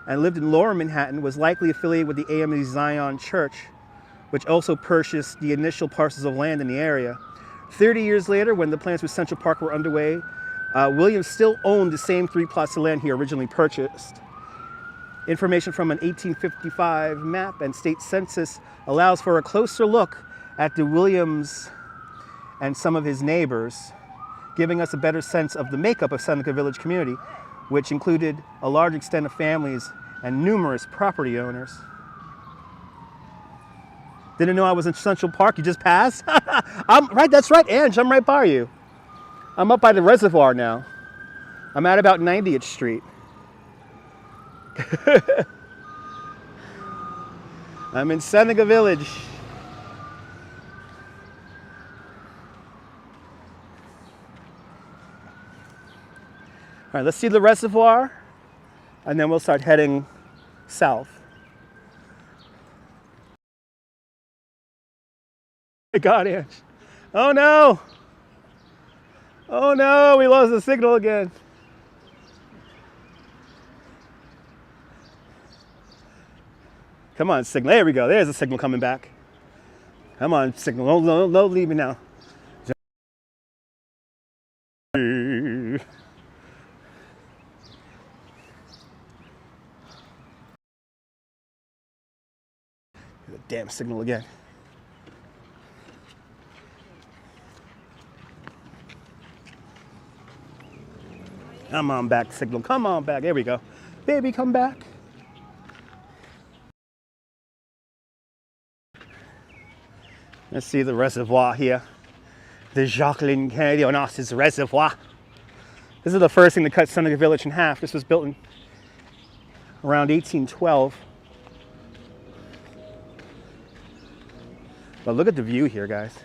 and lived in Lower Manhattan, was likely affiliated with the AME Zion Church, which also purchased the initial parcels of land in the area. 30 years later, when the plans with Central Park were underway, Williams still owned the same 3 plots of land he originally purchased. Information from an 1855 map and state census allows for a closer look at the Williams and some of his neighbors, giving us a better sense of the makeup of Seneca Village community, which included a large extent of families and numerous property owners. Didn't know I was in Central Park. You just passed? I'm right. That's right, Ange. I'm right by you. I'm up by the reservoir now. I'm at about 90th Street. I'm in Seneca Village. All right, let's see the reservoir, and then we'll start heading south. My God, Ange. Oh no! Oh no, we lost the signal again. Come on, signal. There we go. There's a signal coming back. Come on, signal. Don't leave me now. The damn signal again. Come on back, signal. Come on back. There we go. Baby, come back. Let's see the reservoir here. The Jacqueline Kennedy Onassis Reservoir. This is the first thing to cut Seneca Village in half. This was built in around 1812. But look at the view here, guys.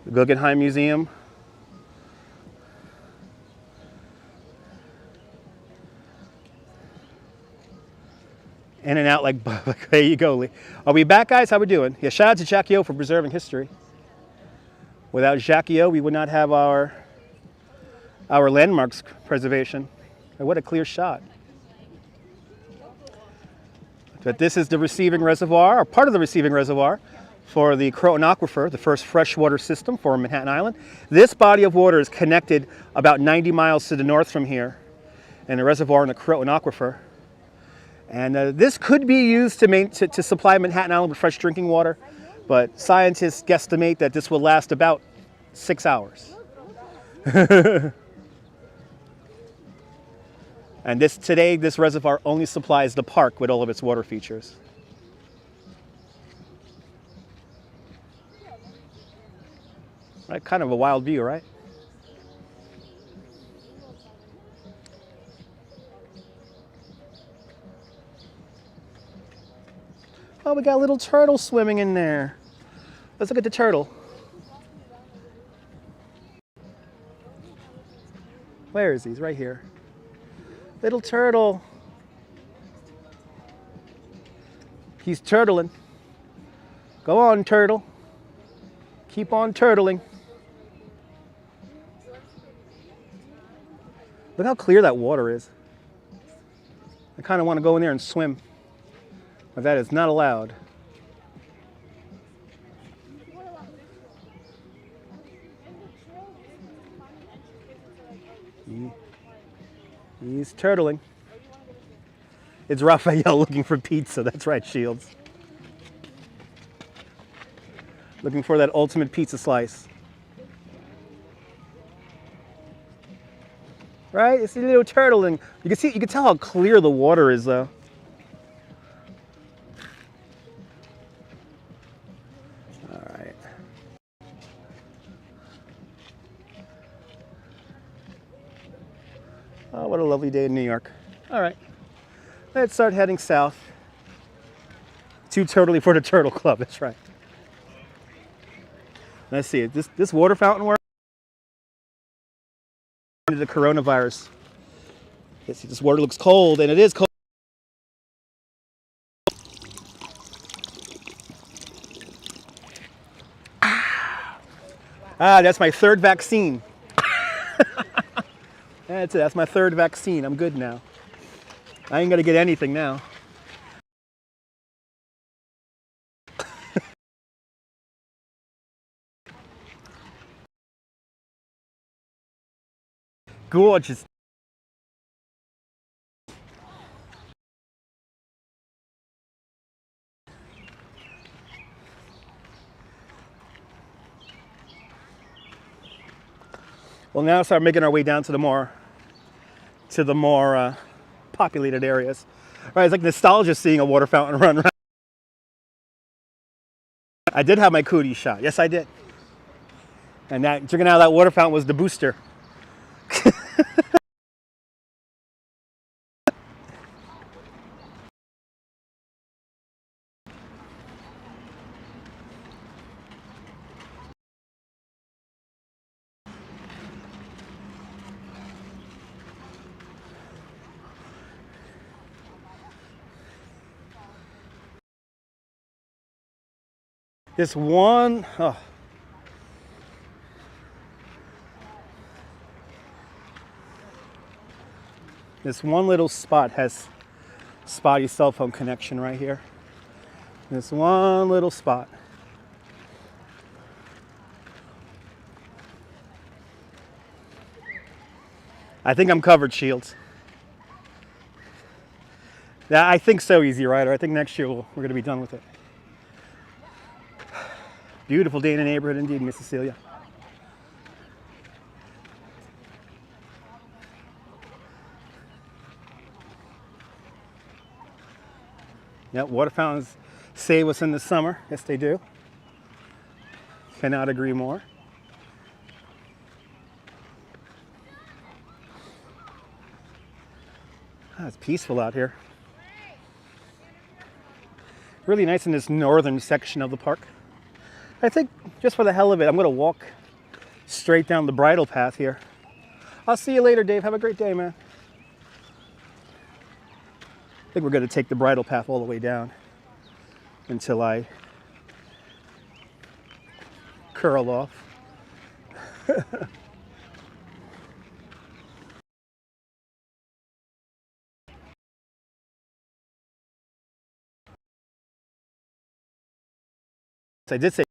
The Guggenheim Museum. In and out like, there you go, Lee. Are we back, guys? How we doing? Yeah, shout out to Jackie O for preserving history. Without Jackie O, we would not have our landmarks preservation. What a clear shot. But this is the receiving reservoir, or part of the receiving reservoir, for the Croton Aquifer, the first freshwater system for Manhattan Island. This body of water is connected about 90 miles to the north from here, in the reservoir in the Croton Aquifer. And this could be used to supply Manhattan Island with fresh drinking water, but scientists guesstimate that this will last about 6 hours. And today, this reservoir only supplies the park with all of its water features. Right, kind of a wild view, right? Oh, we got a little turtle swimming in there. Let's look at the turtle. Where is he? He's right here. Little turtle. He's turtling. Go on, turtle. Keep on turtling. Look how clear that water is. I kind of want to go in there and swim, but that is not allowed. He's turtling. It's Raphael looking for pizza. That's right, Shields. Looking for that ultimate pizza slice. Right? It's a little turtling. You can see, you can tell how clear the water is though. All right. Oh, what a lovely day in New York. All right. Let's start heading south. Too turtly for the Turtle Club, that's right. Let's see, this water fountain works. The coronavirus. Let's see, this water looks cold, and it is cold. Ah, that's my third vaccine. That's it, that's my third vaccine. I'm good now. I ain't gonna get anything now. Gorgeous. Well, now start making our way down to the more populated areas. Right, it's like nostalgia seeing a water fountain run. Right? I did have my cootie shot. Yes, I did. And that drinking out of that water fountain was the booster. This one, oh. This one little spot has spotty cell phone connection right here. This one little spot. I think I'm covered, Shields. Yeah, I think so, Easy Rider. I think next year we're going to be done with it. Beautiful day in the neighborhood indeed, Miss Cecilia. Yep, water fountains save us in the summer. Yes, they do. Cannot agree more. Ah, it's peaceful out here. Really nice in this northern section of the park. I think just for the hell of it, I'm going to walk straight down the bridle path here. I'll see you later, Dave. Have a great day, man. I think we're going to take the bridle path all the way down until I curl off. I did say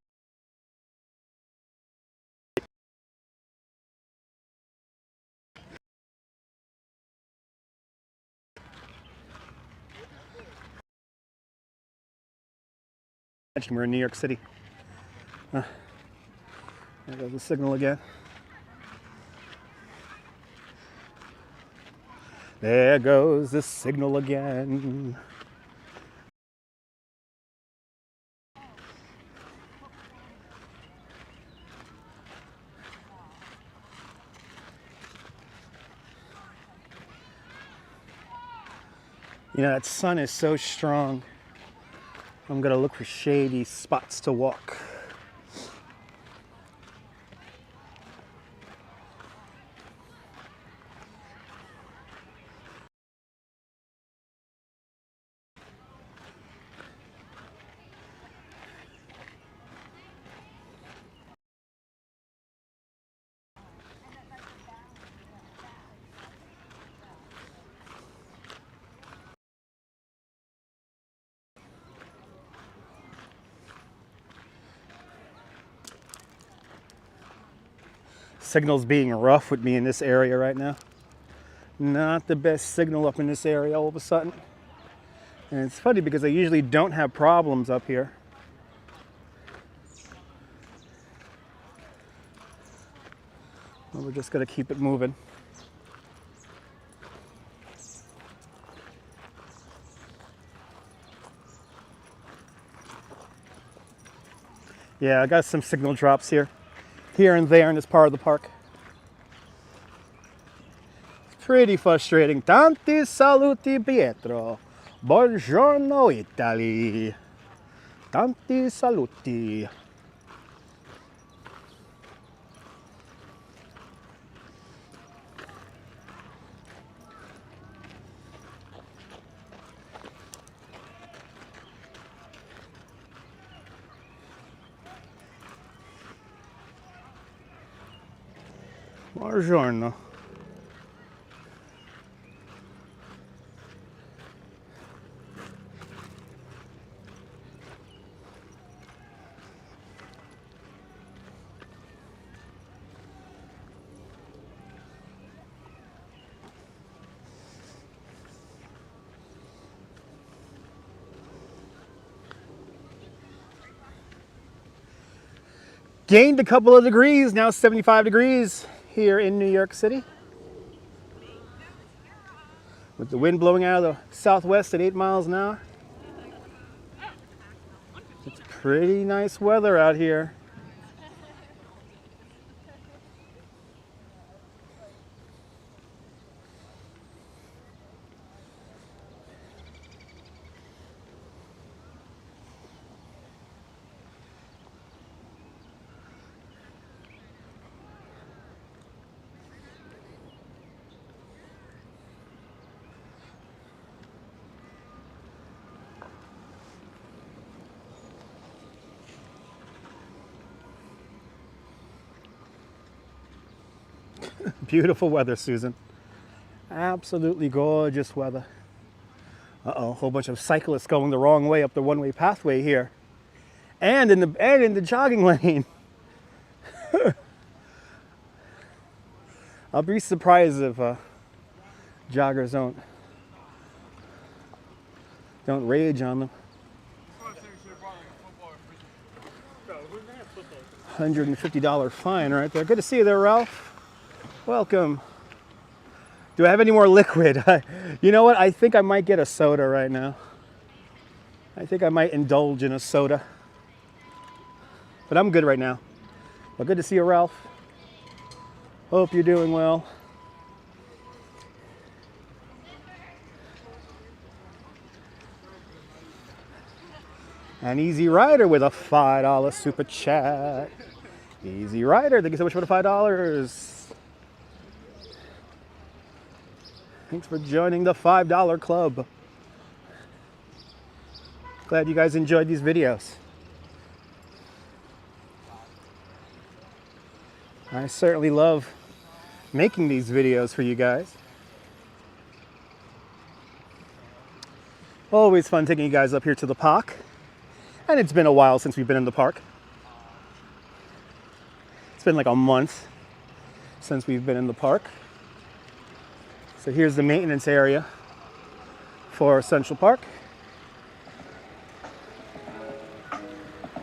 we're in New York City. There goes the signal again. There goes the signal again. You know, that sun is so strong. I'm gonna look for shady spots to walk. Signal's being rough with me in this area right now. Not the best signal up in this area all of a sudden. And it's funny because I usually don't have problems up here. But we're just gonna keep it moving. Yeah, I got some signal drops here and there in this part of the park. It's pretty frustrating. Tanti saluti Pietro. Buongiorno Italy. Tanti saluti. Buongiorno. Gained a couple of degrees, now 75 degrees here in New York City. With the wind blowing out of the southwest at 8 miles an hour. It's pretty nice weather out here. Beautiful weather, Susan. Absolutely gorgeous weather. Uh-oh, a whole bunch of cyclists going the wrong way up the one-way pathway here. And in the jogging lane. I'll be surprised if joggers don't rage on them. $150 fine right there. Good to see you there, Ralph. Welcome. Do I have any more liquid? You know what? I think I might get a soda right now. I think I might indulge in a soda. But I'm good right now. But good to see you, Ralph. Hope you're doing well. An Easy Rider with a $5 super chat. Easy Rider, thank you so much for the $5. Thanks for joining the $5 club. Glad you guys enjoyed these videos. I certainly love making these videos for you guys. Always fun taking you guys up here to the park. And it's been a while since we've been in the park. It's been like a month since we've been in the park. So here's the maintenance area for Central Park.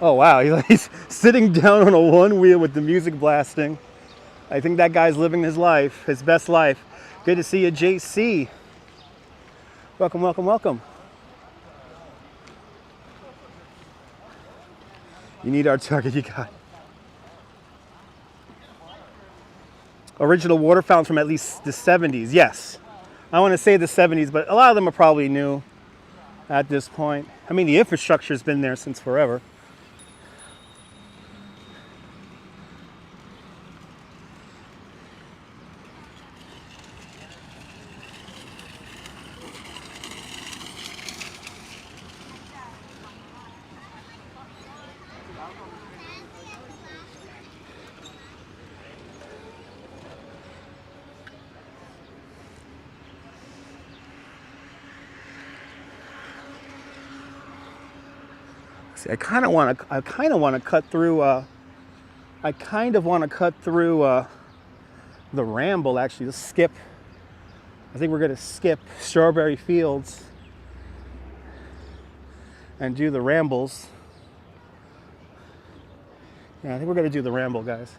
Oh wow, he's sitting down on a one wheel with the music blasting. I think that guy's living his life, his best life. Good to see you, JC. Welcome, welcome, welcome. You need our target, you got. Original water fountains from at least the 70s, yes. I want to say the 70s, but a lot of them are probably new at this point. I mean, the infrastructure's been there since forever. See, I kind of want to cut through. I kind of want to cut through the Ramble. Actually, let's skip. I think we're gonna skip Strawberry Fields and do the rambles. Yeah, I think we're gonna do the ramble, guys.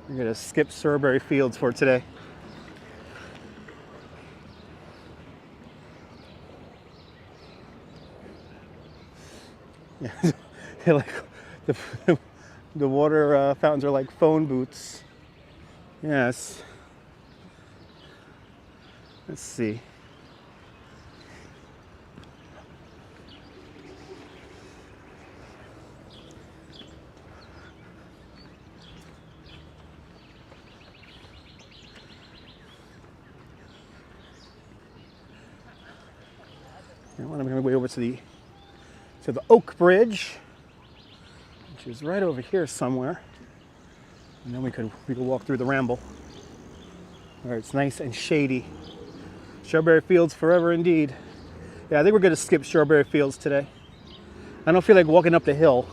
We're gonna skip Strawberry Fields for today. Yeah, they're like the water fountains are like phone booths. Yes. Let's see. I'm going to way over to the Oak Bridge, which is right over here somewhere, and then we could walk through the ramble, where it's nice and shady. Strawberry Fields forever indeed. Yeah, I think we're going to skip Strawberry Fields today. I don't feel like walking up the hill.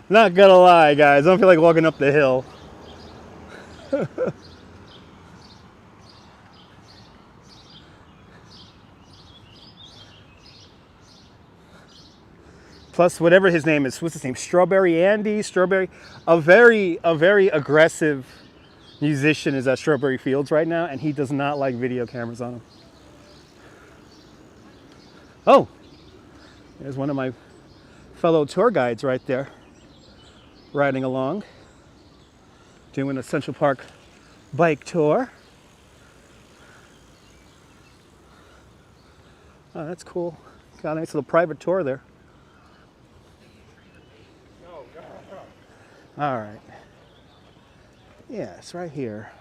Not gonna lie, guys, I don't feel like walking up the hill. Plus, whatever his name is, what's his name? Strawberry Andy, Strawberry. A very aggressive musician is at Strawberry Fields right now, and he does not like video cameras on him. Oh, there's one of my fellow tour guides right there, riding along, doing a Central Park bike tour. Oh, that's cool. Got a nice little private tour there. All right. Yeah, it's right here.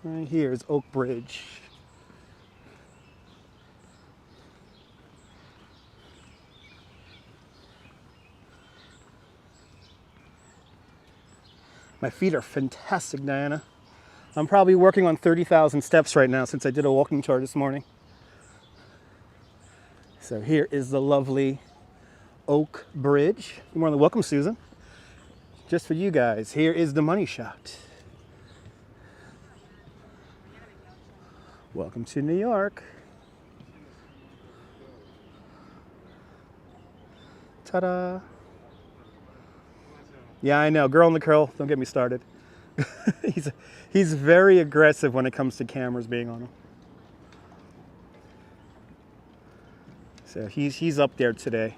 Right here is Oak Bridge. My feet are fantastic, Diana. I'm probably working on 30,000 steps right now since I did a walking tour this morning. So here is the lovely Oak Bridge. You're more than welcome, Susan. Just for you guys, here is the money shot. Welcome to New York. Ta-da. Yeah, I know. Girl in the curl. Don't get me started. he's very aggressive when it comes to cameras being on him. So he's up there today.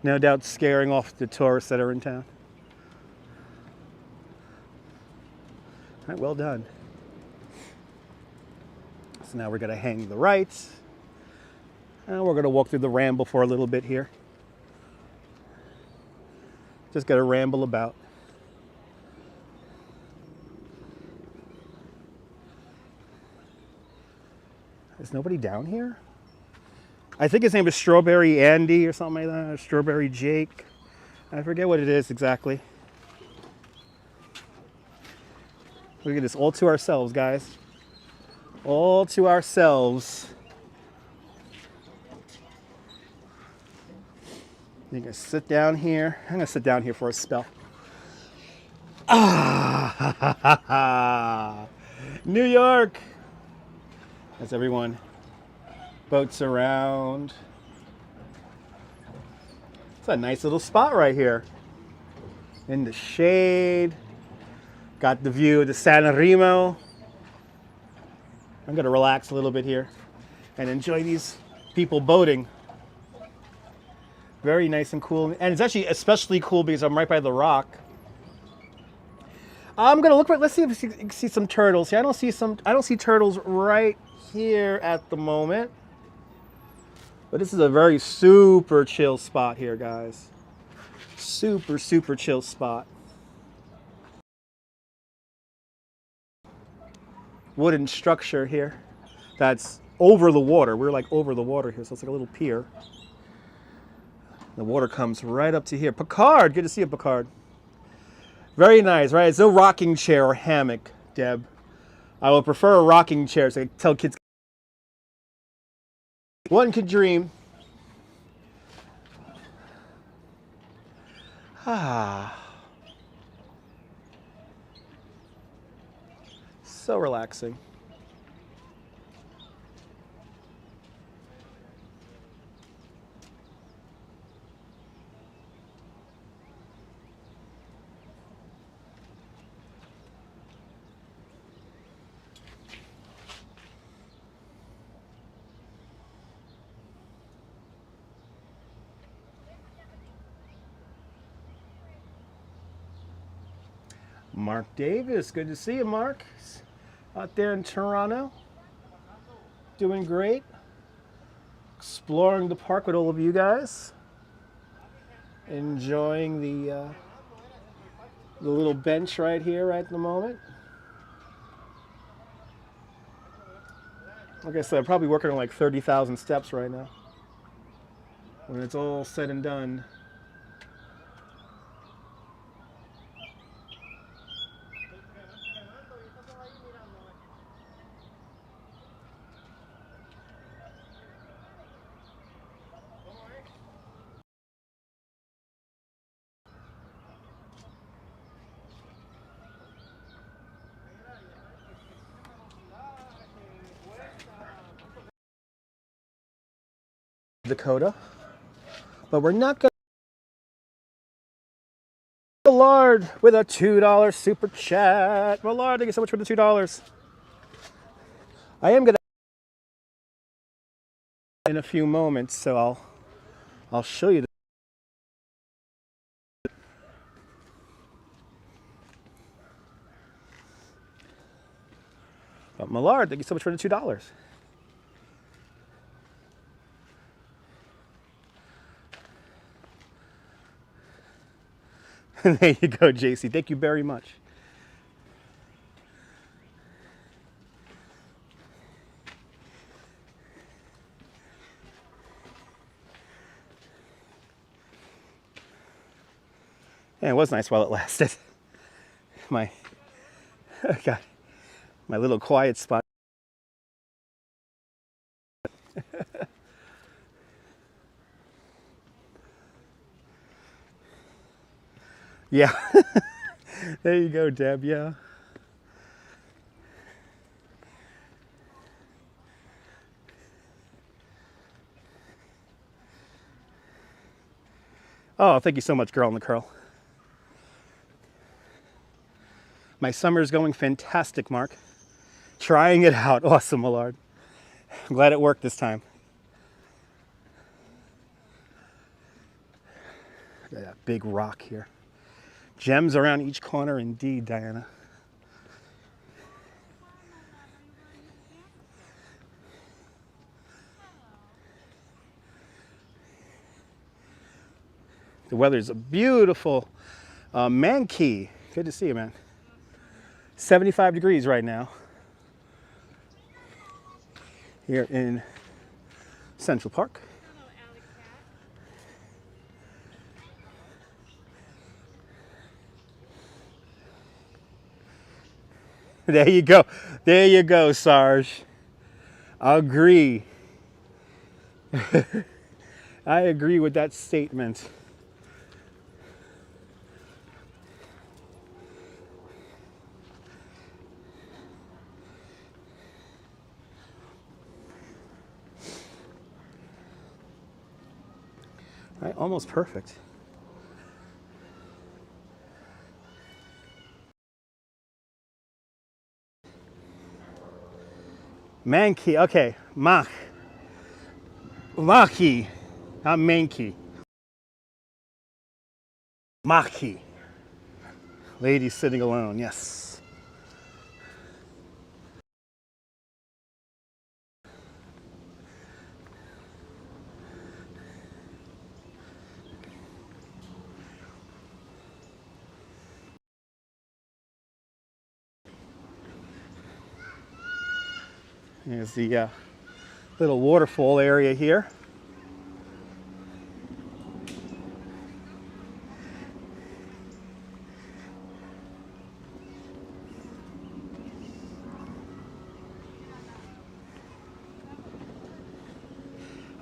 No doubt scaring off the tourists that are in town. All right, well done. So now we're going to hang the right. And we're going to walk through the ramble for a little bit here. Just got to ramble about. Is nobody down here? I think his name is Strawberry Andy or something like that, or Strawberry Jake. I forget what it is exactly. Look at this, all to ourselves, guys. All to ourselves. You can sit down here. I'm gonna sit down here for a spell. Ah, New York. As everyone boats around. It's a nice little spot right here. In the shade. Got the view of the San Remo. I'm gonna relax a little bit here and enjoy these people boating. Very nice and cool. And it's actually especially cool because I'm right by the rock. I'm gonna look for, let's see if you can see some turtles here. I don't see turtles right here at the moment. But this is a very super chill spot here, guys. Super chill spot. Wooden structure here that's over the water. We're like over the water here, so it's like a little pier. The water comes right up to here. Picard, good to see you, Picard. Very nice, right? It's no rocking chair or hammock, Deb. I would prefer a rocking chair, so I tell kids. One could dream. Ah. So relaxing. Mark Davis, good to see you, Mark. Out there in Toronto, doing great. Exploring the park with all of you guys. Enjoying the little bench right here, right at the moment. Like I said, I'm probably working on like 30,000 steps right now. When it's all said and done. Dakota, but we're not going to. Millard with a $2 super chat. Millard, thank you so much for the $2. I am going to in a few moments, so I'll show you. But Millard, thank you so much for the $2. There you go, JC. Thank you very much. Yeah, it was nice while it lasted. My little quiet spot. Yeah. There you go, Deb. Yeah. Oh, thank you so much, Girl in the Curl. My summer's going fantastic, Mark. Trying it out. Awesome, Millard. I'm glad it worked this time. Look at that big rock here. Gems around each corner indeed, Diana. The weather's a beautiful. Mankey, good to see you, man. 75 degrees right now here in Central Park. There you go. There you go, Sarge. I agree. I agree with that statement. Right, almost perfect. Mankey, okay, Mach. Machi, not Mankey. Machi. Lady sitting alone, yes. Here's the little waterfall area here.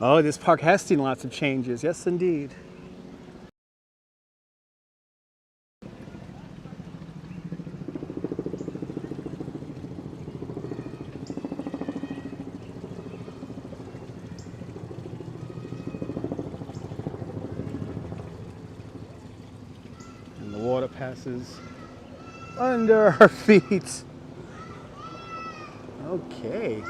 Oh, this park has seen lots of changes. Yes, indeed. passes under our feet. Okay.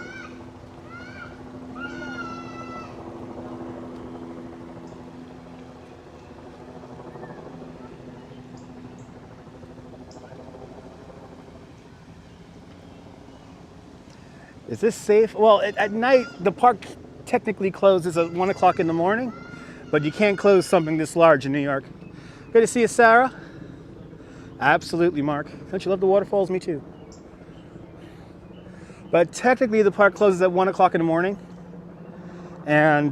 Is this safe? Well, at night, the park technically closes at 1 o'clock in the morning, but you can't close something this large in New York. Good to see you, Sarah. Absolutely, Mark. Don't you love the waterfalls? Me too. But technically, the park closes at 1 o'clock in the morning. And,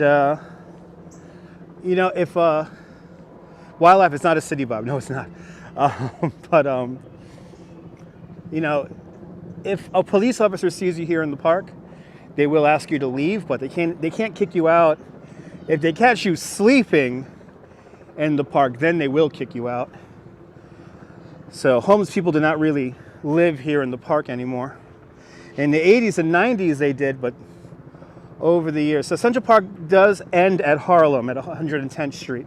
you know, if wildlife is not a city vibe. No, it's not. You know, if a police officer sees you here in the park, they will ask you to leave, but they can't kick you out. If they catch you sleeping in the park, then they will kick you out. So homeless people do not really live here in the park anymore. In the 80s and 90s they did, but over the years. So Central Park does end at Harlem at 110th Street.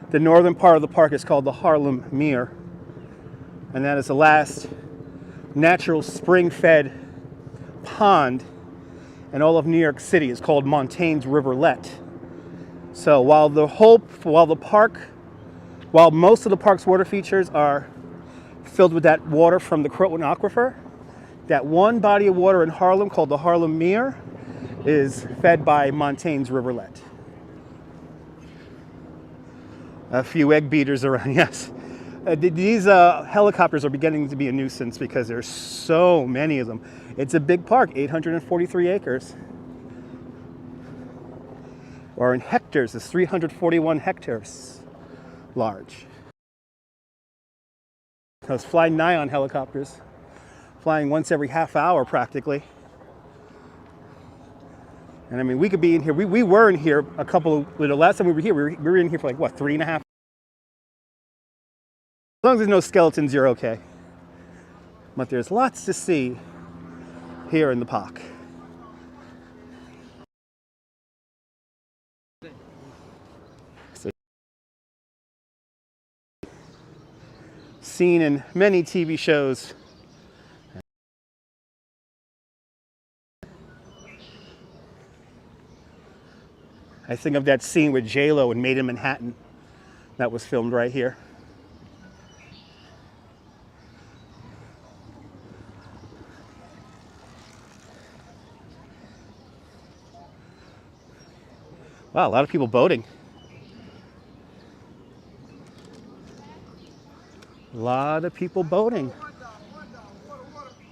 The northern part of the park is called the Harlem Mere, and that is the last natural spring-fed pond in all of New York City. Is called Montaigne's Riverlet. So while most of the park's water features are filled with that water from the Croton Aquifer, that one body of water in Harlem called the Harlem Mere is fed by Montaigne's Riverlet. A few egg beaters around, yes. These helicopters are beginning to be a nuisance because there's so many of them. It's a big park, 843 acres. Or in hectares, it's 341 hectares large. Those flying Nion helicopters, flying once every half hour practically. And I mean, we could be in here, we were in here the last time we were here, we were in here for like, what, 3.5 hours? As long as there's no skeletons, you're okay. But there's lots to see here in the park. So, seen in many TV shows. I think of that scene with J-Lo in Made in Manhattan that was filmed right here. Wow, a lot of people boating. A lot of people boating.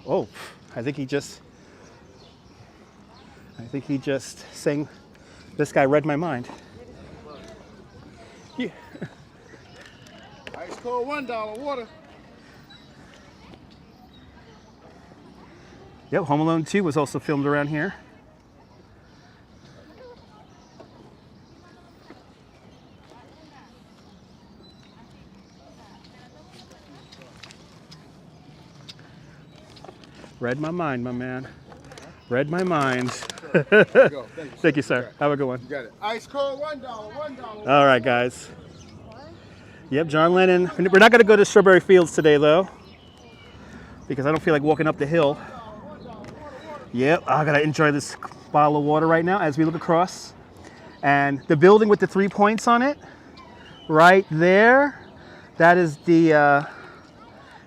Oh, I think he just sang, this guy read my mind. Yeah. Ice cold $1 water. Yep, Home Alone 2 was also filmed around here. Read my mind, my man. Read my mind. Thank you, sir. Have a good one. You got it. Ice cold $1. All right, guys. Yep, John Lennon. We're not going to go to Strawberry Fields today, though, because I don't feel like walking up the hill. Yep, I got to enjoy this bottle of water right now as we look across. And the building with the 3 points on it, right there, that is the,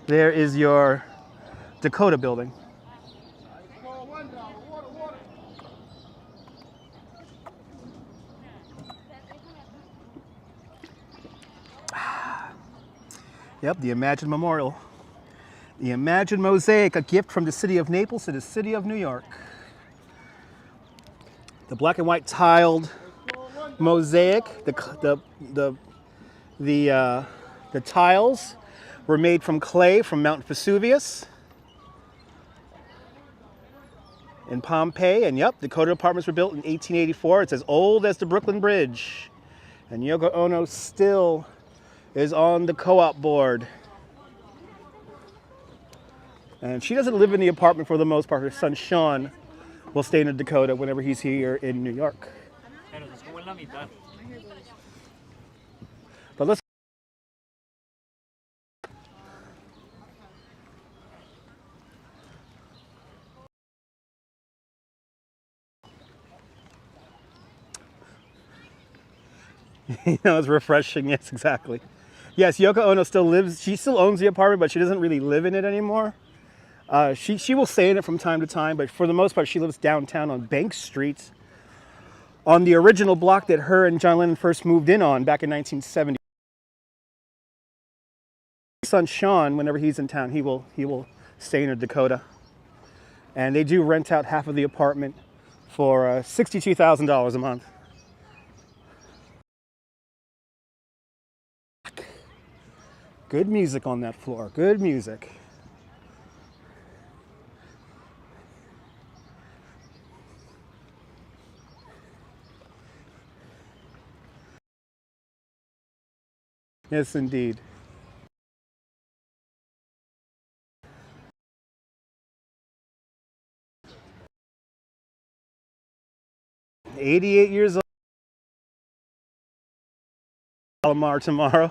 there is your Dakota building. Yep, the Imagine Memorial. The Imagine Mosaic, a gift from the city of Naples to the city of New York. The black and white tiled mosaic, the tiles were made from clay from Mount Vesuvius in Pompeii. And yep, Dakota apartments were built in 1884. It's as old as the Brooklyn Bridge. And Yoko Ono still is on the co-op board. And she doesn't live in the apartment for the most part. Her son Sean will stay in the Dakota whenever he's here in New York. But let's You know, it's refreshing. Yes, exactly. Yes, Yoko Ono still lives. She still owns the apartment, but she doesn't really live in it anymore. She will stay in it from time to time, but for the most part, she lives downtown on Bank Street, on the original block that her and John Lennon first moved in on back in 1970. My son Sean, whenever he's in town, he will stay in a Dakota, and they do rent out half of the apartment for $62,000 a month. Good music on that floor. Good music. Yes, indeed. "88 years old, Alomar tomorrow."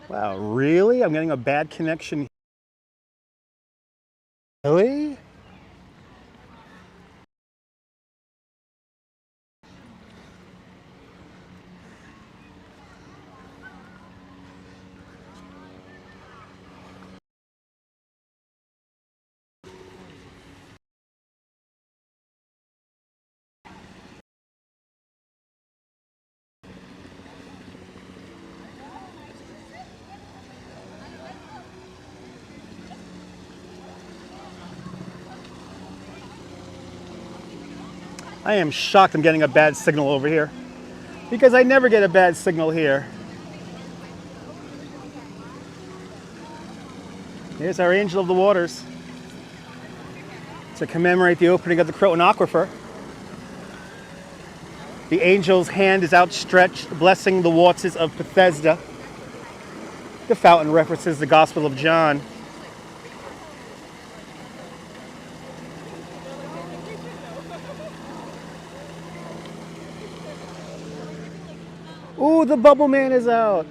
Wow, really? I'm getting a bad connection. Really? I am shocked I'm getting a bad signal over here, because I never get a bad signal here. Here's our Angel of the Waters to commemorate the opening of the Croton Aquifer. The angel's hand is outstretched, blessing the waters of Bethesda. The fountain references the Gospel of John. Ooh, the Bubble Man is out.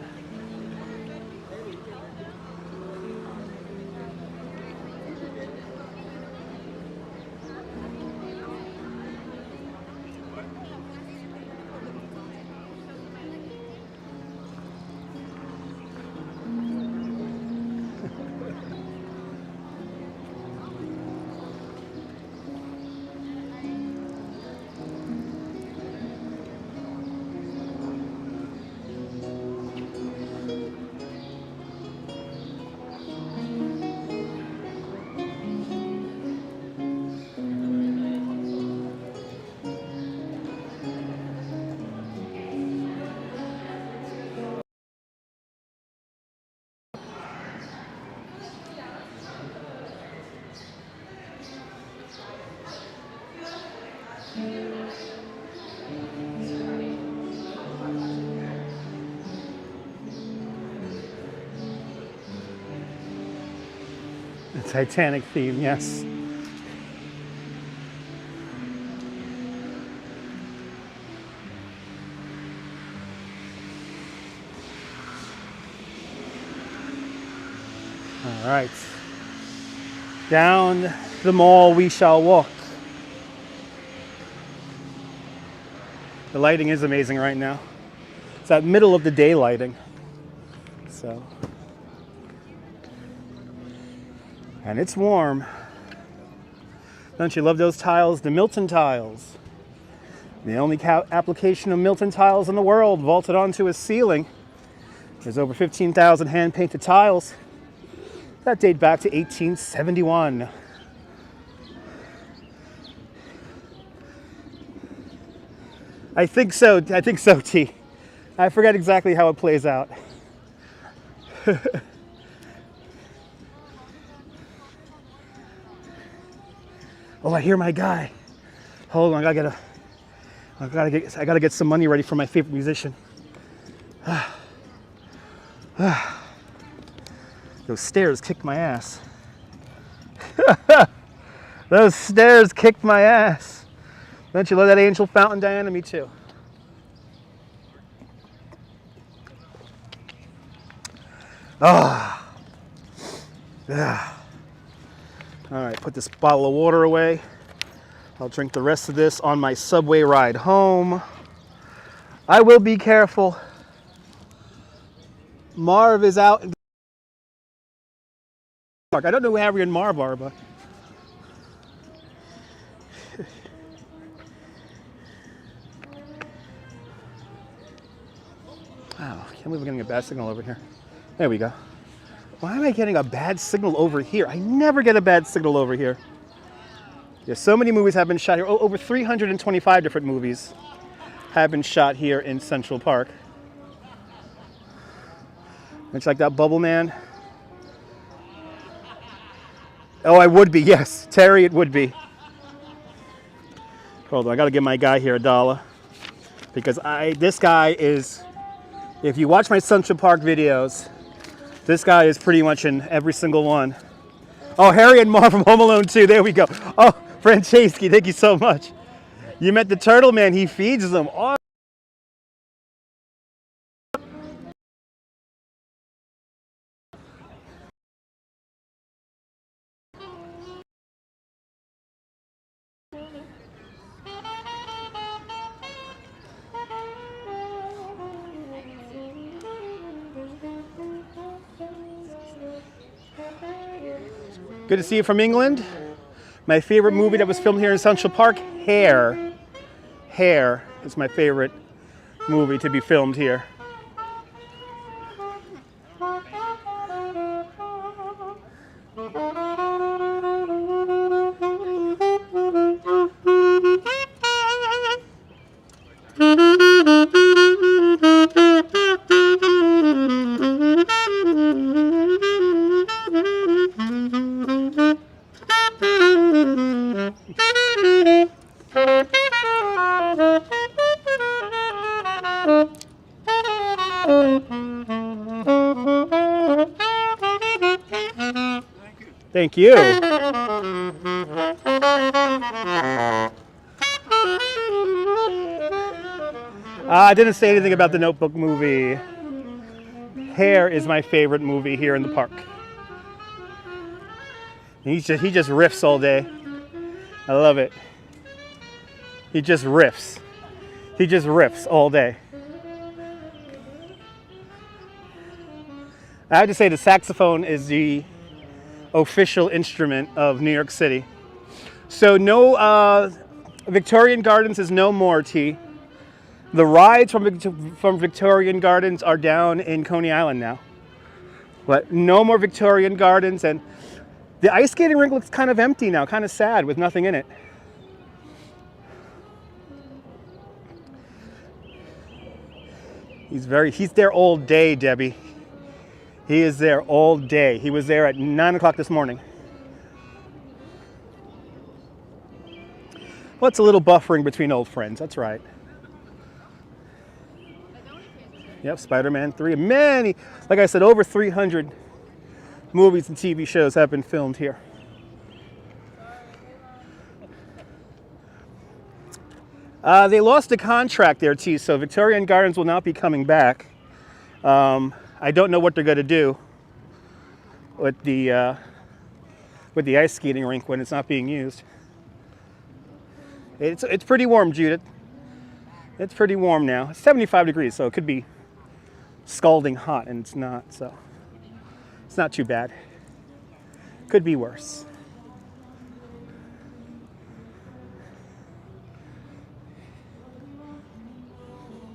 The Titanic theme, yes. All right. Down the mall we shall walk. The lighting is amazing right now. It's that middle of the day lighting. So, and it's warm. Don't you love those tiles? The Milton tiles. The only application of Milton tiles in the world, vaulted onto a ceiling. There's over 15,000 hand-painted tiles that date back to 1871. I think so, T. I forget exactly how it plays out. Oh, I hear my guy. Hold on, I gotta get some money ready for my favorite musician. Those stairs kicked my ass. Those stairs kicked my ass. Don't you love that angel fountain, Diana? Me too. Ah. All right, put this bottle of water away. I'll drink the rest of this on my subway ride home. I will be careful. Marv is out. I don't know who Harry and Marv are, but. Wow, I can't believe we're getting a bad signal over here. There we go. Why am I getting a bad signal over here? I never get a bad signal over here. Yeah, so many movies have been shot here. Over 325 different movies have been shot here in Central Park. Much like that Bubble Man. Oh, I would be, yes. Terry, it would be. Hold on, I gotta give my guy here $1. Because this guy is, if you watch my Central Park videos, this guy is pretty much in every single one. Oh, Harry and Marv from Home Alone 2, there we go. Oh, Franceschi, thank you so much. You met the Turtle Man, he feeds them. Oh. Good to see you from England. My favorite movie that was filmed here in Central Park, Hair. Hair is my favorite movie to be filmed here. Thank you. I didn't say anything about the Notebook movie. Hair is my favorite movie here in the park. He just riffs all day. I love it. He just riffs. He just riffs all day. I have to say the saxophone is the official instrument of New York City. So no, Victorian Gardens is no more, T. The rides from Victorian Gardens are down in Coney Island now. But no more Victorian Gardens, and the ice skating rink looks kind of empty now, kind of sad with nothing in it. He's there all day, Debbie. He is there all day. He was there at 9 o'clock this morning. Well, it's a little buffering between old friends, that's right. Yep, Spider-Man 3. Many, like I said, over 300 movies and TV shows have been filmed here. They lost a contract there, T, so Victorian Gardens will not be coming back. I don't know what they're going to do with the ice skating rink when it's not being used. It's pretty warm, Judith. It's pretty warm now. It's 75 degrees, so it could be scalding hot, and it's not, so it's not too bad. Could be worse.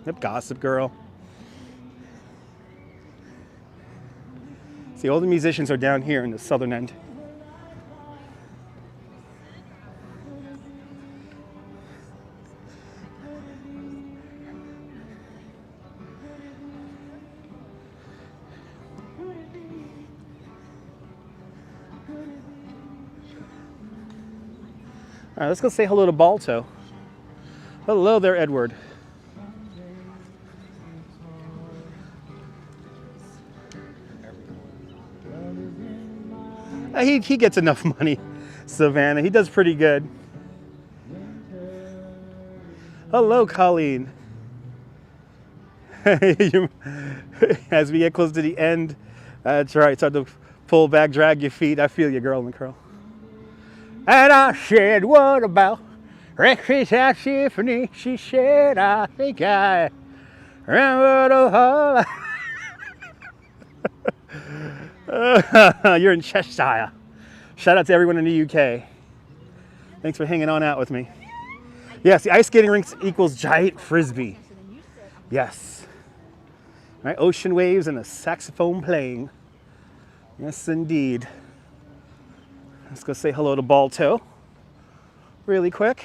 Yep, Gossip Girl. See, all the musicians are down here in the southern end. All right, let's go say hello to Balto. Hello there, Edward. He gets enough money, Savannah. He does pretty good. Hello, Colleen. As we get close to the end, that's right, start to Pull back, drag your feet. I feel you, girl in the curl. And I said, what about Rex's out Tiffany? She said, I think I remember the whole. You're in Cheshire. Shout out to everyone in the UK. Thanks for hanging on out with me. Yes, the ice skating rink equals giant frisbee. Yes. All right, ocean waves and a saxophone playing. Yes, indeed. Let's go say hello to Balto really quick.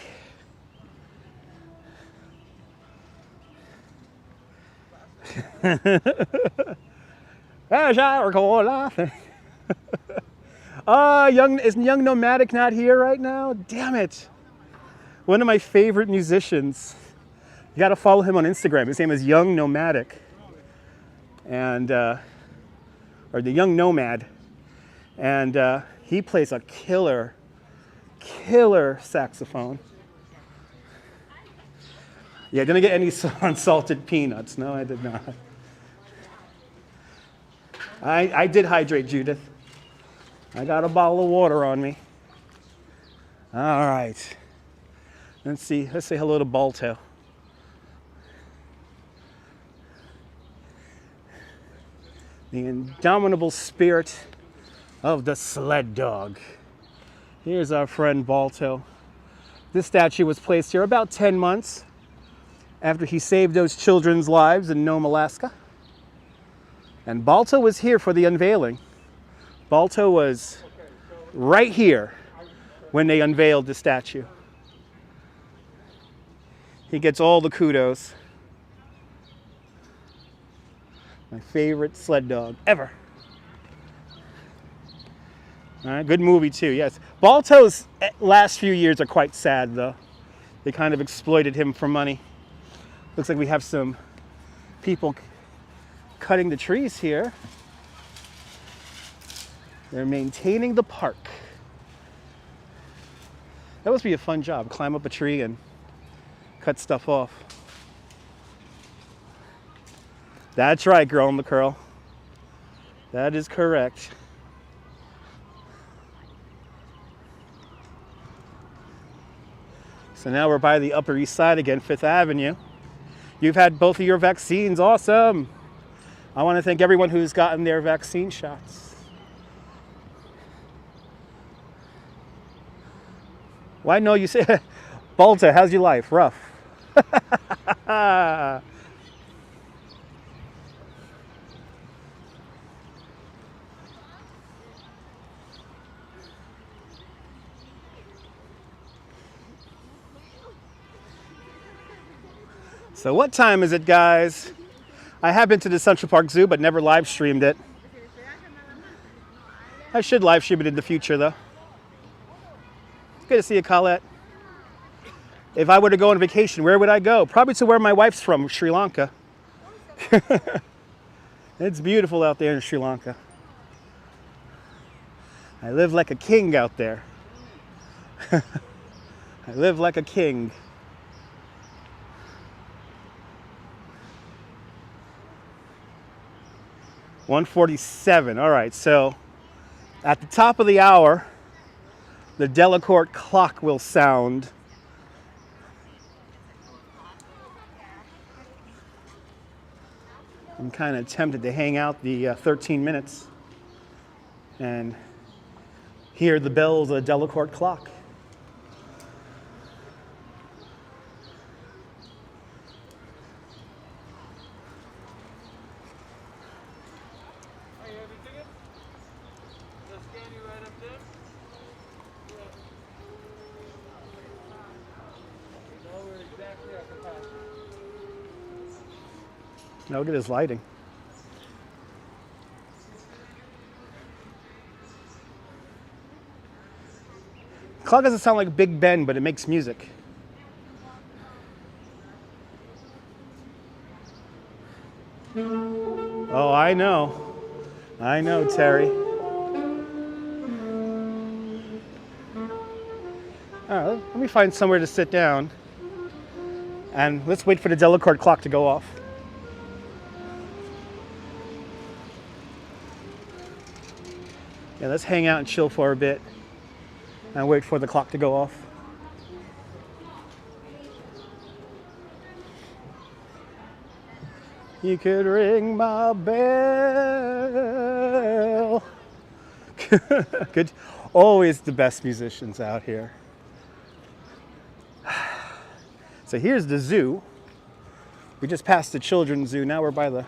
As I recall laughing. Is Young Nomadic not here right now? Damn it. One of my favorite musicians. You got to follow him on Instagram. His name is Young Nomadic. And, or the Young Nomad. And he plays a killer saxophone. Yeah, didn't get any unsalted peanuts. No, I did not. I did hydrate, Judith. I got a bottle of water on me. All right. Let's see. Let's say hello to Balto. The indomitable spirit of the sled dog. Here's our friend Balto. This statue was placed here about 10 months after he saved those children's lives in Nome, Alaska. And Balto was here for the unveiling. Balto was right here when they unveiled the statue. He gets all the kudos. My favorite sled dog ever. All right, good movie too, yes. Balto's last few years are quite sad though. They kind of exploited him for money. Looks like we have some people cutting the trees here. They're maintaining the park. That must be a fun job, climb up a tree and cut stuff off. That's right, girl in the curl. That is correct. So now we're by the Upper East Side again, 5th Avenue. You've had both of your vaccines, awesome. I want to thank everyone who's gotten their vaccine shots. Why no, you say, Balto, how's your life? Rough. So what time is it, guys? I have been to the Central Park Zoo, but never live streamed it. I should live stream it in the future, though. It's good to see you, Colette. If I were to go on vacation, where would I go? Probably to where my wife's from, Sri Lanka. It's beautiful out there in Sri Lanka. I live like a king out there. I live like a king. $1:47. All right, so at the top of the hour, the Delacorte clock will sound. I'm kind of tempted to hang out the 13 minutes and hear the bells of the Delacorte clock. Now look at his lighting. The clock doesn't sound like Big Ben, but it makes music. Oh, I know. I know, Terry. All right, let me find somewhere to sit down. And let's wait for the Delacorte clock to go off. Yeah, let's hang out and chill for a bit and wait for the clock to go off. You could ring my bell. Good. Always the best musicians out here. So here's the zoo. We just passed the children's zoo. Now we're by the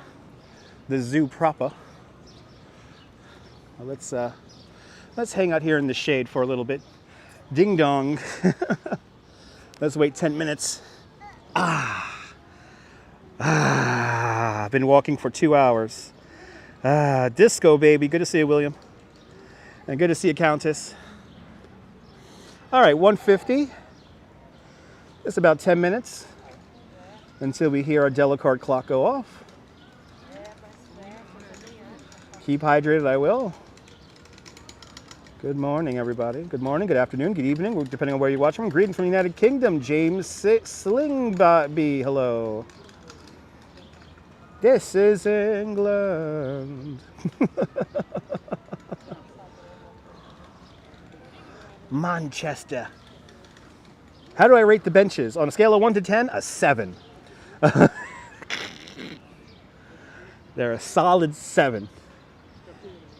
zoo proper. Well, let's hang out here in the shade for a little bit. Ding dong. Let's wait 10 minutes. I've been walking for 2 hours. Disco, baby. Good to see you, William. And good to see you, Countess. All right, 1:50. It's about 10 minutes until we hear our Delicard clock go off. Keep hydrated, I will. Good morning, everybody. Good morning, good afternoon, good evening, depending on where you watch from. Greetings from the United Kingdom. James Slingbotby, hello. This is England. Manchester. How do I rate the benches? On a scale of 1 to 10, a 7. They're a solid 7.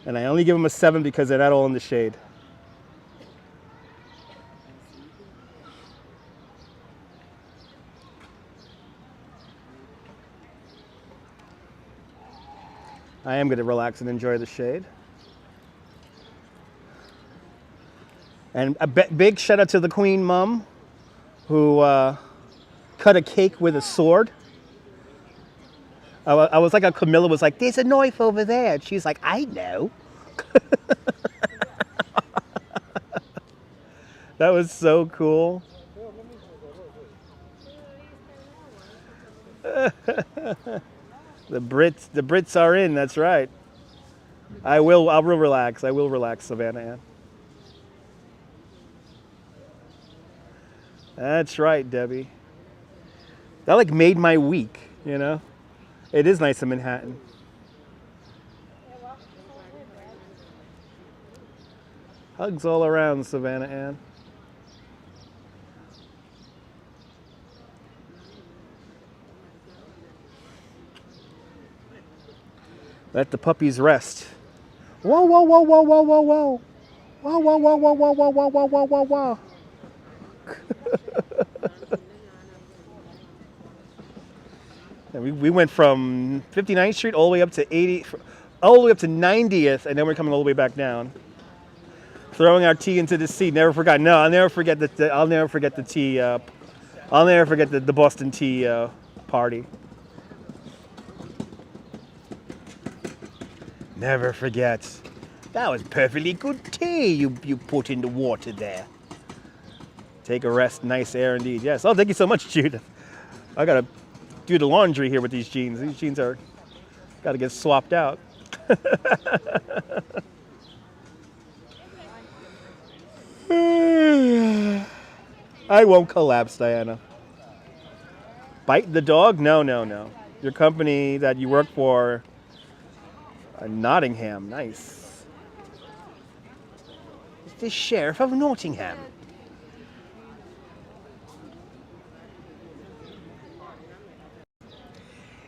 And I only give them a 7 because they're not all in the shade. I am going to relax and enjoy the shade. And a big shout out to the Queen Mum, who cut a cake with a sword. I was like, how Camilla was like, there's a knife over there. And she's like, I know. That was so cool. The Brits are in, that's right. I'll relax. I will relax, Savannah Ann. That's right, Debbie. That like made my week, you know? It is nice in Manhattan. Hugs all around, Savannah Ann. Let the puppies rest. Whoa, whoa, whoa, whoa, whoa, whoa, whoa. Whoa, whoa, whoa, whoa, whoa, whoa, whoa, whoa, whoa, whoa, whoa. And we went from 59th Street all the way up to 80, all the way up to 90th, and then we're coming all the way back down. Throwing our tea into the sea. Never forgot. No, I'll never forget the. I'll never forget the tea. I'll never forget the Boston tea party. Never forget. That was perfectly good tea you put in the water there. Take a rest. Nice air indeed. Yes. Oh, thank you so much, Judith. I gotta do the laundry here with these jeans. These jeans are gotta get swapped out. I won't collapse, Diana. Bite the dog? No, no, no. Your company that you work for, Nottingham. Nice. It's the Sheriff of Nottingham.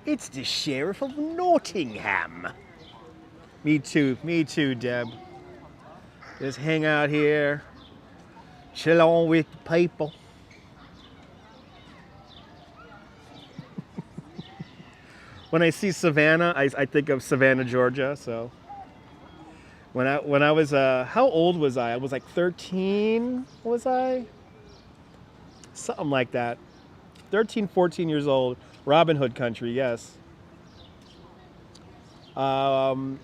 It's the Sheriff of Nottingham. Me too, Deb. Just hang out here, chill on with the people. When I see Savannah, I think of Savannah, Georgia. So when I was how old was I? I was like 13. Was I? Something like that. 13, 14 years old. Robin Hood country, yes. When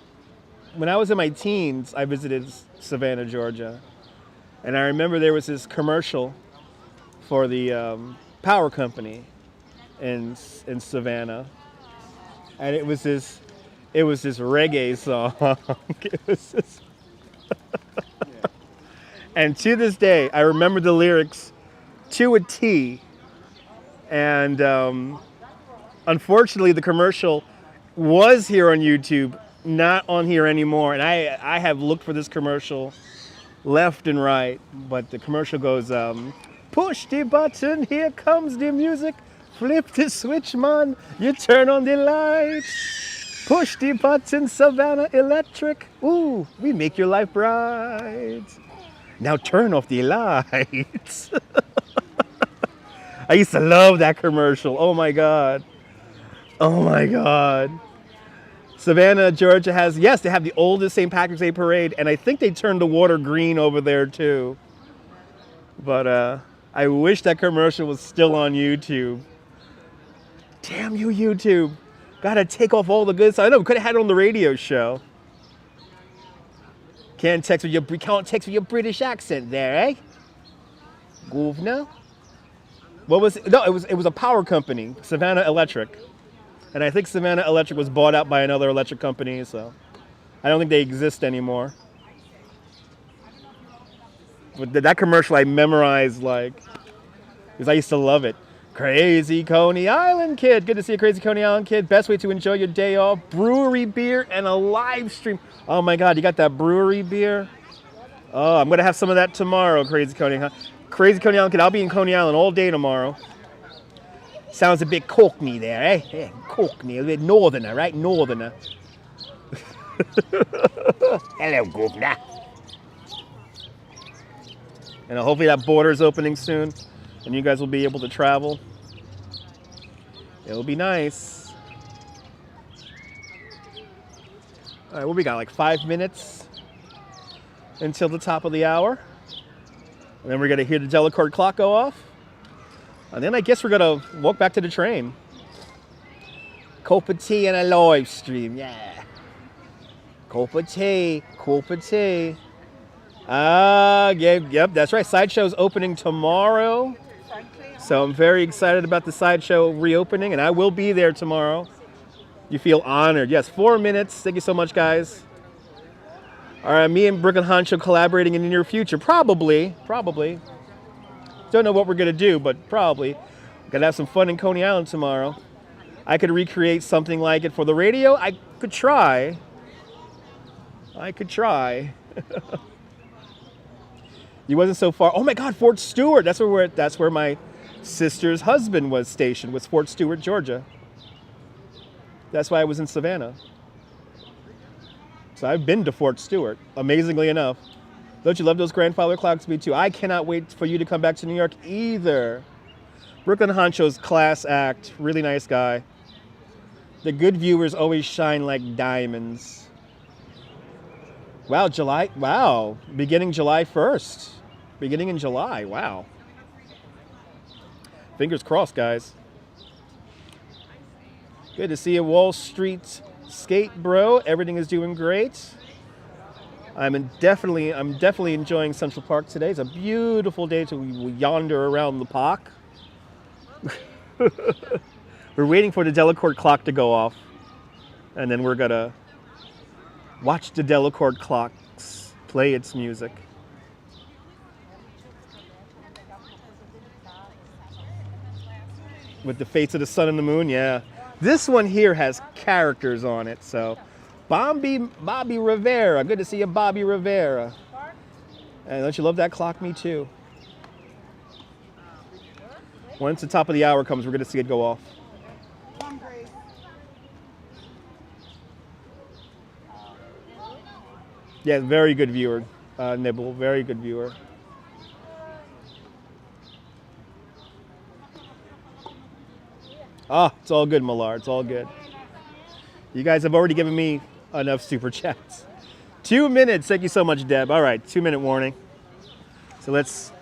I was in my teens, I visited Savannah, Georgia. And I remember there was this commercial for the power company in Savannah. And it was this reggae song. It was this And to this day, I remember the lyrics to a T. And unfortunately, the commercial was here on YouTube not on here anymore. And I have looked for this commercial left and right, but the commercial goes, push the button, here comes the music. Flip the switch, man, you turn on the lights. Push the button, Savannah Electric. Ooh, we make your life bright. Now turn off the lights. I used to love that commercial. Oh my God. Oh my God. Savannah, Georgia has, yes, they have the oldest St. Patrick's Day parade, and I think they turned the water green over there too. But I wish that commercial was still on YouTube. Damn you, YouTube. Gotta take off all the good stuff. I know, we could have had it on the radio show. Can't text with your British accent there, eh? Governor? What was it? No, it was a power company, Savannah Electric. And I think Savannah Electric was bought out by another electric company, so I don't think they exist anymore. But that commercial I memorized, like, because I used to love it. Crazy Coney Island kid. Good to see a Crazy Coney Island kid. Best way to enjoy your day off. Brewery beer and a live stream. Oh my God, you got that brewery beer? Oh, I'm going to have some of that tomorrow, Crazy Coney Island. Crazy Coney Island kid. I'll be in Coney Island all day tomorrow. Sounds a bit cockney there, eh? Yeah, cockney, a bit northerner, right? Northerner. Hello, governor. And hopefully that border's opening soon, and you guys will be able to travel. It'll be nice. All right, what we got, like 5 minutes until the top of the hour. And then we're gonna hear the Delacorte clock go off. And then I guess we're gonna walk back to the train. Cup of tea and a live stream, yeah. Cup of tea, cup of tea. Yep, that's right. Sideshow's opening tomorrow. So I'm very excited about the Sideshow reopening, and I will be there tomorrow. You feel honored. Yes, 4 minutes. Thank you so much, guys. All right, me and Brooke and Honcho collaborating in the near future. Probably. Don't know what we're gonna do, but probably. Gonna have some fun in Coney Island tomorrow. I could recreate something like it for the radio. I could try. You wasn't so far. Oh my God, Fort Stewart. That's where my sister's husband was stationed, was Fort Stewart, Georgia. That's why I was in Savannah. So I've been to Fort Stewart, amazingly enough. Don't you love those grandfather clocks? Me too. I cannot wait for you to come back to New York either. Brooklyn Honcho's class act, really nice guy. The good viewers always shine like diamonds. Wow, beginning July 1st. Beginning in July, wow. Fingers crossed, guys. Good to see you, Wall Street Skate Bro. Everything is doing great. I'm definitely enjoying Central Park today. It's a beautiful day to yonder around the park. We're waiting for the Delacorte clock to go off, and then we're gonna watch the Delacorte clocks play its music. With the face of the sun and the moon, yeah. This one here has characters on it, so. Bobby Rivera. Good to see you, Bobby Rivera. And don't you love that clock? Me too. Once the top of the hour comes, we're going to see it go off. Yeah, very good viewer, Nibble. Very good viewer. Ah, it's all good, Millard. It's all good. You guys have already given me enough super chats. 2 minutes. Thank you so much, Deb. All right, 2 minute warning. So let's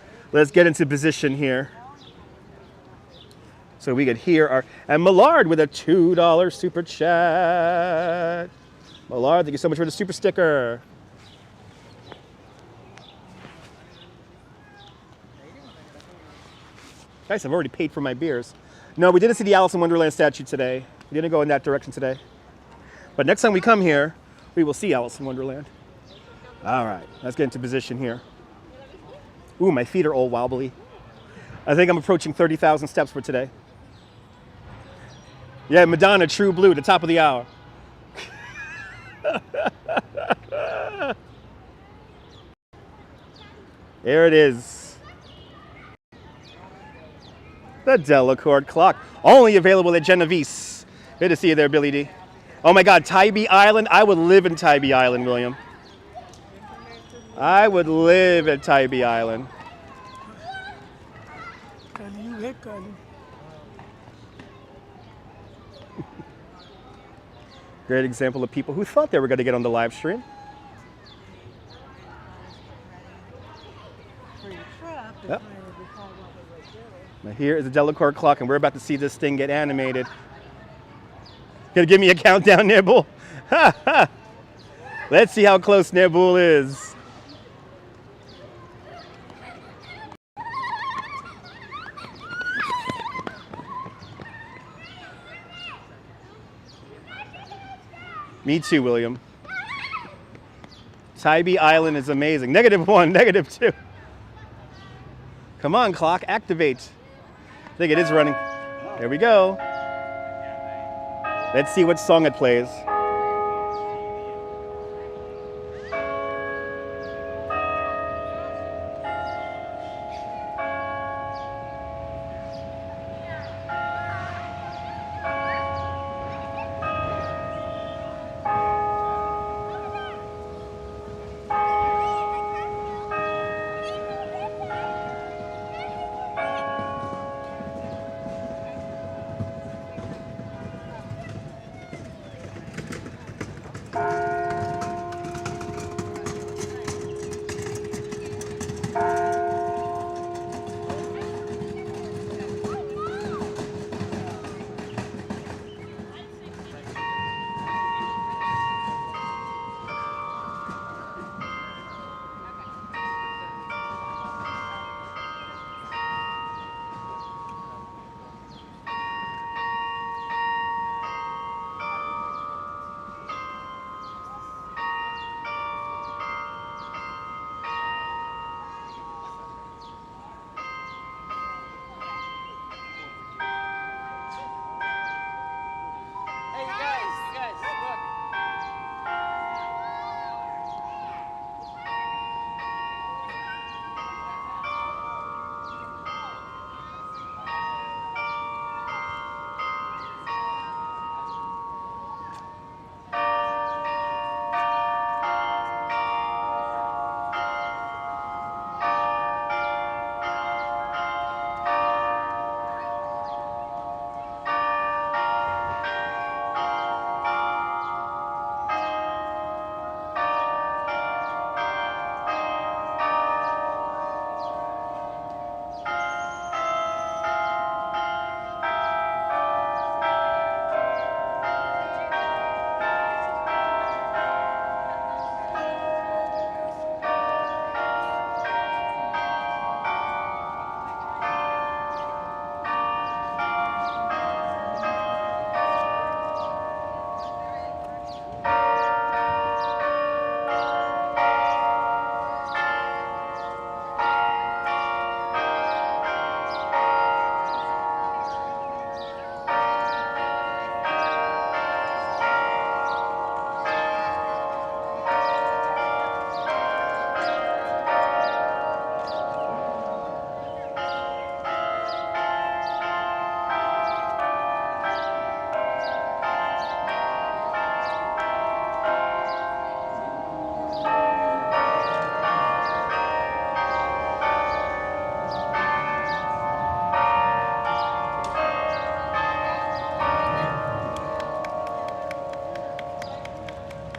get into position here. So we could hear our, and Millard with a $2 super chat. Millard, thank you so much for the super sticker. Guys, I've already paid for my beers. No, we didn't see the Alice in Wonderland statue today. We didn't go in that direction today. But next time we come here, we will see Alice in Wonderland. All right, let's get into position here. Ooh, my feet are all wobbly. I think I'm approaching 30,000 steps for today. Yeah, Madonna, True Blue, the top of the hour. There it is. The Delacorte clock. Only available at Genovese. Good to see you there, Billy D. Oh my God, Tybee Island. I would live in Tybee Island, William. I would live at Tybee Island. Great example of people who thought they were going to get on the live stream. Yep. Now here is the Delacorte clock, and we're about to see this thing get animated. Gonna give me a countdown, Nibble? Let's see how close Nibble is. Me too, William. Tybee Island is amazing. -1, -2. Come on, clock, activate. I think it is running. There we go. Let's see what song it plays.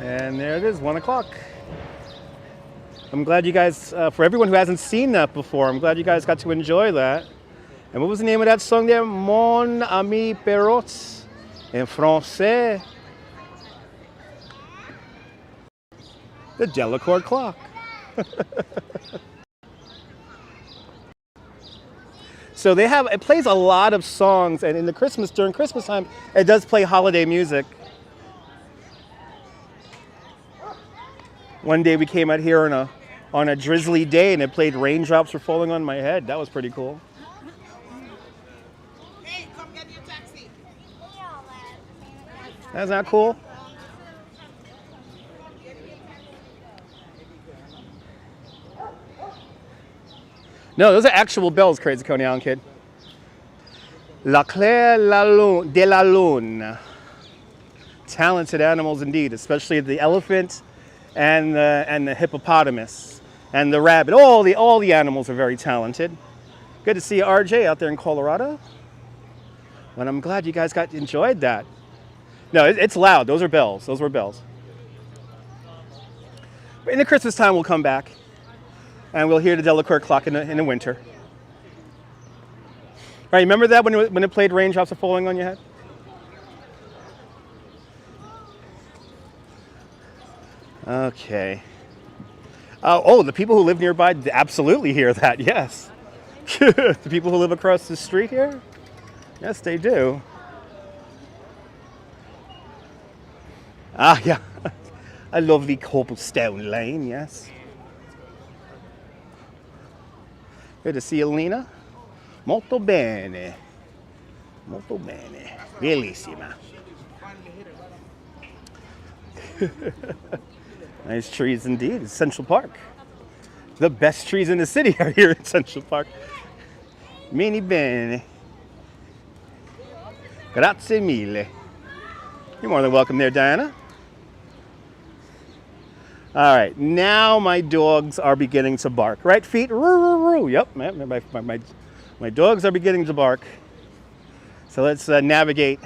And there it is, 1 o'clock. I'm glad you guys, for everyone who hasn't seen that before, I'm glad you guys got to enjoy that. And what was the name of that song there? Mon ami perrots en français. The Delacorte clock. So they have, it plays a lot of songs, and during Christmas time, it does play holiday music. One day we came out here on a drizzly day and it played Raindrops Were Falling on My Head. That was pretty cool. Hey, come get your taxi. That's not cool. No, those are actual bells, Crazy Coney Island kid. La Claire de la Lune. Talented animals indeed, especially the elephant and the hippopotamus and the rabbit. All the animals are very talented. Good to see you, RJ, out there in Colorado. And I'm glad you guys enjoyed that. No, it's loud. Those are bells. Those were bells. But in the Christmas time, we'll come back, and we'll hear the Delacour clock in the winter. Right, remember that when it played Raindrops Are Falling on Your Head? Okay. Oh, the people who live nearby absolutely hear that, yes. The people who live across the street here? Yes, they do. Ah, yeah. A lovely cobblestone lane, yes. Good to see you, Lena. Molto bene. Molto bene. Bellissima. Nice trees indeed. It's Central Park. The best trees in the city are here in Central Park. Mini bene. Grazie mille. You're more than welcome there, Diana. All right, now my dogs are beginning to bark. Right, feet? Roo, roo, roo. Yep, my dogs are beginning to bark. So let's navigate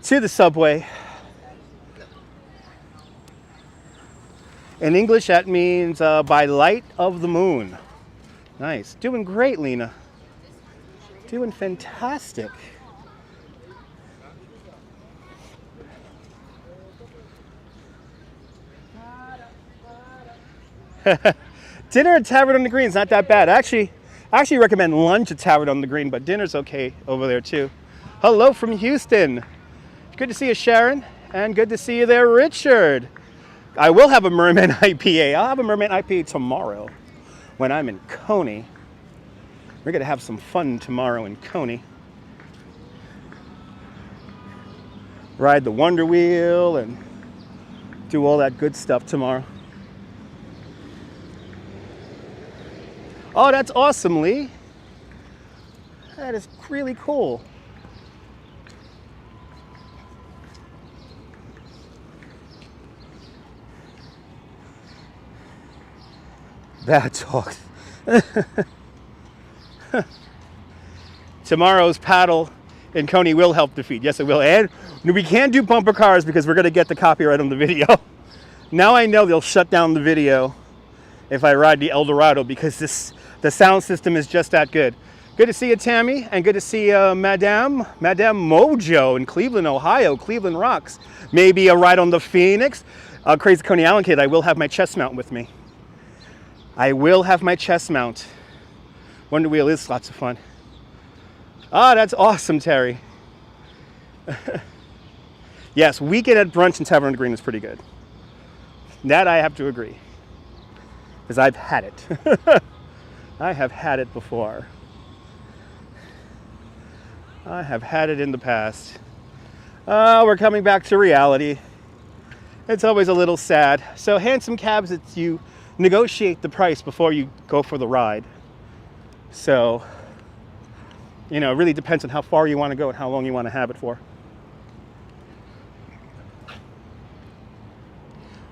to the subway. In English, that means by light of the moon. Nice. Doing great, Lena. Doing fantastic. Dinner at Tavern on the Green is not that bad. I actually recommend lunch at Tavern on the Green, but dinner's okay over there too. Hello from Houston. Good to see you, Sharon, and good to see you there, Richard. I will have a Merman IPA. I'll have a Merman IPA tomorrow when I'm in Coney. We're gonna have some fun tomorrow in Coney. Ride the Wonder Wheel and do all that good stuff tomorrow. Oh, that's awesome, Lee. That is really cool. That's awesome. Tomorrow's paddle in Coney will help defeat. Yes, it will. And we can't do bumper cars because we're going to get the copyright on the video. Now I know they'll shut down the video if I ride the Eldorado because the sound system is just that good. Good to see you, Tammy, and good to see Madame Mojo in Cleveland, Ohio. Cleveland rocks. Maybe a ride on the Phoenix. Crazy Coney Island kid, I will have my chest mount with me. I will have my chest mount. Wonder Wheel is lots of fun. Ah, that's awesome, Terry. Yes, weekend at brunch in Tavern on the Green is pretty good. That I have to agree. Because I've had it. I have had it before. I have had it in the past. We're coming back to reality. It's always a little sad. So Handsome Cabs, it's you negotiate the price before you go for the ride. So, you know, it really depends on how far you want to go and how long you want to have it for.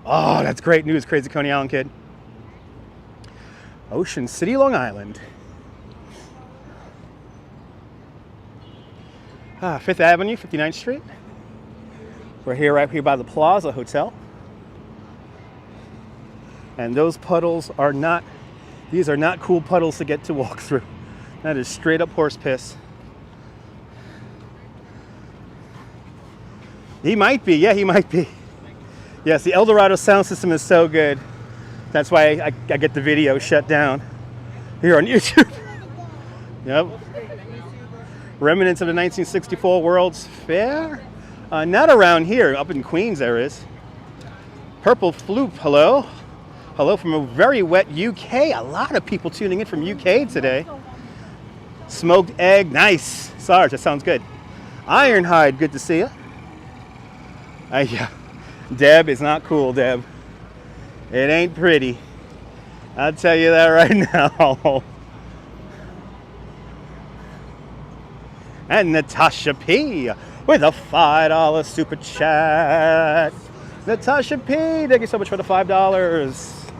Oh, that's great news, Crazy Coney Island kid. Ocean City, Long Island. Fifth Avenue, 59th Street. We're here right here by the Plaza Hotel. And those puddles are not, these are not cool puddles to get to walk through. That is straight up horse piss. He might be, yeah, he might be. Yes, the Eldorado sound system is so good. That's why I get the video shut down here on YouTube. Yep. Remnants of the 1964 World's Fair? Not around here, up in Queens there is. Purple Floop, hello. Hello from a very wet UK. A lot of people tuning in from UK today. Smoked egg, nice. Sarge, that sounds good. Ironhide, good to see you. Yeah. Deb is not cool, Deb. It ain't pretty. I'll tell you that right now. And Natasha P with a $5 super chat. Natasha P, thank you so much for the $5.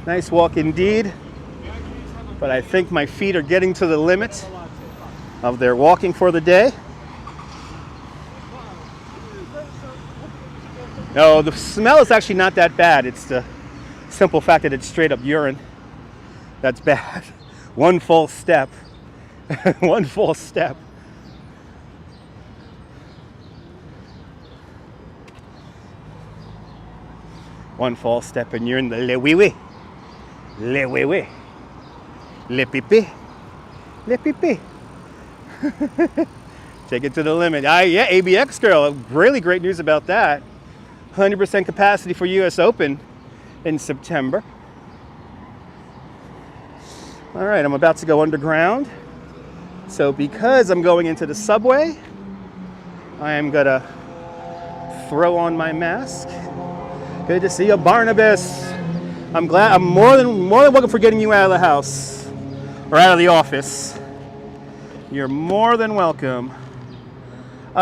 Nice walk indeed. But I think my feet are getting to the limit of their walking for the day. No, the smell is actually not that bad. It's the simple fact that it's straight up urine that's bad. One false step. One false step. One false step and you're in the le wee wee. Le wee wee. Le pipi. Le pipi. Take it to the limit. Yeah, ABX girl. Really great news about that. 100% capacity for US Open in September. All right, I'm about to go underground. So because I'm going into the subway, I am gonna throw on my mask. Good to see you, Barnabas. I'm more than welcome for getting you out of the house or out of the office. You're more than welcome.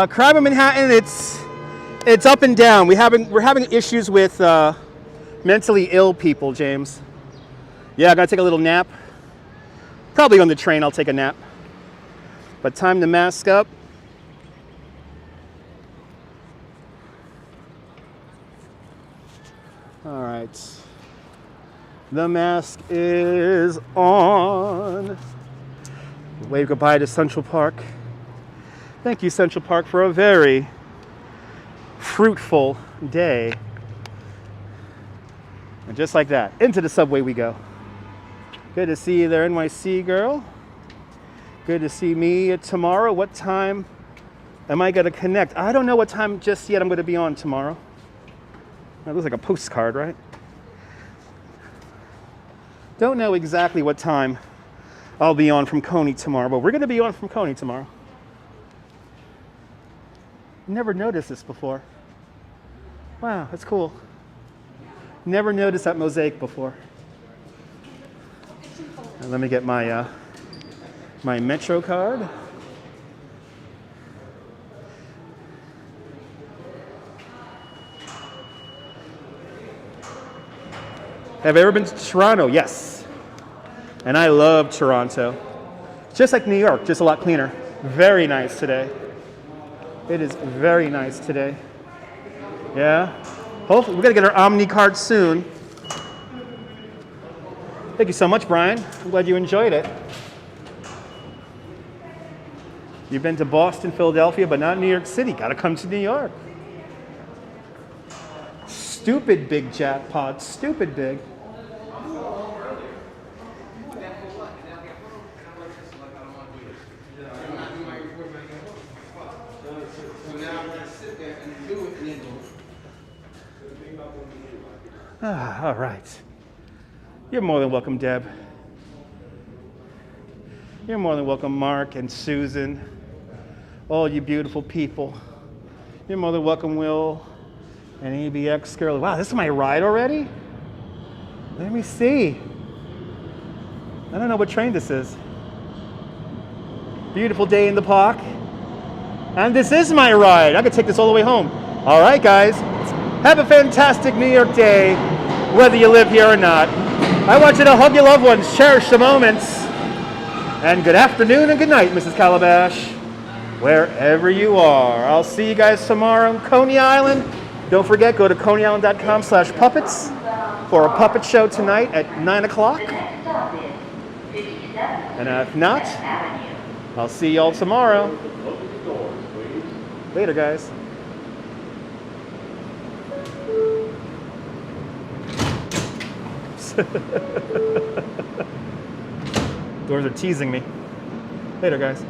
Crime in Manhattan, it's up and down. We're having issues with mentally ill people, James. Yeah, I'm gonna take a little nap. Probably on the train, I'll take a nap. But time to mask up. All right. The mask is on. Wave goodbye to Central Park. Thank you, Central Park, for a very fruitful day. And just like that, into the subway we go. Good to see you there, NYC girl. Good to see me tomorrow. What time am I going to connect? I don't know what time just yet I'm going to be on tomorrow. That looks like a postcard, right? Don't know exactly what time I'll be on from Coney tomorrow, but we're going to be on from Coney tomorrow. Never noticed this before. Wow, that's cool. Never noticed that mosaic before. And let me get my my Metro card. Have I ever been to Toronto? Yes. And I love Toronto. Just like New York, just a lot cleaner. Very nice today. It is very nice today. Yeah. Hopefully, we're going to get our Omni card soon. Thank you so much, Brian. I'm glad you enjoyed it. You've been to Boston, Philadelphia, but not New York City. Got to come to New York. Stupid big jackpot. Stupid big. All right. You're more than welcome, Deb. You're more than welcome, Mark and Susan, all you beautiful people. You're more than welcome, Will and ABX girl. Wow, this is my ride already? Let me see. I don't know what train this is. Beautiful day in the park. And this is my ride. I could take this all the way home. All right, guys. Have a fantastic New York day, whether you live here or not. I want you to hug your loved ones, cherish the moments. And good afternoon and good night, Mrs. Calabash, wherever you are. I'll see you guys tomorrow on Coney Island. Don't forget, go to coneyisland.com/puppets for a puppet show tonight at 9 o'clock. And if not, I'll see y'all tomorrow. Later, guys. Doors are teasing me. Later, guys.